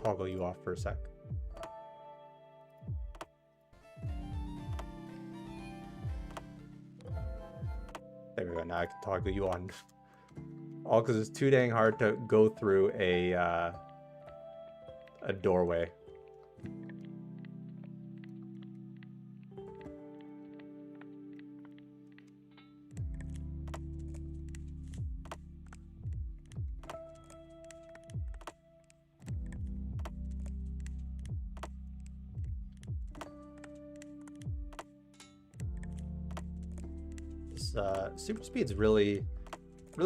Toggle you off for a sec. There we go, now I can toggle you on. All because it's too dang hard to go through a doorway. super speed's really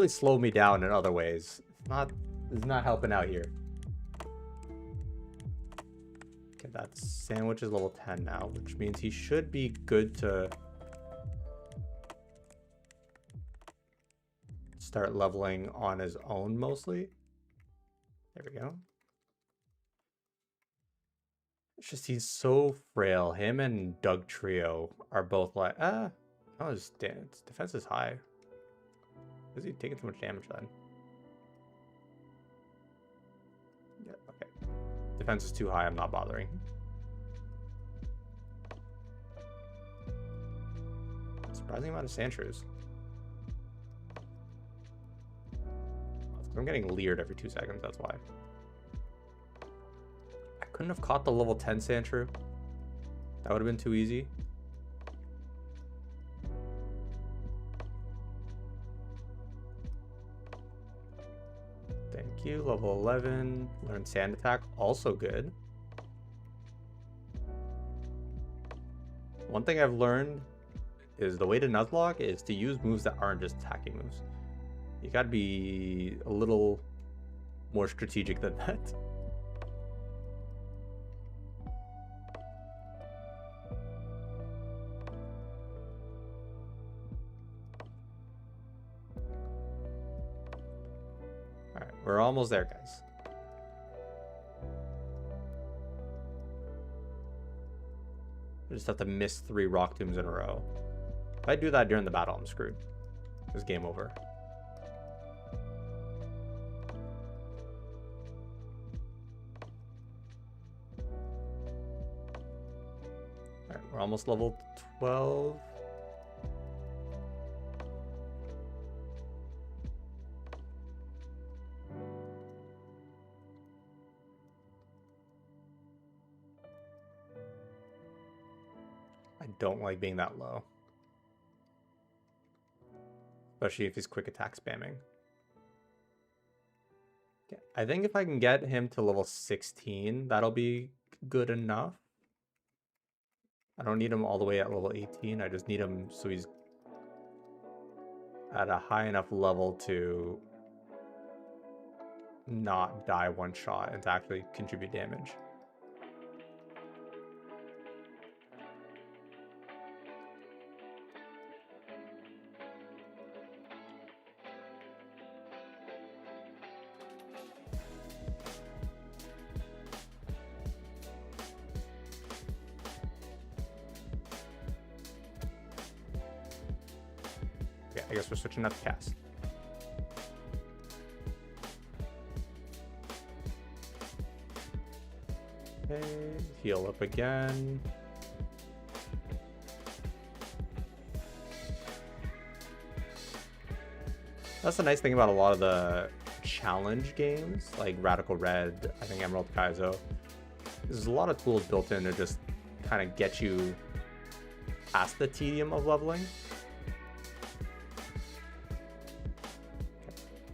slowed me down in other ways. It's not helping out here. Okay, that sandwich is level 10 now, which means he should be good to start leveling on his own mostly. There we go. It's just he's so frail. Him and Doug Trio are both like, oh, his defense is high. Is he taking too much damage then? Yeah, okay. Defense is too high, I'm not bothering. Surprising amount of Sandshrews. I'm getting leered every 2 seconds, that's why. I couldn't have caught the level 10 Sandshrew. That would have been too easy. Thank you. Level 11. Learn Sand Attack. Also good. One thing I've learned is the way to Nuzlocke is to use moves that aren't just attacking moves. You gotta be a little more strategic than that. Alright, we're almost there, guys. I just have to miss 3 rock tombs in a row. If I do that during the battle, I'm screwed. It's game over. Alright, we're almost level 12. I don't like being that low. Especially if he's quick attack spamming. Yeah, I think if I can get him to level 16, that'll be good enough. I don't need him all the way at level 18. I just need him so he's at a high enough level to not die one shot and to actually contribute damage. Okay, I guess we're switching up the cast. Okay, heal up again. That's the nice thing about a lot of the challenge games, like Radical Red, I think Emerald Kaizo. There's a lot of tools built in to just kind of get you past the tedium of leveling.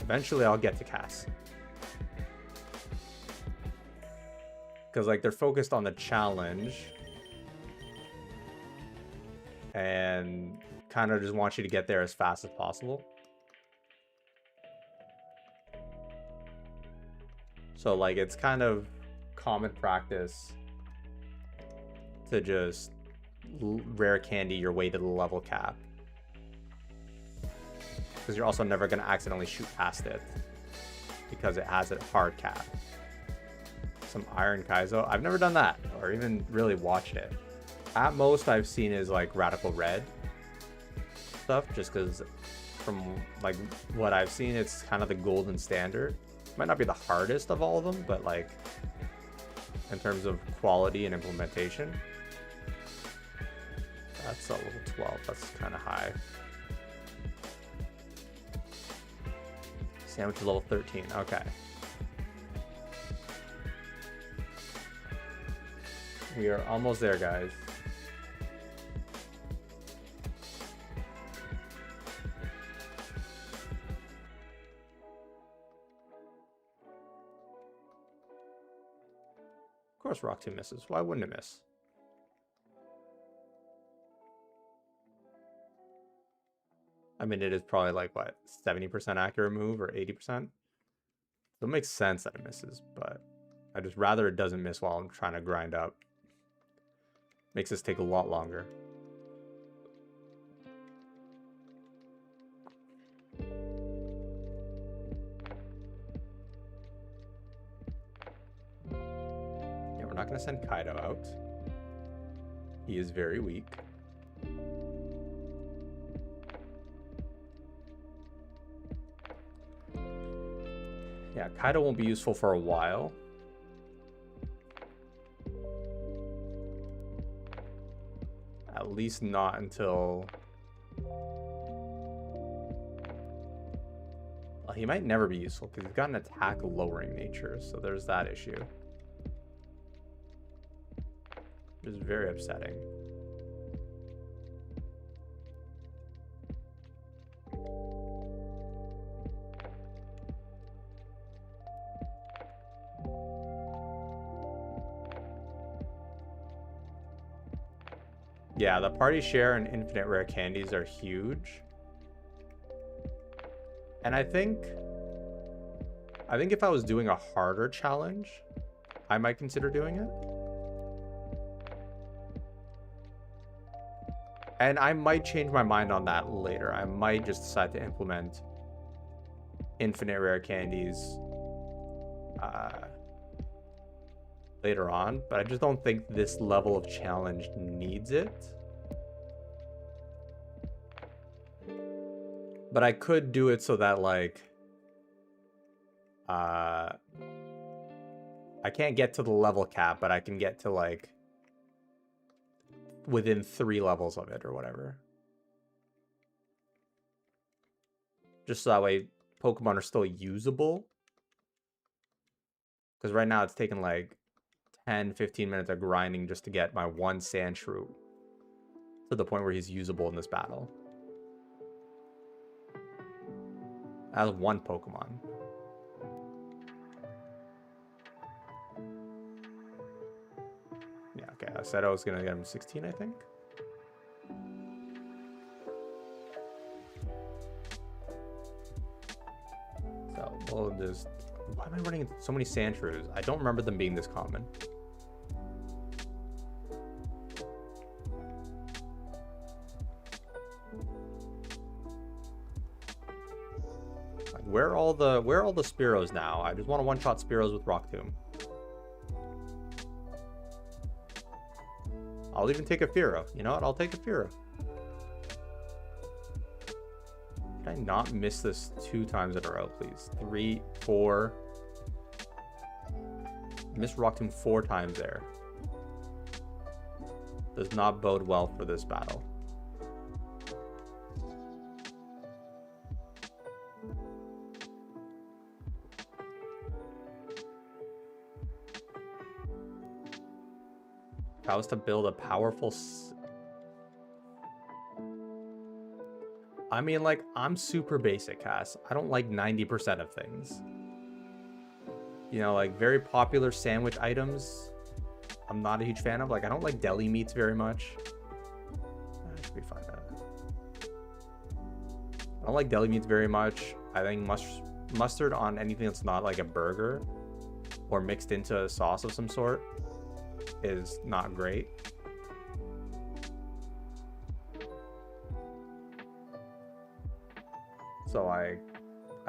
Eventually I'll get to Cass. Because like they're focused on the challenge and kind of just want you to get there as fast as possible. So like it's kind of common practice to just rare candy your way to the level cap. Because you're also never going to accidentally shoot past it because it has a hard cap. Some Iron Kaizo. I've never done that or even really watched it. At most I've seen is like Radical Red stuff, just because from like what I've seen, it's kind of the golden standard. Might not be the hardest of all of them, but like in terms of quality and implementation, that's a level 12. That's kind of high. Sandwich is level 13. Okay. We are almost there, guys. Of course Rock 2 misses. Why wouldn't it miss? I mean, it is probably like, what, 70% accurate move or 80%? So it makes sense that it misses, but I just rather it doesn't miss while I'm trying to grind up. Makes this take a lot longer. Yeah, we're not going to send Kaido out. He is very weak. Yeah, Kaido won't be useful for a while. At least not until... Well, he might never be useful because he's got an attack lowering nature, so there's that issue. Which is very upsetting. Yeah, the party share and infinite rare candies are huge. And I think if I was doing a harder challenge, I might consider doing it. And I might change my mind on that later. I might just decide to implement infinite rare candies later on, but I just don't think this level of challenge needs it. But I could do it so that, like, I can't get to the level cap, but I can get to, like, within 3 levels of it or whatever. Just so that way Pokemon are still usable. Because right now it's taking like 10-15 minutes of grinding just to get my one Sandshrew to the point where he's usable in this battle. As one Pokemon. Yeah, okay. I said I was going to get him 16, I think. So we'll just... Why am I running so many Sandshrews? I don't remember them being this common. Like, where are all the Spearows now? I just want to one-shot Spearows with Rock Tomb. I'll even take a Fearow. You know what? I'll take a Fearow. Did I not miss this 2 times in a row, please? 3, 4. I missed Rock Tomb 4 times there. Does not bode well for this battle. If I was to build a powerful... I mean, like, I'm super basic, Cass. I don't like 90% of things. You know, like, very popular sandwich items, I'm not a huge fan of. Like, I don't like deli meats very much. That should be fine. I don't like deli meats very much. I think mustard on anything that's not like a burger or mixed into a sauce of some sort is not great. So I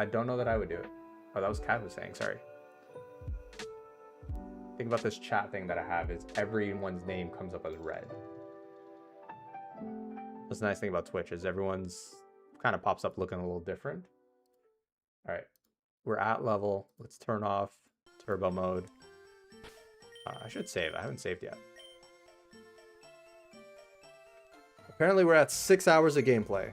don't know that I would do it. Oh, that was Kat was saying, sorry. Think about this chat thing that I have is everyone's name comes up as red. That's the nice thing about Twitch is everyone's kind of pops up looking a little different. All right, we're at level. Let's turn off turbo mode. I should save. I haven't saved yet. Apparently we're at 6 hours of gameplay.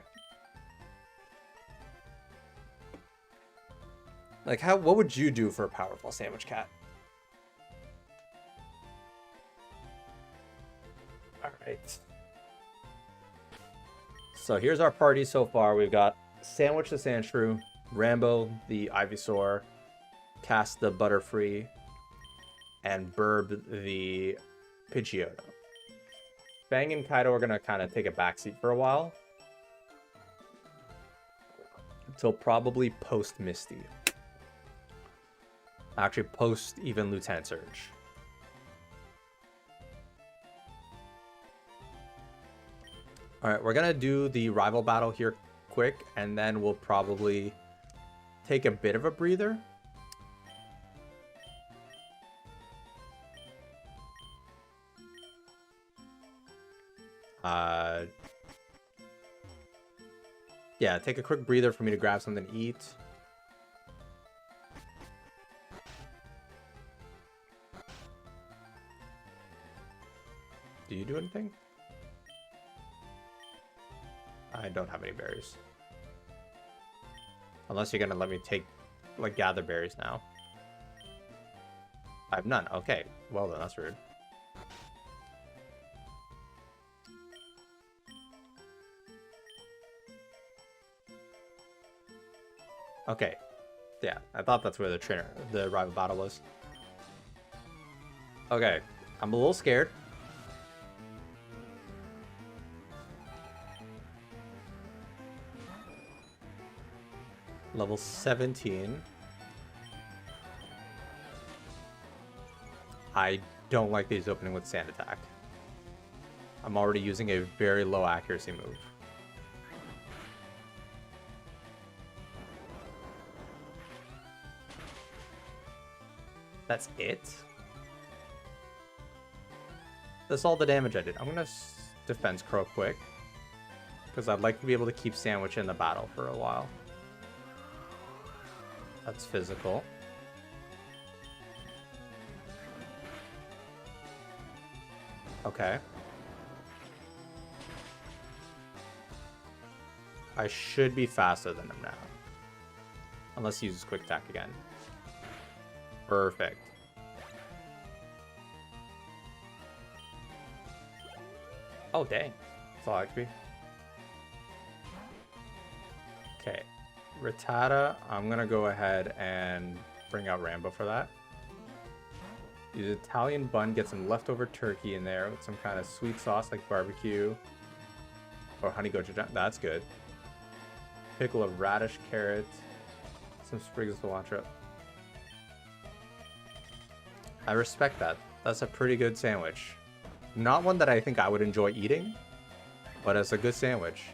Like, what would you do for a powerful sandwich, Cat? All right. So here's our party so far. We've got Sandwich the Sandshrew, Rambo the Ivysaur, Cass the Butterfree, and Burb the Pidgeotto. Fang and Kaido are going to kind of take a backseat for a while. until probably post Misty. Actually, post even Lieutenant Surge. Alright, we're gonna do the rival battle here quick, and then we'll probably take a bit of a breather. Yeah, take a quick breather for me to grab something to eat. Do you do anything? I don't have any berries. Unless you're gonna let me take, like, gather berries now. I have none. Okay, well then, that's rude. Okay, yeah, I thought that's where the rival battle was. Okay, I'm a little scared. Level 17. I don't like these opening with sand attack. I'm already using a very low accuracy move. That's it? That's all the damage I did. I'm gonna defense crow quick, because I'd like to be able to keep Sandwich in the battle for a while. That's physical. Okay. I should be faster than him now. Unless he uses quick attack again. Perfect. Oh, dang. That's all XP. Okay. Rattata, I'm gonna go ahead and bring out Rambo for that. Use Italian bun, get some leftover turkey in there with some kind of sweet sauce like barbecue or honey gochujang. That's good. Pickle of radish, carrot, some sprigs of cilantro. I respect that. That's a pretty good sandwich. Not one that I think I would enjoy eating, but it's a good sandwich.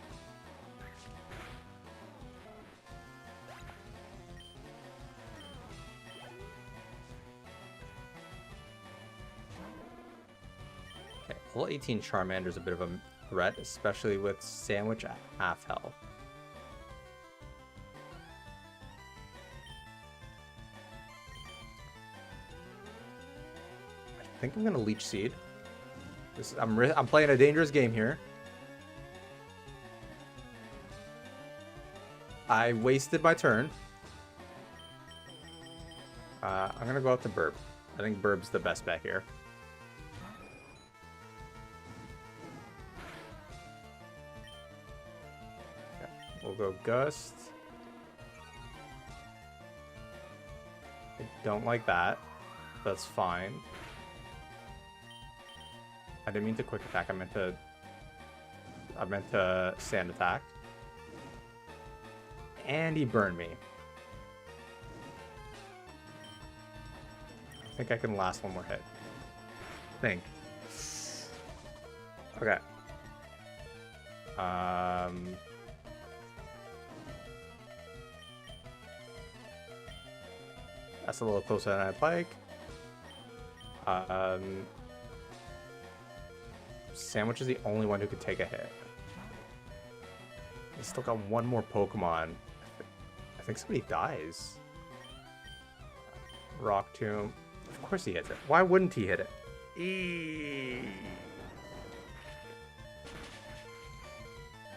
Okay, level 18 Charmander is a bit of a threat, especially with sandwich at half health. I think I'm gonna Leech Seed. I'm playing a dangerous game here. I wasted my turn. I'm gonna go out to Burb. I think Burb's the best bet here. Okay, we'll go Gust. I don't like that. That's fine. I didn't mean to quick attack. I meant to sand attack. And he burned me. I think I can last one more hit. Think. Okay. That's a little closer than I'd like. Sandwich is the only one who could take a hit. He's still got one more Pokemon. I think somebody dies. Rock Tomb. Of course he hits it. Why wouldn't he hit it?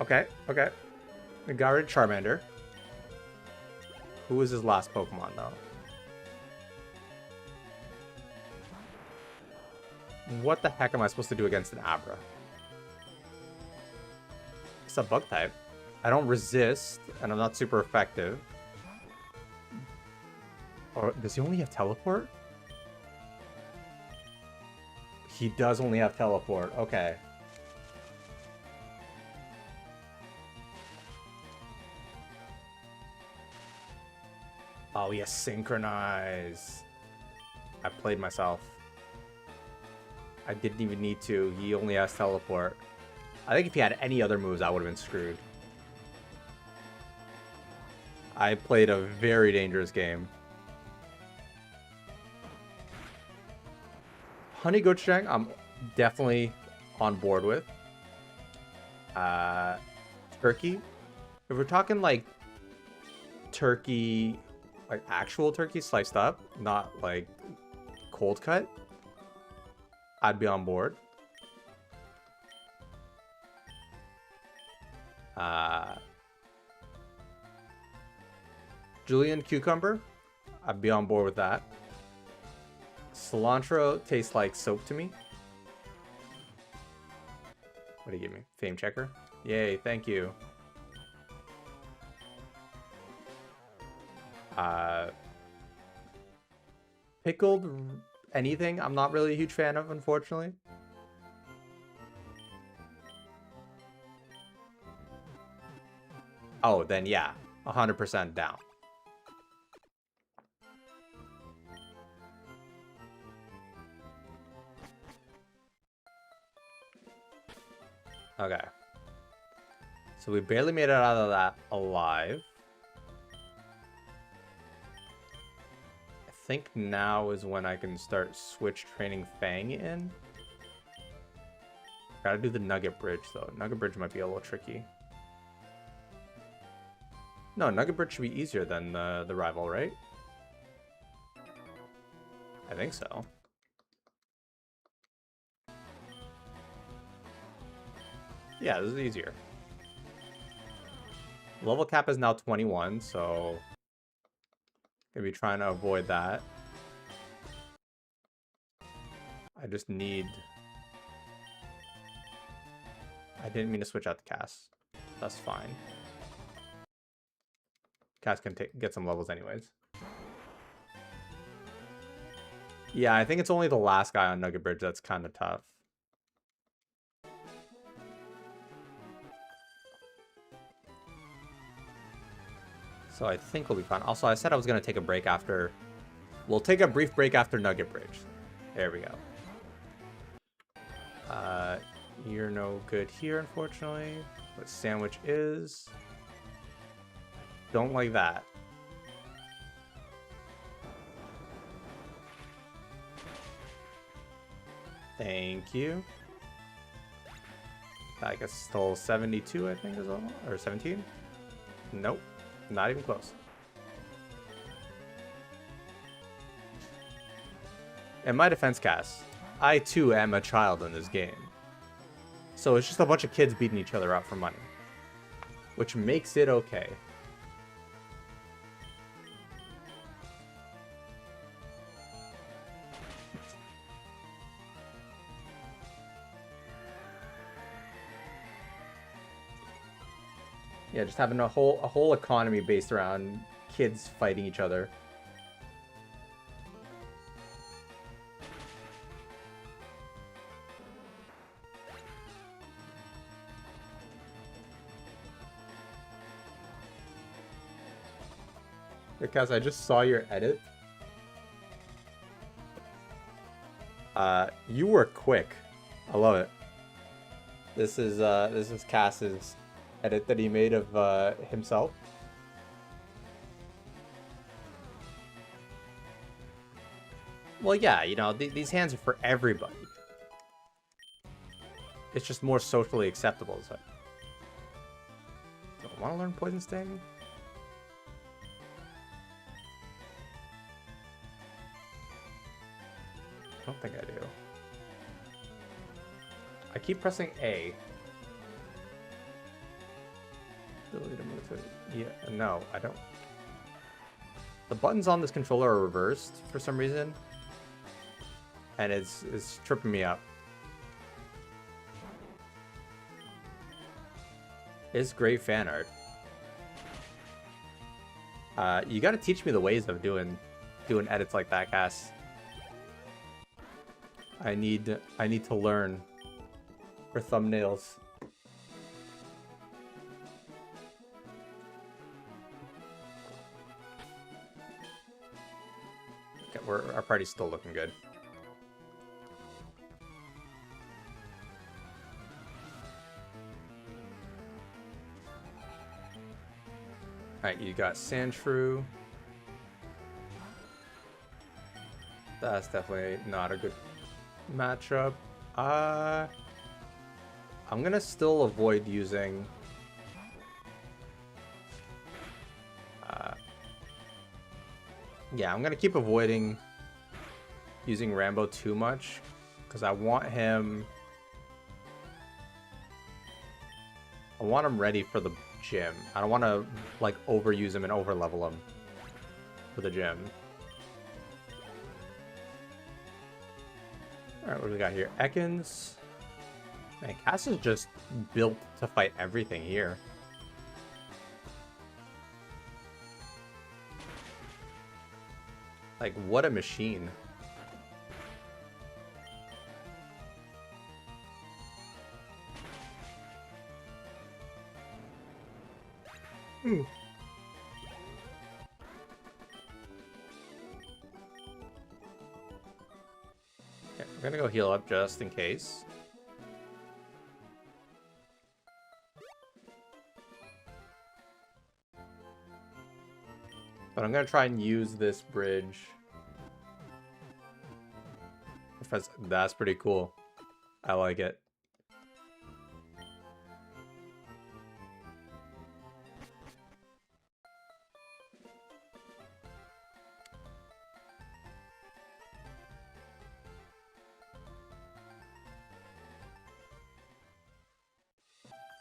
Okay, okay. We got rid of Charmander. Who was his last Pokemon, though? What the heck am I supposed to do against an Abra? It's a bug type. I don't resist, and I'm not super effective. Or does he only have teleport? He does only have teleport. Okay. Oh, yes, synchronize. I played myself. I didn't even need to. He only has teleport. I think if he had any other moves, I would have been screwed. I played a very dangerous game. Honey Gochujang, I'm definitely on board with. Turkey. If we're talking like turkey, like actual turkey sliced up, not like cold cut, I'd be on board. Julienne cucumber, I'd be on board with that. Cilantro tastes like soap to me. What do you give me? Fame checker? Yay, thank you. Pickled anything, I'm not really a huge fan of, unfortunately. Oh, then yeah, 100% down. Okay. So we barely made it out of that alive. I think now is when I can start switch training Fang in. Gotta do the Nugget Bridge, though. Nugget Bridge might be a little tricky. No, Nugget Bridge should be easier than the rival, right? I think so. Yeah, this is easier. Level cap is now 21, so gonna be trying to avoid that. I just need... I didn't mean to switch out the Cass. That's fine. Cass can get some levels anyways. Yeah, I think it's only the last guy on Nugget Bridge that's kind of tough. So I think we'll be fine. Also, I said I was going to take a break after... We'll take a brief break after Nugget Bridge. There we go. You're no good here, unfortunately. But Sandwich is... Don't like that. Thank you. I guess still 72, I think, as well. Or 17? Nope. Not even close. In my defense, Cass, I too am a child in this game. So it's just a bunch of kids beating each other up for money. Which makes it okay. Yeah, just having a whole economy based around kids fighting each other. Because I just saw your edit. You were quick. I love it. This is Cass's edit that he made of himself. Well, yeah, you know, these hands are for everybody. It's just more socially acceptable. So. Do I want to learn Poison Sting? I don't think I do. I keep pressing A. Ability to move to... Yeah, no, I don't. The buttons on this controller are reversed for some reason. And it's tripping me up. It's great fan art. You gotta teach me the ways of doing edits like that, Cass. I need to learn for thumbnails. Okay, our party's still looking good. Alright, you got Sandshrew. That's definitely not a good matchup. I'm gonna still avoid using... yeah, I'm gonna keep avoiding using Rambo too much, because I want him ready for the gym. I don't want to like overuse him and overlevel him for the gym. Alright, what do we got here? Ekans. Man, Cass is just built to fight everything here. Like, what a machine. Okay, we're gonna go heal up just in case. But I'm gonna try and use this bridge. That's pretty cool. I like it.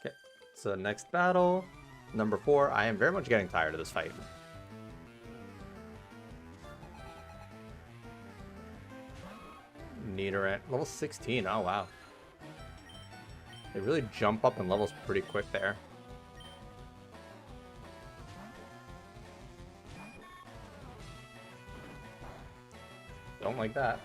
Okay, so next battle, number 4. I am very much getting tired of this fight. Nidoran, level 16. Oh wow, they really jump up in levels pretty quick there. Don't like that.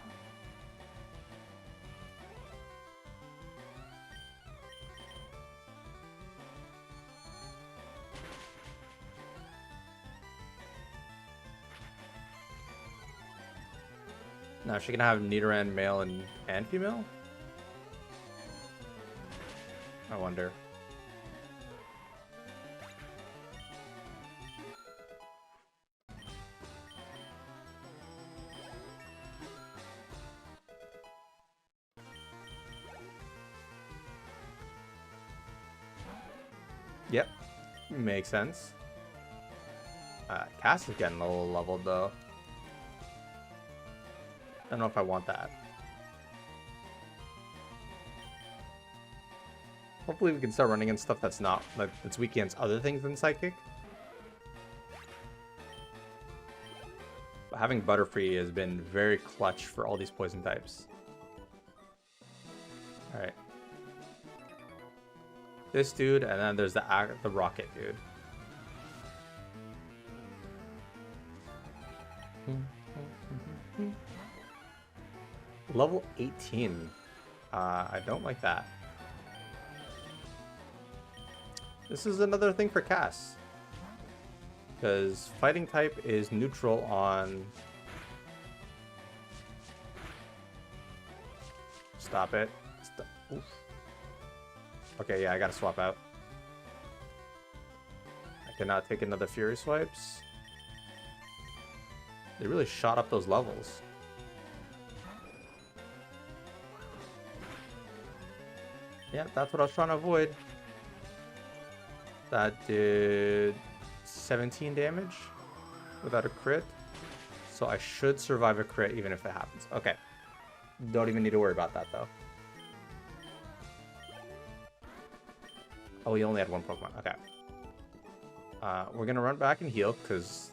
Now, is she gonna have Nidoran male and female? I wonder. Yep, makes sense. Cass is getting a little leveled though. I don't know if I want that. Hopefully we can start running in stuff that's not, like, that's weak against other things than Psychic. But having Butterfree has been very clutch for all these poison types. Alright. This dude, and then there's the Rocket dude. Level 18. I don't like that. This is another thing for Cass. Because fighting type is neutral on... Stop it. Oof. Okay, yeah, I gotta swap out. I cannot take another Fury Swipes. They really shot up those levels. Yeah, that's what I was trying to avoid. That did 17 damage without a crit. So I should survive a crit even if it happens. Okay. Don't even need to worry about that though. Oh, he only had one Pokemon. Okay. We're gonna run back and heal because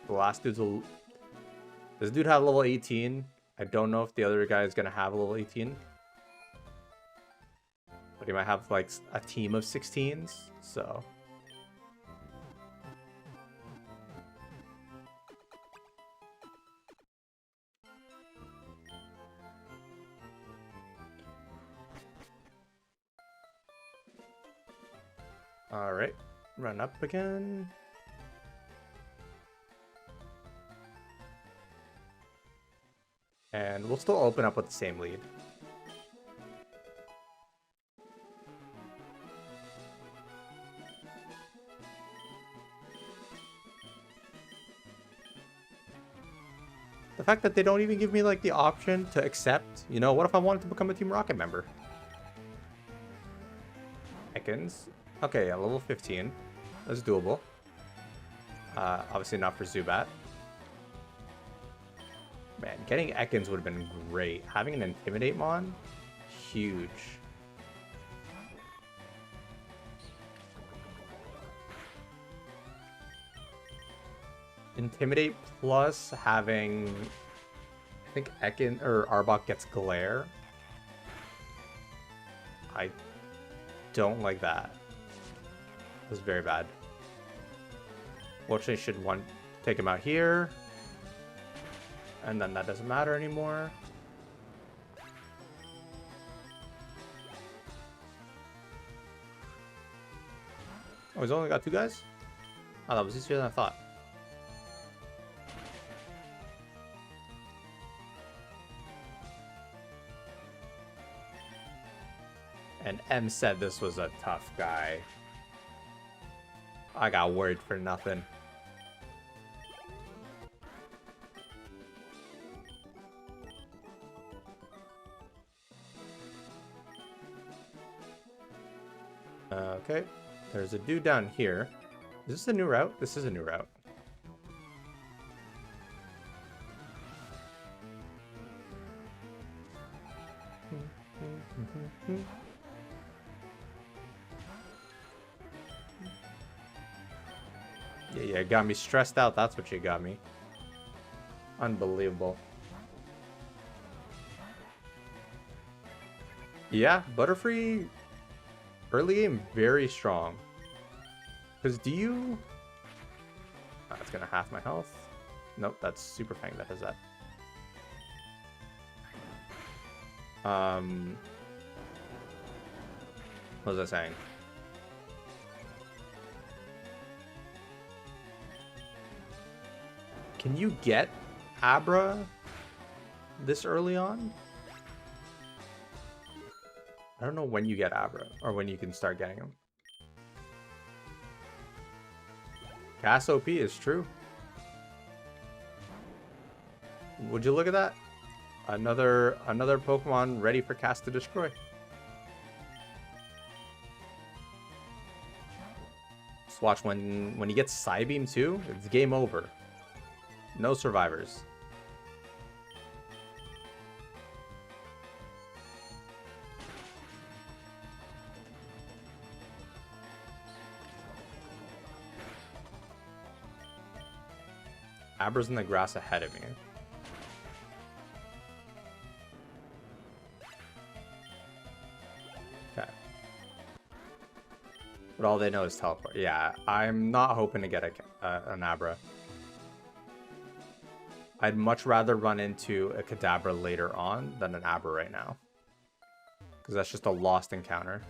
the last dude's a... This dude had level 18. I don't know if the other guy is gonna have a level 18. But he might have like a team of 16s, so... Alright, run up again. And we'll still open up with the same lead. The fact that they don't even give me, like, the option to accept. You know, what if I wanted to become a Team Rocket member? Ekans. Okay, yeah, level 15. That's doable. Obviously not for Zubat. Man, getting Ekans would have been great. Having an Intimidate Mon, huge. Intimidate plus having, I think Ekin or Arbok gets Glare. I don't like that. It was very bad. Fortunately, should take him out here. And then that doesn't matter anymore. Oh, he's only got 2 guys? Oh, that was easier than I thought. And M said this was a tough guy. I got worried for nothing. Okay, there's a dude down here. Is this a new route? This is a new route. Yeah, got me stressed out. That's what you got me. Unbelievable. Yeah, Butterfree early game very strong. Because do you... Oh, it's going to half my health. Nope, that's Super Fang that does that. What was I saying? Can you get Abra this early on? I don't know when you get Abra, or when you can start getting them. Gas OP is true. Would you look at that? Another Pokemon ready for Cast to Destroy. Just watch when he gets Psybeam too, it's game over. No survivors. Abra's in the grass ahead of me. Okay. But all they know is teleport. Yeah, I'm not hoping to get an Abra. I'd much rather run into a Kadabra later on than an Abra right now. Because that's just a lost encounter.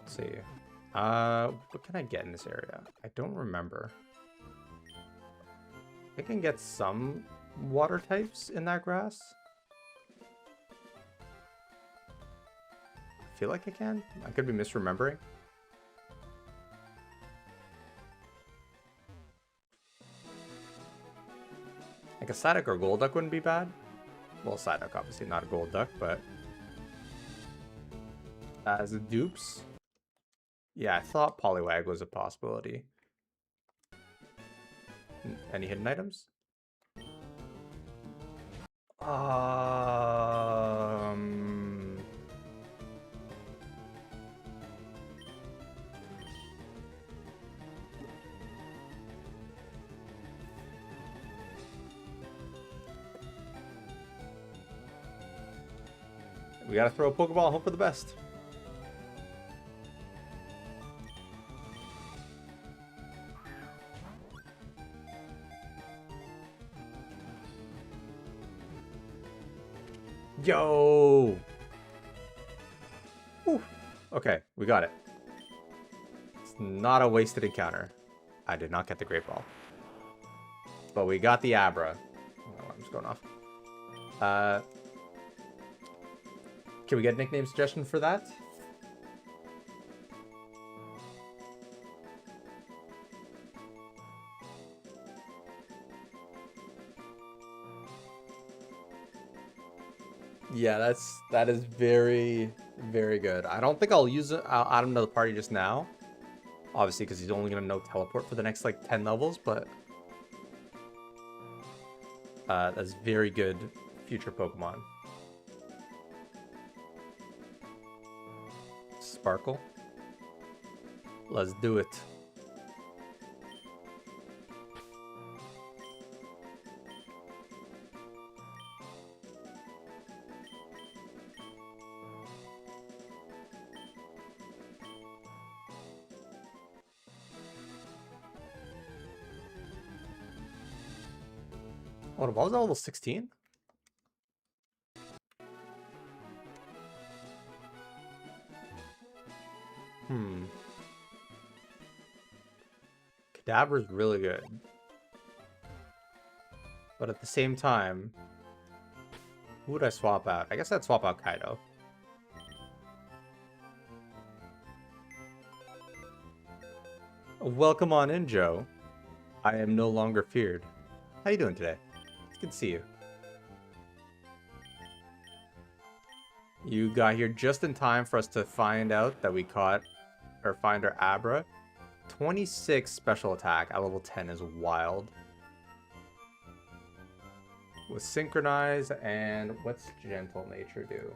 Let's see. What can I get in this area? I don't remember. I can get some water types in that grass. I feel like I can. I could be misremembering. Like a Psyduck or Golduck wouldn't be bad. Well, Psyduck obviously not a Golduck, but as a dupes. Yeah, I thought Poliwag was a possibility. Any hidden items? We gotta throw a Pokeball and hope for the best. Yo! Whew. Okay, we got it. It's not a wasted encounter. I did not get the Great Ball. But we got the Abra. Oh, I'm just going off. Can we get a nickname suggestion for that? Yeah, that is very, very good. I don't think I'll use it. I'll add him to the party just now. Obviously, because he's only going to know teleport for the next, like, 10 levels, but... that's very good future Pokemon. Sparkle. Let's do it. Oh, the ball's at level 16? Kadabra's really good. But at the same time, who would I swap out? I guess I'd swap out Kaido. Welcome on in, Joe. I am no longer feared. How you doing today? It's good to see you. You got here just in time for us to find out that we caught, or find our Abra. 26 special attack at level 10 is wild. With Synchronize, and what's Gentle Nature do?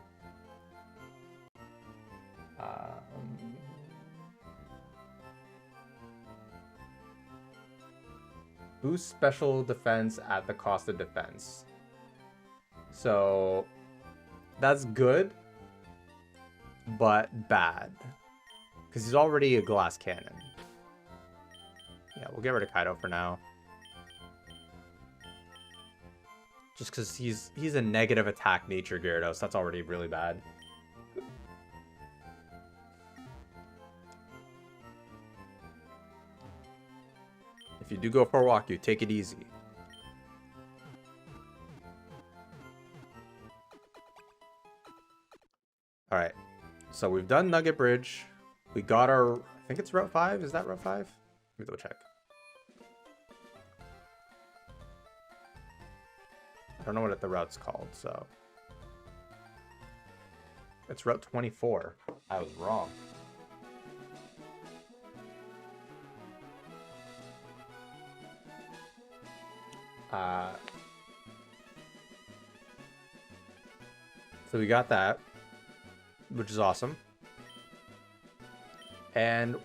Boost special defense at the cost of defense. So that's good, but bad. Because he's already a glass cannon. Yeah, we'll get rid of Kaido for now. Just because he's a negative attack nature Gyarados. That's already really bad. If you do go for a walk, you take it easy. Alright. So we've done Nugget Bridge. We got our... I think it's Route 5. Is that Route 5? Let me double check. I don't know what the route's called, so... It's Route 24. I was wrong. So we got that, which is awesome. And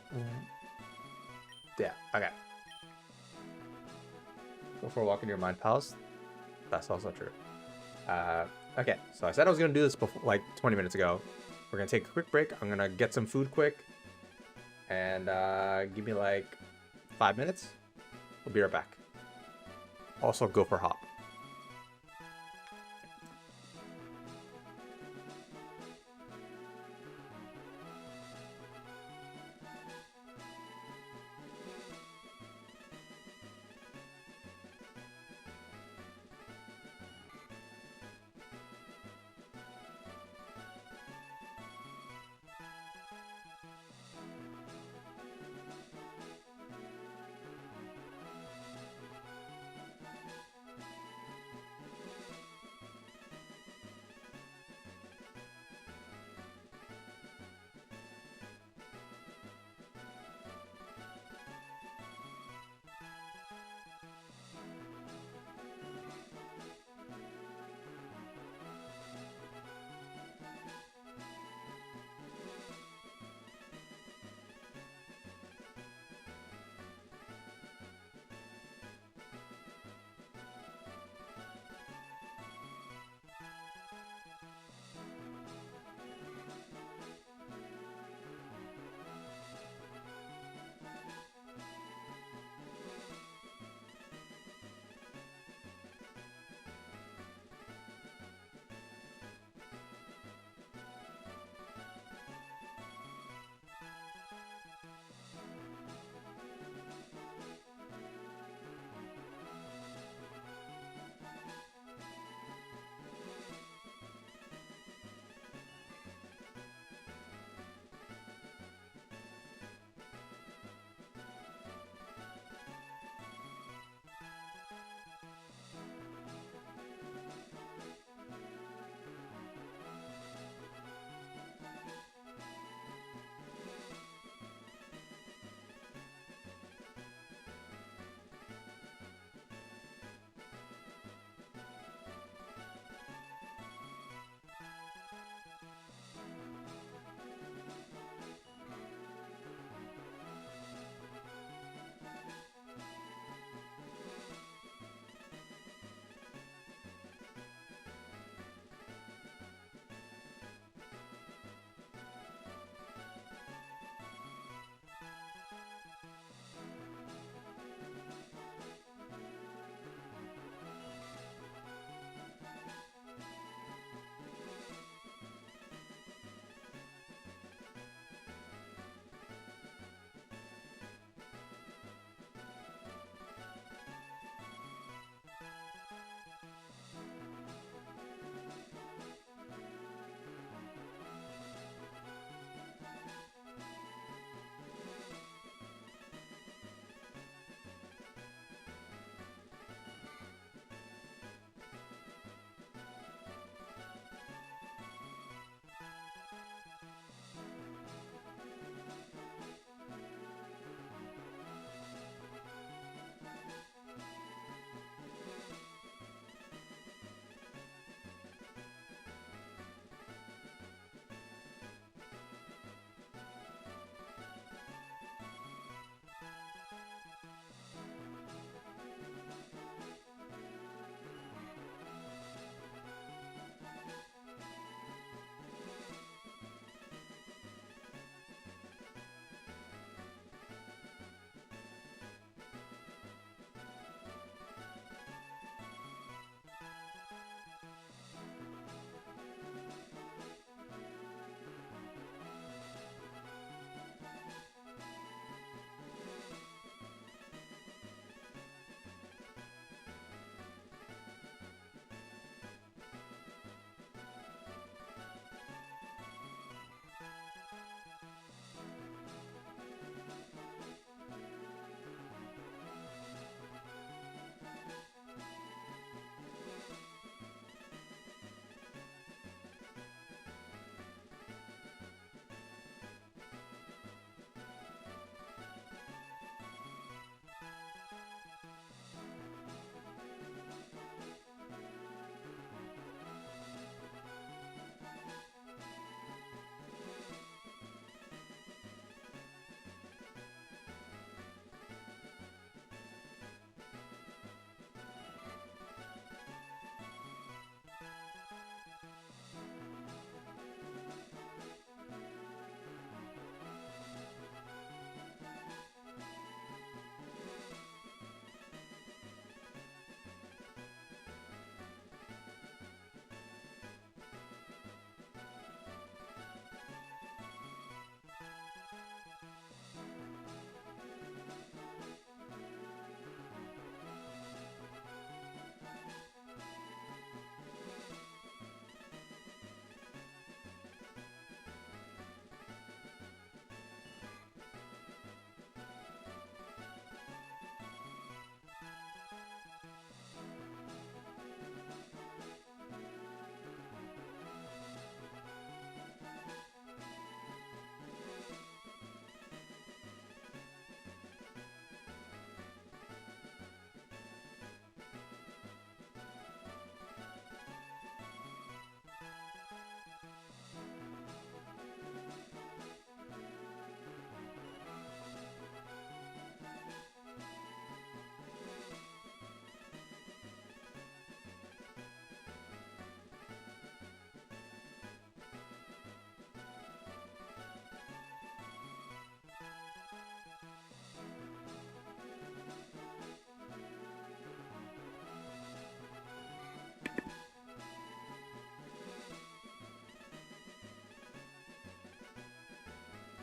yeah, okay. Before walking your mind palace, that's also true. Okay, so I said I was gonna do this before, like 20 minutes ago. We're gonna take a quick break. I'm gonna get some food quick, and give me like 5 minutes. We'll be right back. Also, go for hop.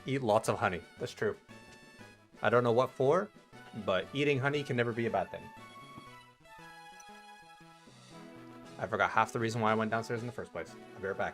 Eat lots of honey. That's true. I don't know what for, but eating honey can never be a bad thing. I forgot half the reason why I went downstairs in the first place. I'll be right back.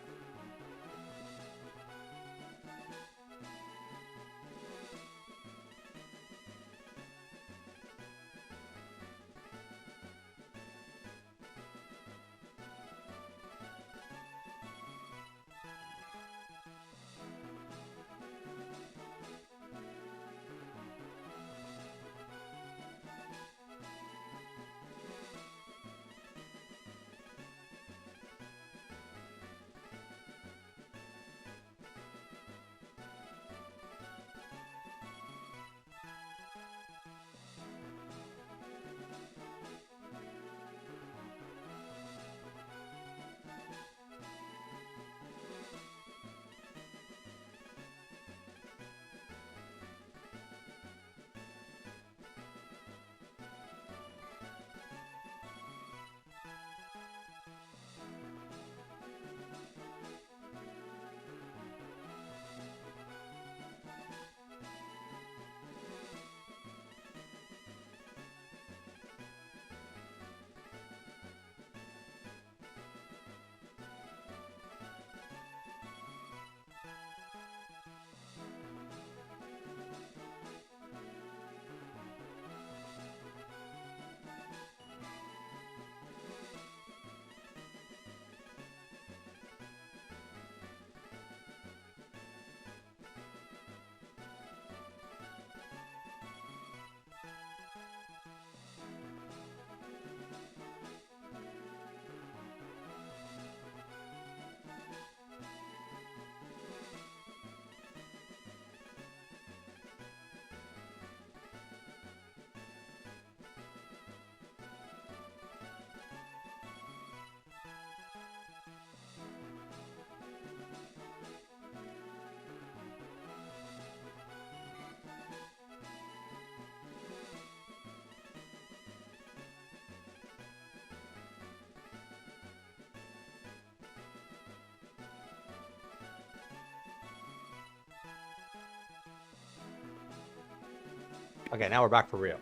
Okay, now we're back for real.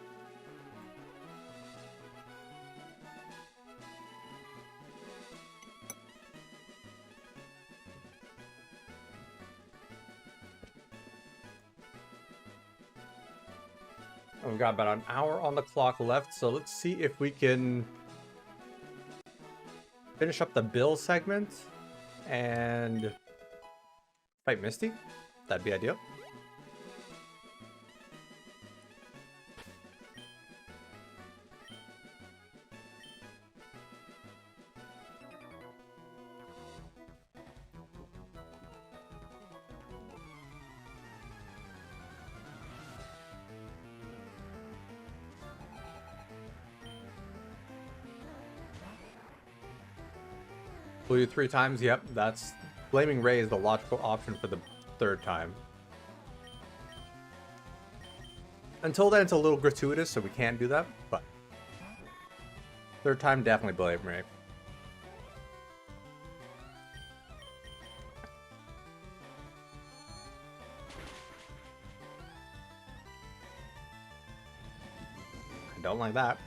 We've got about an hour on the clock left, so let's see if we can finish up the Bill segment and fight Misty. That'd be ideal. Blue 3 times, yep, that's... Blaming Ray is the logical option for the 3rd time. Until then, it's a little gratuitous, so we can't do that, but... 3rd time, definitely blame Ray. I don't like that.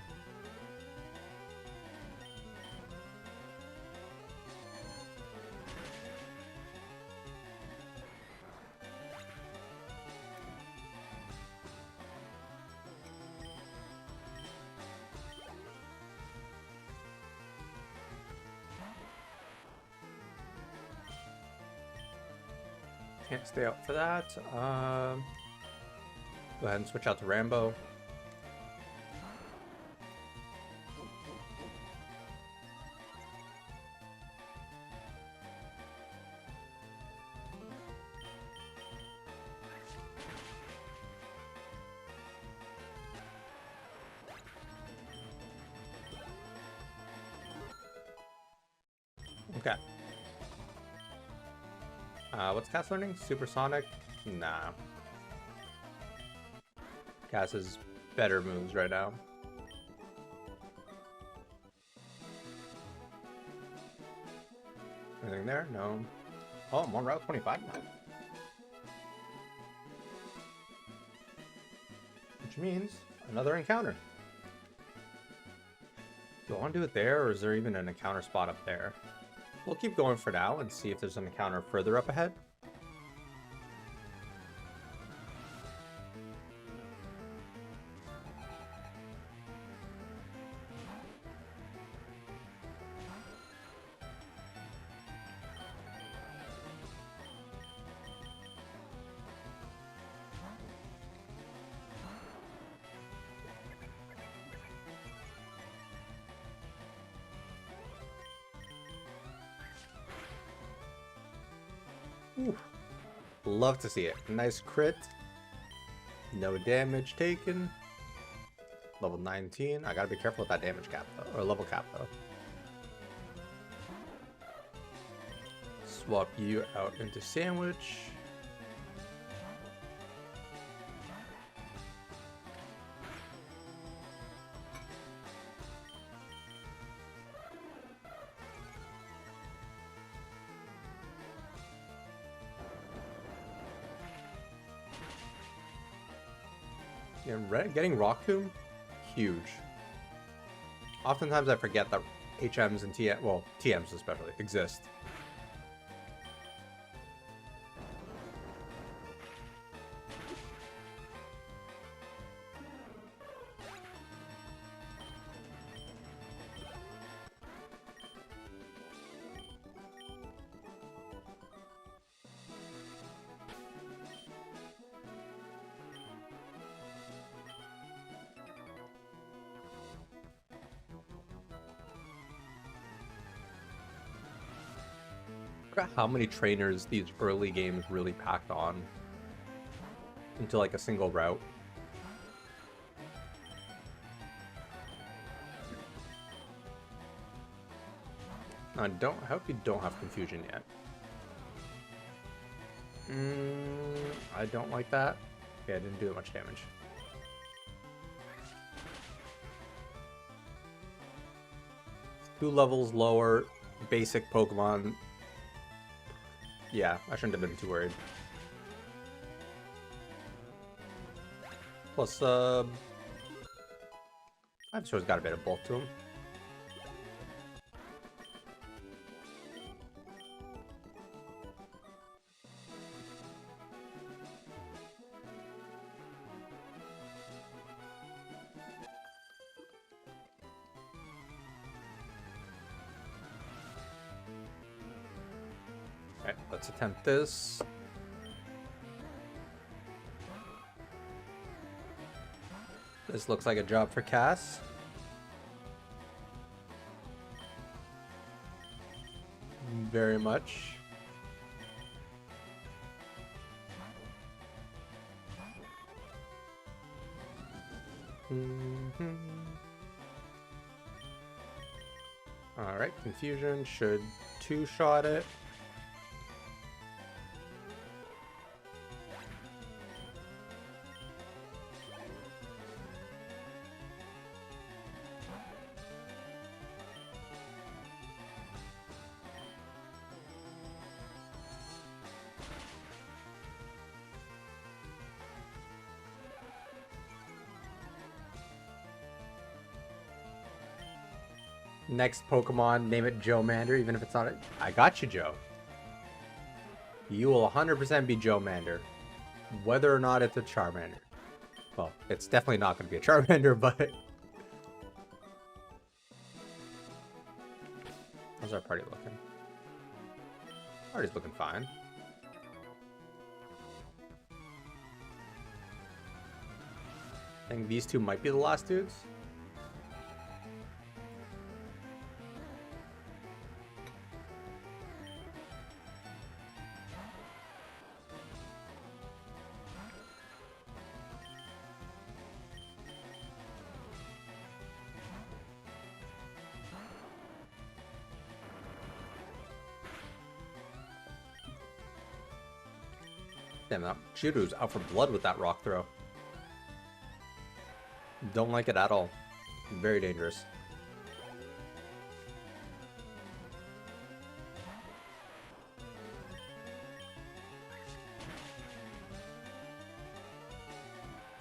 Can't stay out for that. Go ahead and switch out to Rambo. Okay. What's Cass learning? Supersonic? Nah. Cass has better moves right now. Anything there? No. Oh, I'm on Route 25 now. which means another encounter. Do I want to do it there, or is there even an encounter spot up there? We'll keep going for now and see if there's an encounter further up ahead. Ooh. Love to see it. Nice crit. No damage taken. Level 19. I gotta be careful with that damage cap though, or level cap though. Swap you out into sandwich. Yeah, getting Rock Tomb, huge. Oftentimes I forget that HMs and TMs especially, exist. I forgot how many trainers these early games really packed on into like a single route. I hope you don't have confusion yet. I don't like that. Yeah, I didn't do much damage. Two levels lower, basic Pokemon. Yeah, I shouldn't have been too worried. Plus, I've sure got a bit of bulk to him. Alright, let's attempt this. This looks like a job for Cass. Very much. Alright, confusion should two-shot it. Next Pokemon, name it Joe Mander, even if it's not I got you, Joe. You will 100% be Joe Mander, whether or not it's a Charmander. Well, it's definitely not going to be a Charmander, but... How's our party looking? Party's looking fine. I think these two might be the last dudes. Damn, that Chewdoo's out for blood with that rock throw. Don't like it at all. Very dangerous.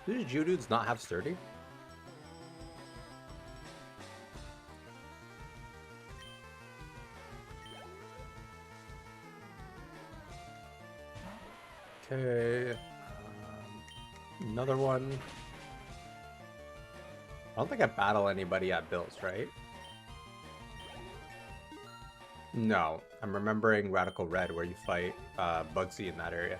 Do these Geodudes not have sturdy? Okay. Another one. I don't think I battle anybody at Bill's, right? No. I'm remembering Radical Red where you fight Bugsy in that area.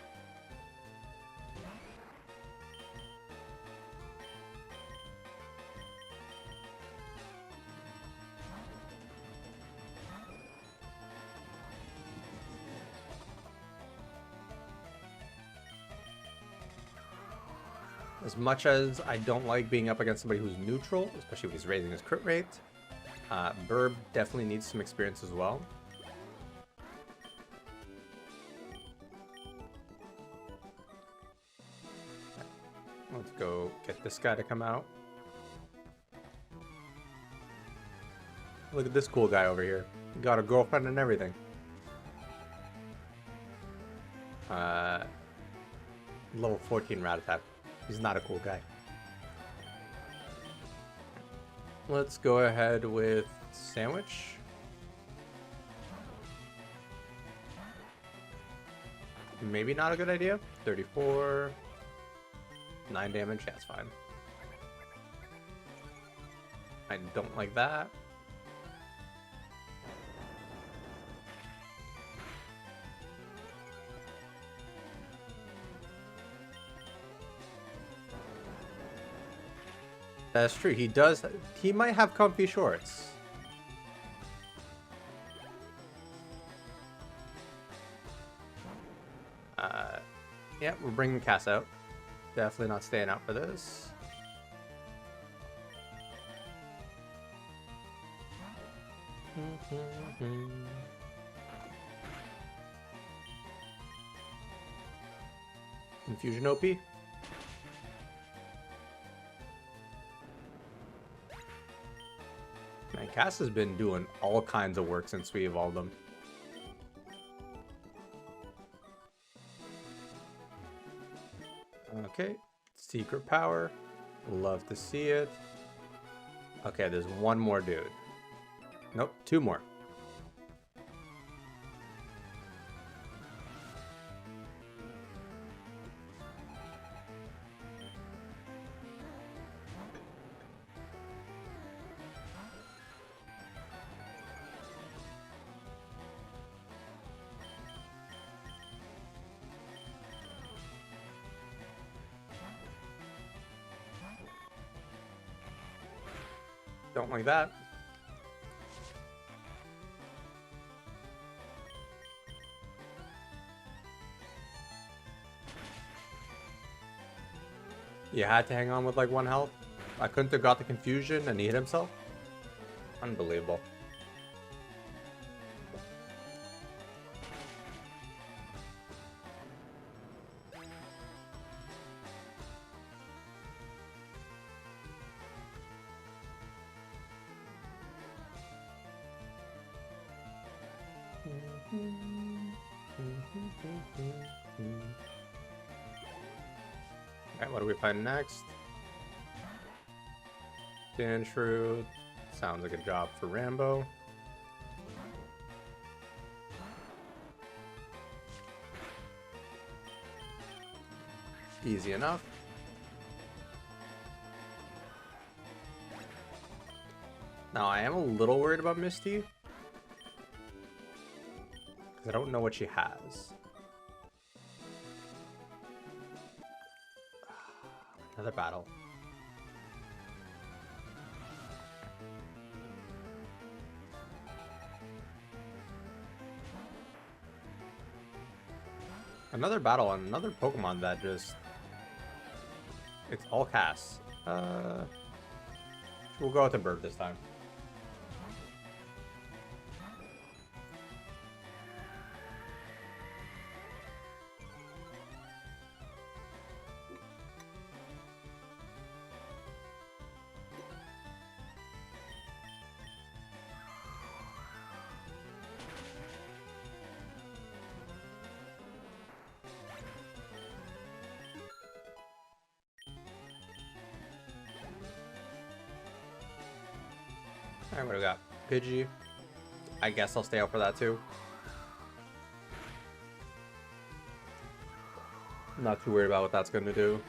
As much as I don't like being up against somebody who's neutral, especially when he's raising his crit rate, Burb definitely needs some experience as well. Let's go get this guy to come out. Look at this cool guy over here. Got a girlfriend and everything. Level 14 Rattata. He's not a cool guy. Let's go ahead with Sandwich. Maybe not a good idea. 34. 9 damage. Yeah, that's fine. I don't like that. That's true. He does. He might have comfy shorts. Yeah, we're bringing Cass out. Definitely not staying out for this. Confusion OP. Man, Cass has been doing all kinds of work since we evolved him. Okay, secret power. Love to see it. Okay, there's one more dude. Nope, 2 more. Don't like that. You had to hang on with like 1 health. I couldn't have got the confusion and he hit himself. Unbelievable. Alright, what do we find next? Sandshrew. Sounds like a job for Rambo. Easy enough. Now, I am a little worried about Misty. I don't know what she has. Another battle. Another battle on another Pokemon that just... It's all casts. We'll go with the bird this time. Alright, what do we got? Pidgey. I guess I'll stay out for that too. Not too worried about what that's going to do.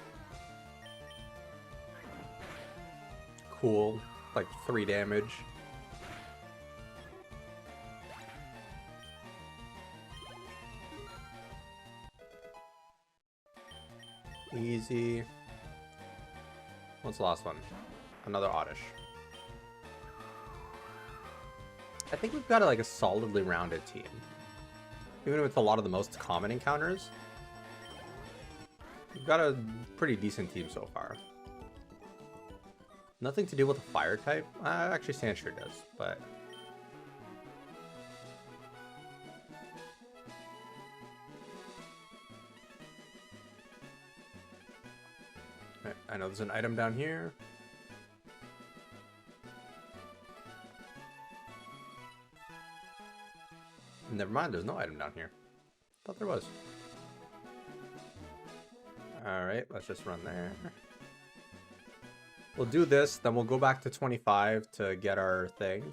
Cool. Like 3 damage. Easy. What's the last one? Another Oddish. I think we've got like a solidly rounded team. Even with a lot of the most common encounters. We've got a pretty decent team so far. Nothing to do with the fire type. Actually, Sandshrew does, but... Right, I know there's an item down here. Never mind, there's no item down here. Thought there was. Alright, let's just run there. We'll do this, then we'll go back to 25 to get our thing.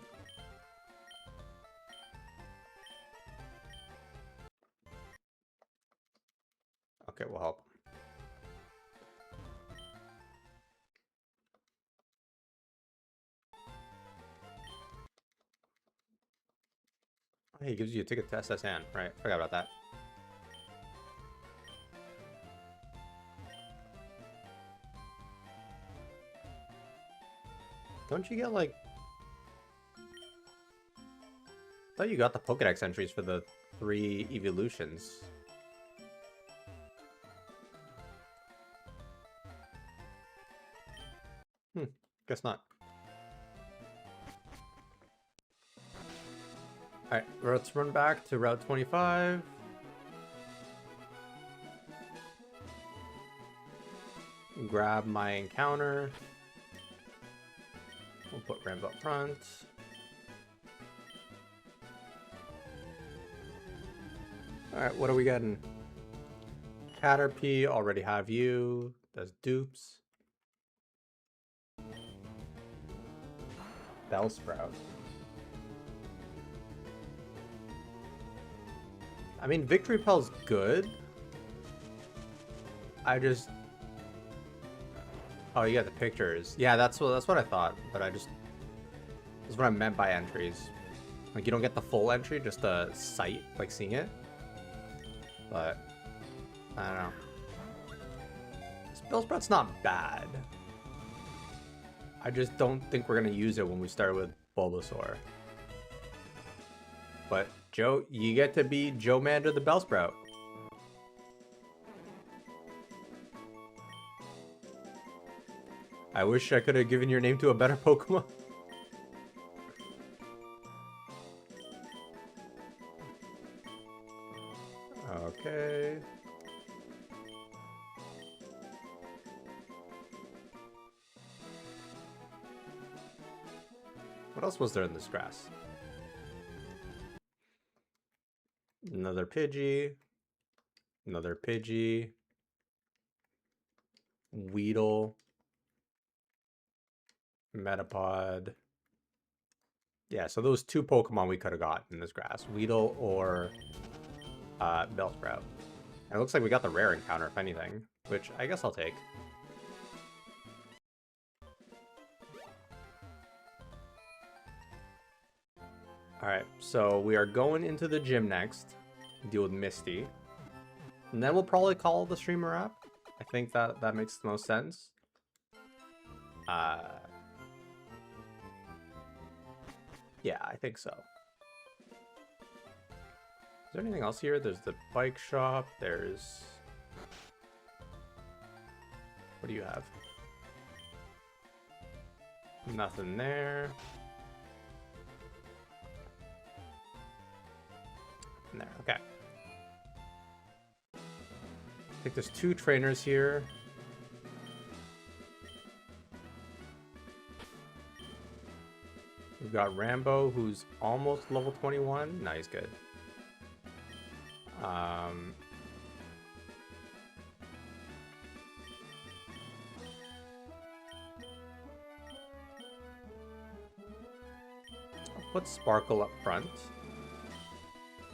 Okay, we'll help. Oh, he gives you a ticket to SSN. Right, forgot about that. Don't you get, like... I thought you got the Pokédex entries for the 3 evolutions. Guess not. Alright, let's run back to Route 25. Grab my encounter. We'll put Rambo up front. Alright, what are we getting? Caterpie, already have you. Does dupes. Bellsprout. I mean, Victory Pel's good. I just... Oh, you got the pictures. Yeah, that's what I thought, but that's what I meant by entries. Like, you don't get the full entry, just the sight, like seeing it. But I don't know. Bellsprout's not bad. I just don't think we're gonna use it when we start with Bulbasaur. But Joe, you get to be Joe Mander the Bellsprout. I wish I could have given your name to a better Pokemon. Okay. What else was there in this grass? Another Pidgey. Another Pidgey. Weedle. Metapod. Yeah, so those 2 Pokemon we could have got in this grass. Weedle or Bellsprout. And it looks like we got the rare encounter, if anything, which I guess I'll take. Alright, so we are going into the gym next. Deal with Misty. And then we'll probably call the streamer app. I think that makes the most sense. Yeah, I think so. Is there anything else here? There's the bike shop. There's... What do you have? Nothing there. Nothing there. Okay. I think there's 2 trainers here. We've got Rambo, who's almost level 21. No, he's good. put Sparkle up front.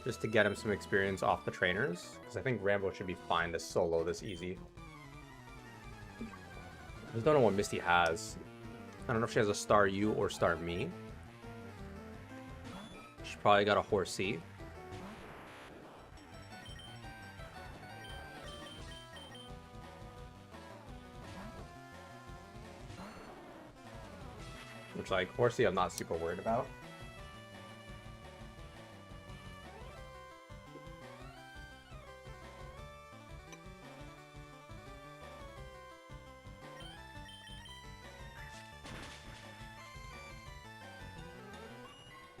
Just to get him some experience off the trainers. Because I think Rambo should be fine to solo this easy. I just don't know what Misty has. I don't know if she has a Star You or Star Me. She probably got a Horsey. Which, like, Horsey I'm not super worried about.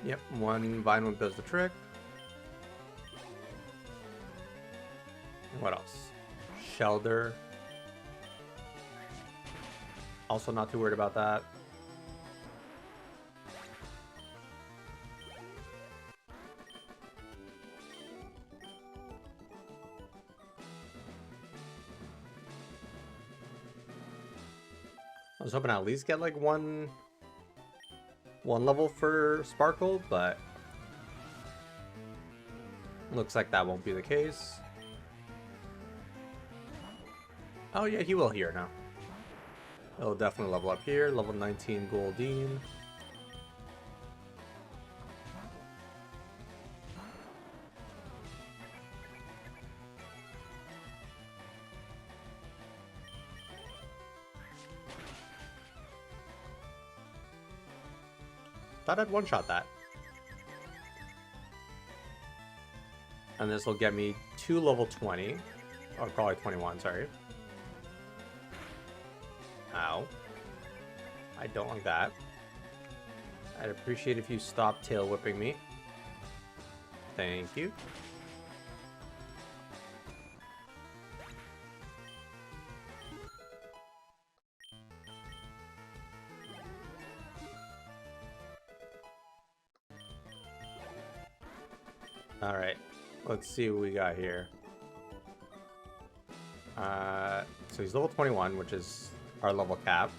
Yep, one Vineland does the trick. And what else? Shelter. Also not too worried about that. I was hoping to at least get like one level for Sparkle, but looks like that won't be the case. Oh yeah, he will here now. He'll definitely level up here. Level 19 Goldeen. Thought I'd one-shot that. And this will get me to level 20. Or probably 21, sorry. Ow. I don't like that. I'd appreciate if you stop tail whipping me. Thank you. Alright, let's see what we got here. So he's level 21, which is our level cap.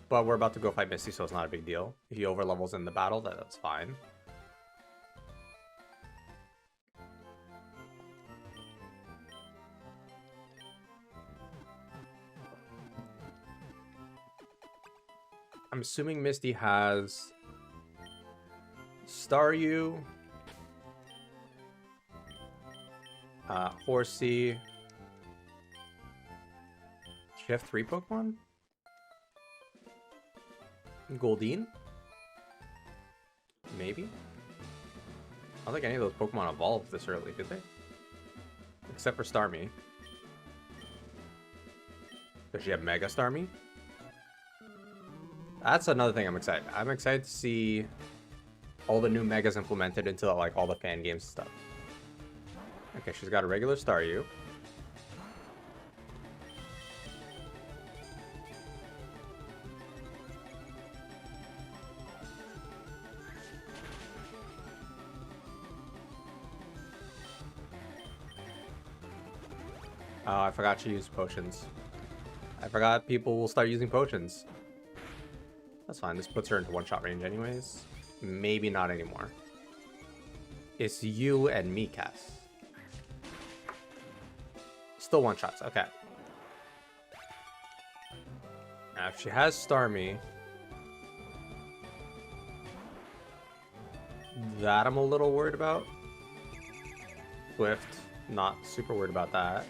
But we're about to go fight Misty, so it's not a big deal. If he overlevels in the battle, that's fine. I'm assuming Misty has Staryu, Horsey. She have 3 Pokemon? Goldeen? Maybe? I don't think any of those Pokemon evolved this early, did they? Except for Starmie. Does she have Mega Starmie? That's another thing I'm excited. I'm excited to see all the new Megas implemented into like all the fan games and stuff. Okay, she's got a regular Staryu. Oh, I forgot to use potions. I forgot people will start using potions. That's fine. This puts her into one-shot range anyways. Maybe not anymore. It's you and me, Cass. Still one-shots. Okay. Now, if she has Starmie, that I'm a little worried about. Swift, not super worried about that.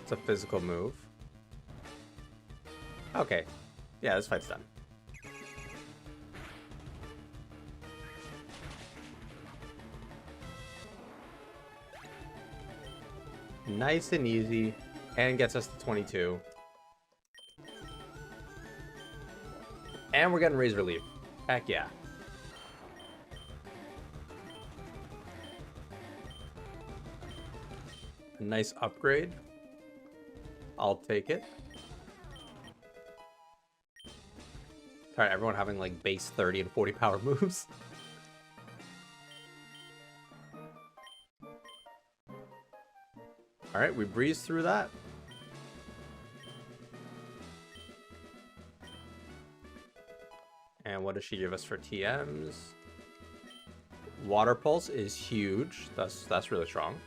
It's a physical move. Okay. Yeah, this fight's done. Nice and easy, and gets us to 22. And we're getting Razor Leaf. Heck yeah. A nice upgrade. I'll take it. Alright, everyone having like base 30 and 40 power moves. Alright, we breezed through that. And what does she give us for TMs? Water Pulse is huge. That's really strong.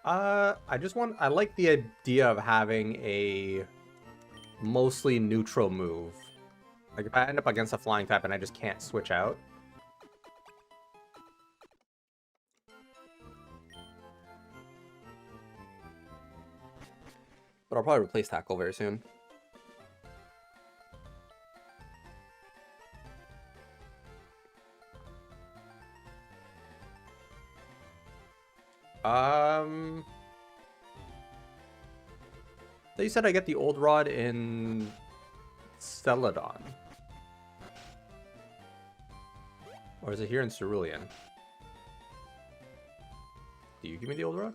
I like the idea of having a mostly neutral move. Like if I end up against a flying type and I just can't switch out. But I'll probably replace Tackle very soon. They said I get the old rod in Celadon. Or is it here in Cerulean? Do you give me the old rod?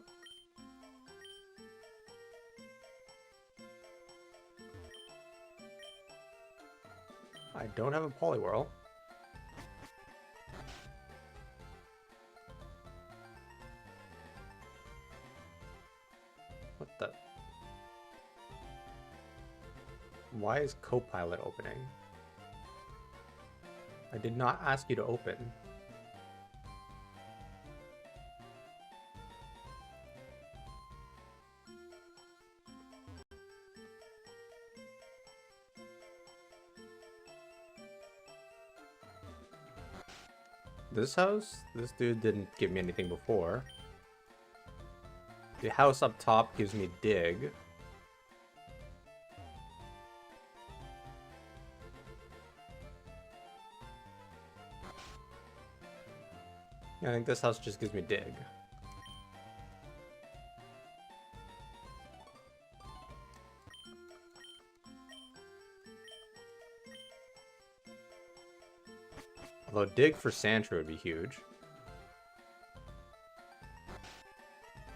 I don't have a Poliwhirl. What the? Why is Copilot opening? I did not ask you to open. This house? This dude didn't give me anything before. The house up top gives me dig. I think this house just gives me dig. Although dig for Sandshrew would be huge.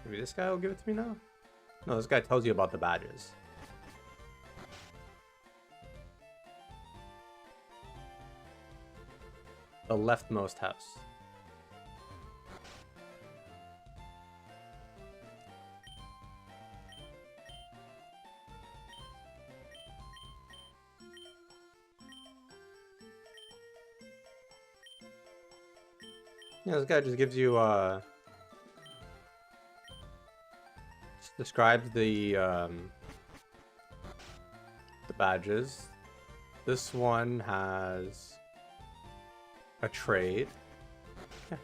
Maybe this guy will give it to me now? No, this guy tells you about the badges. The leftmost house. Yeah, this guy just gives you, just describes the badges. This one has a trade. Yeah.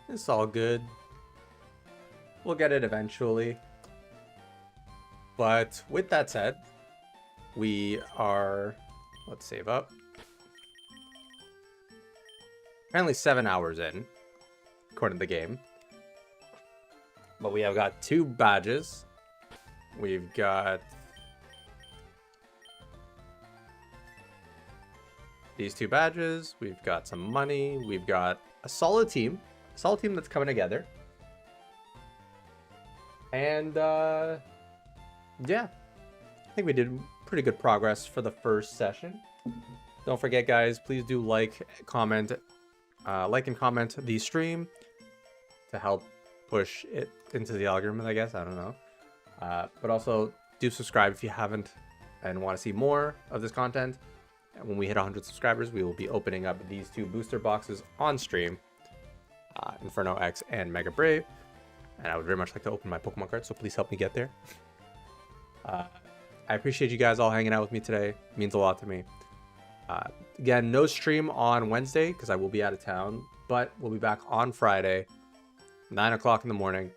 It's all good. We'll get it eventually. But with that said, we are, let's save up. Apparently 7 hours in, according to the game. But we have got 2 badges. We've got these 2 badges. We've got some money. We've got a solid team. A solid team that's coming together. And, yeah. I think we did pretty good progress for the first session. Don't forget, guys, please do like and comment the stream to help push it into the algorithm, I guess. I don't know. But also do subscribe if you haven't and want to see more of this content. And when we hit 100 subscribers, we will be opening up these 2 booster boxes on stream, Inferno X and Mega Brave. And I would very much like to open my Pokemon cards, so please help me get there. I appreciate you guys all hanging out with me today. It means a lot to me. Again, no stream on Wednesday because I will be out of town, but we'll be back on Friday, 9 o'clock in the morning.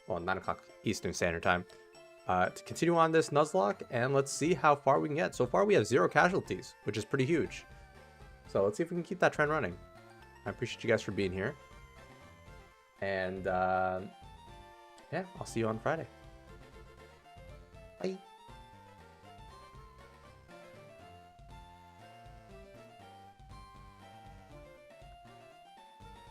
Well, 9 o'clock Eastern Standard Time, to continue on this Nuzlocke, and let's see how far we can get. So far, we have 0 casualties, which is pretty huge. So let's see if we can keep that trend running. I appreciate you guys for being here. And, yeah, I'll see you on Friday. Bye.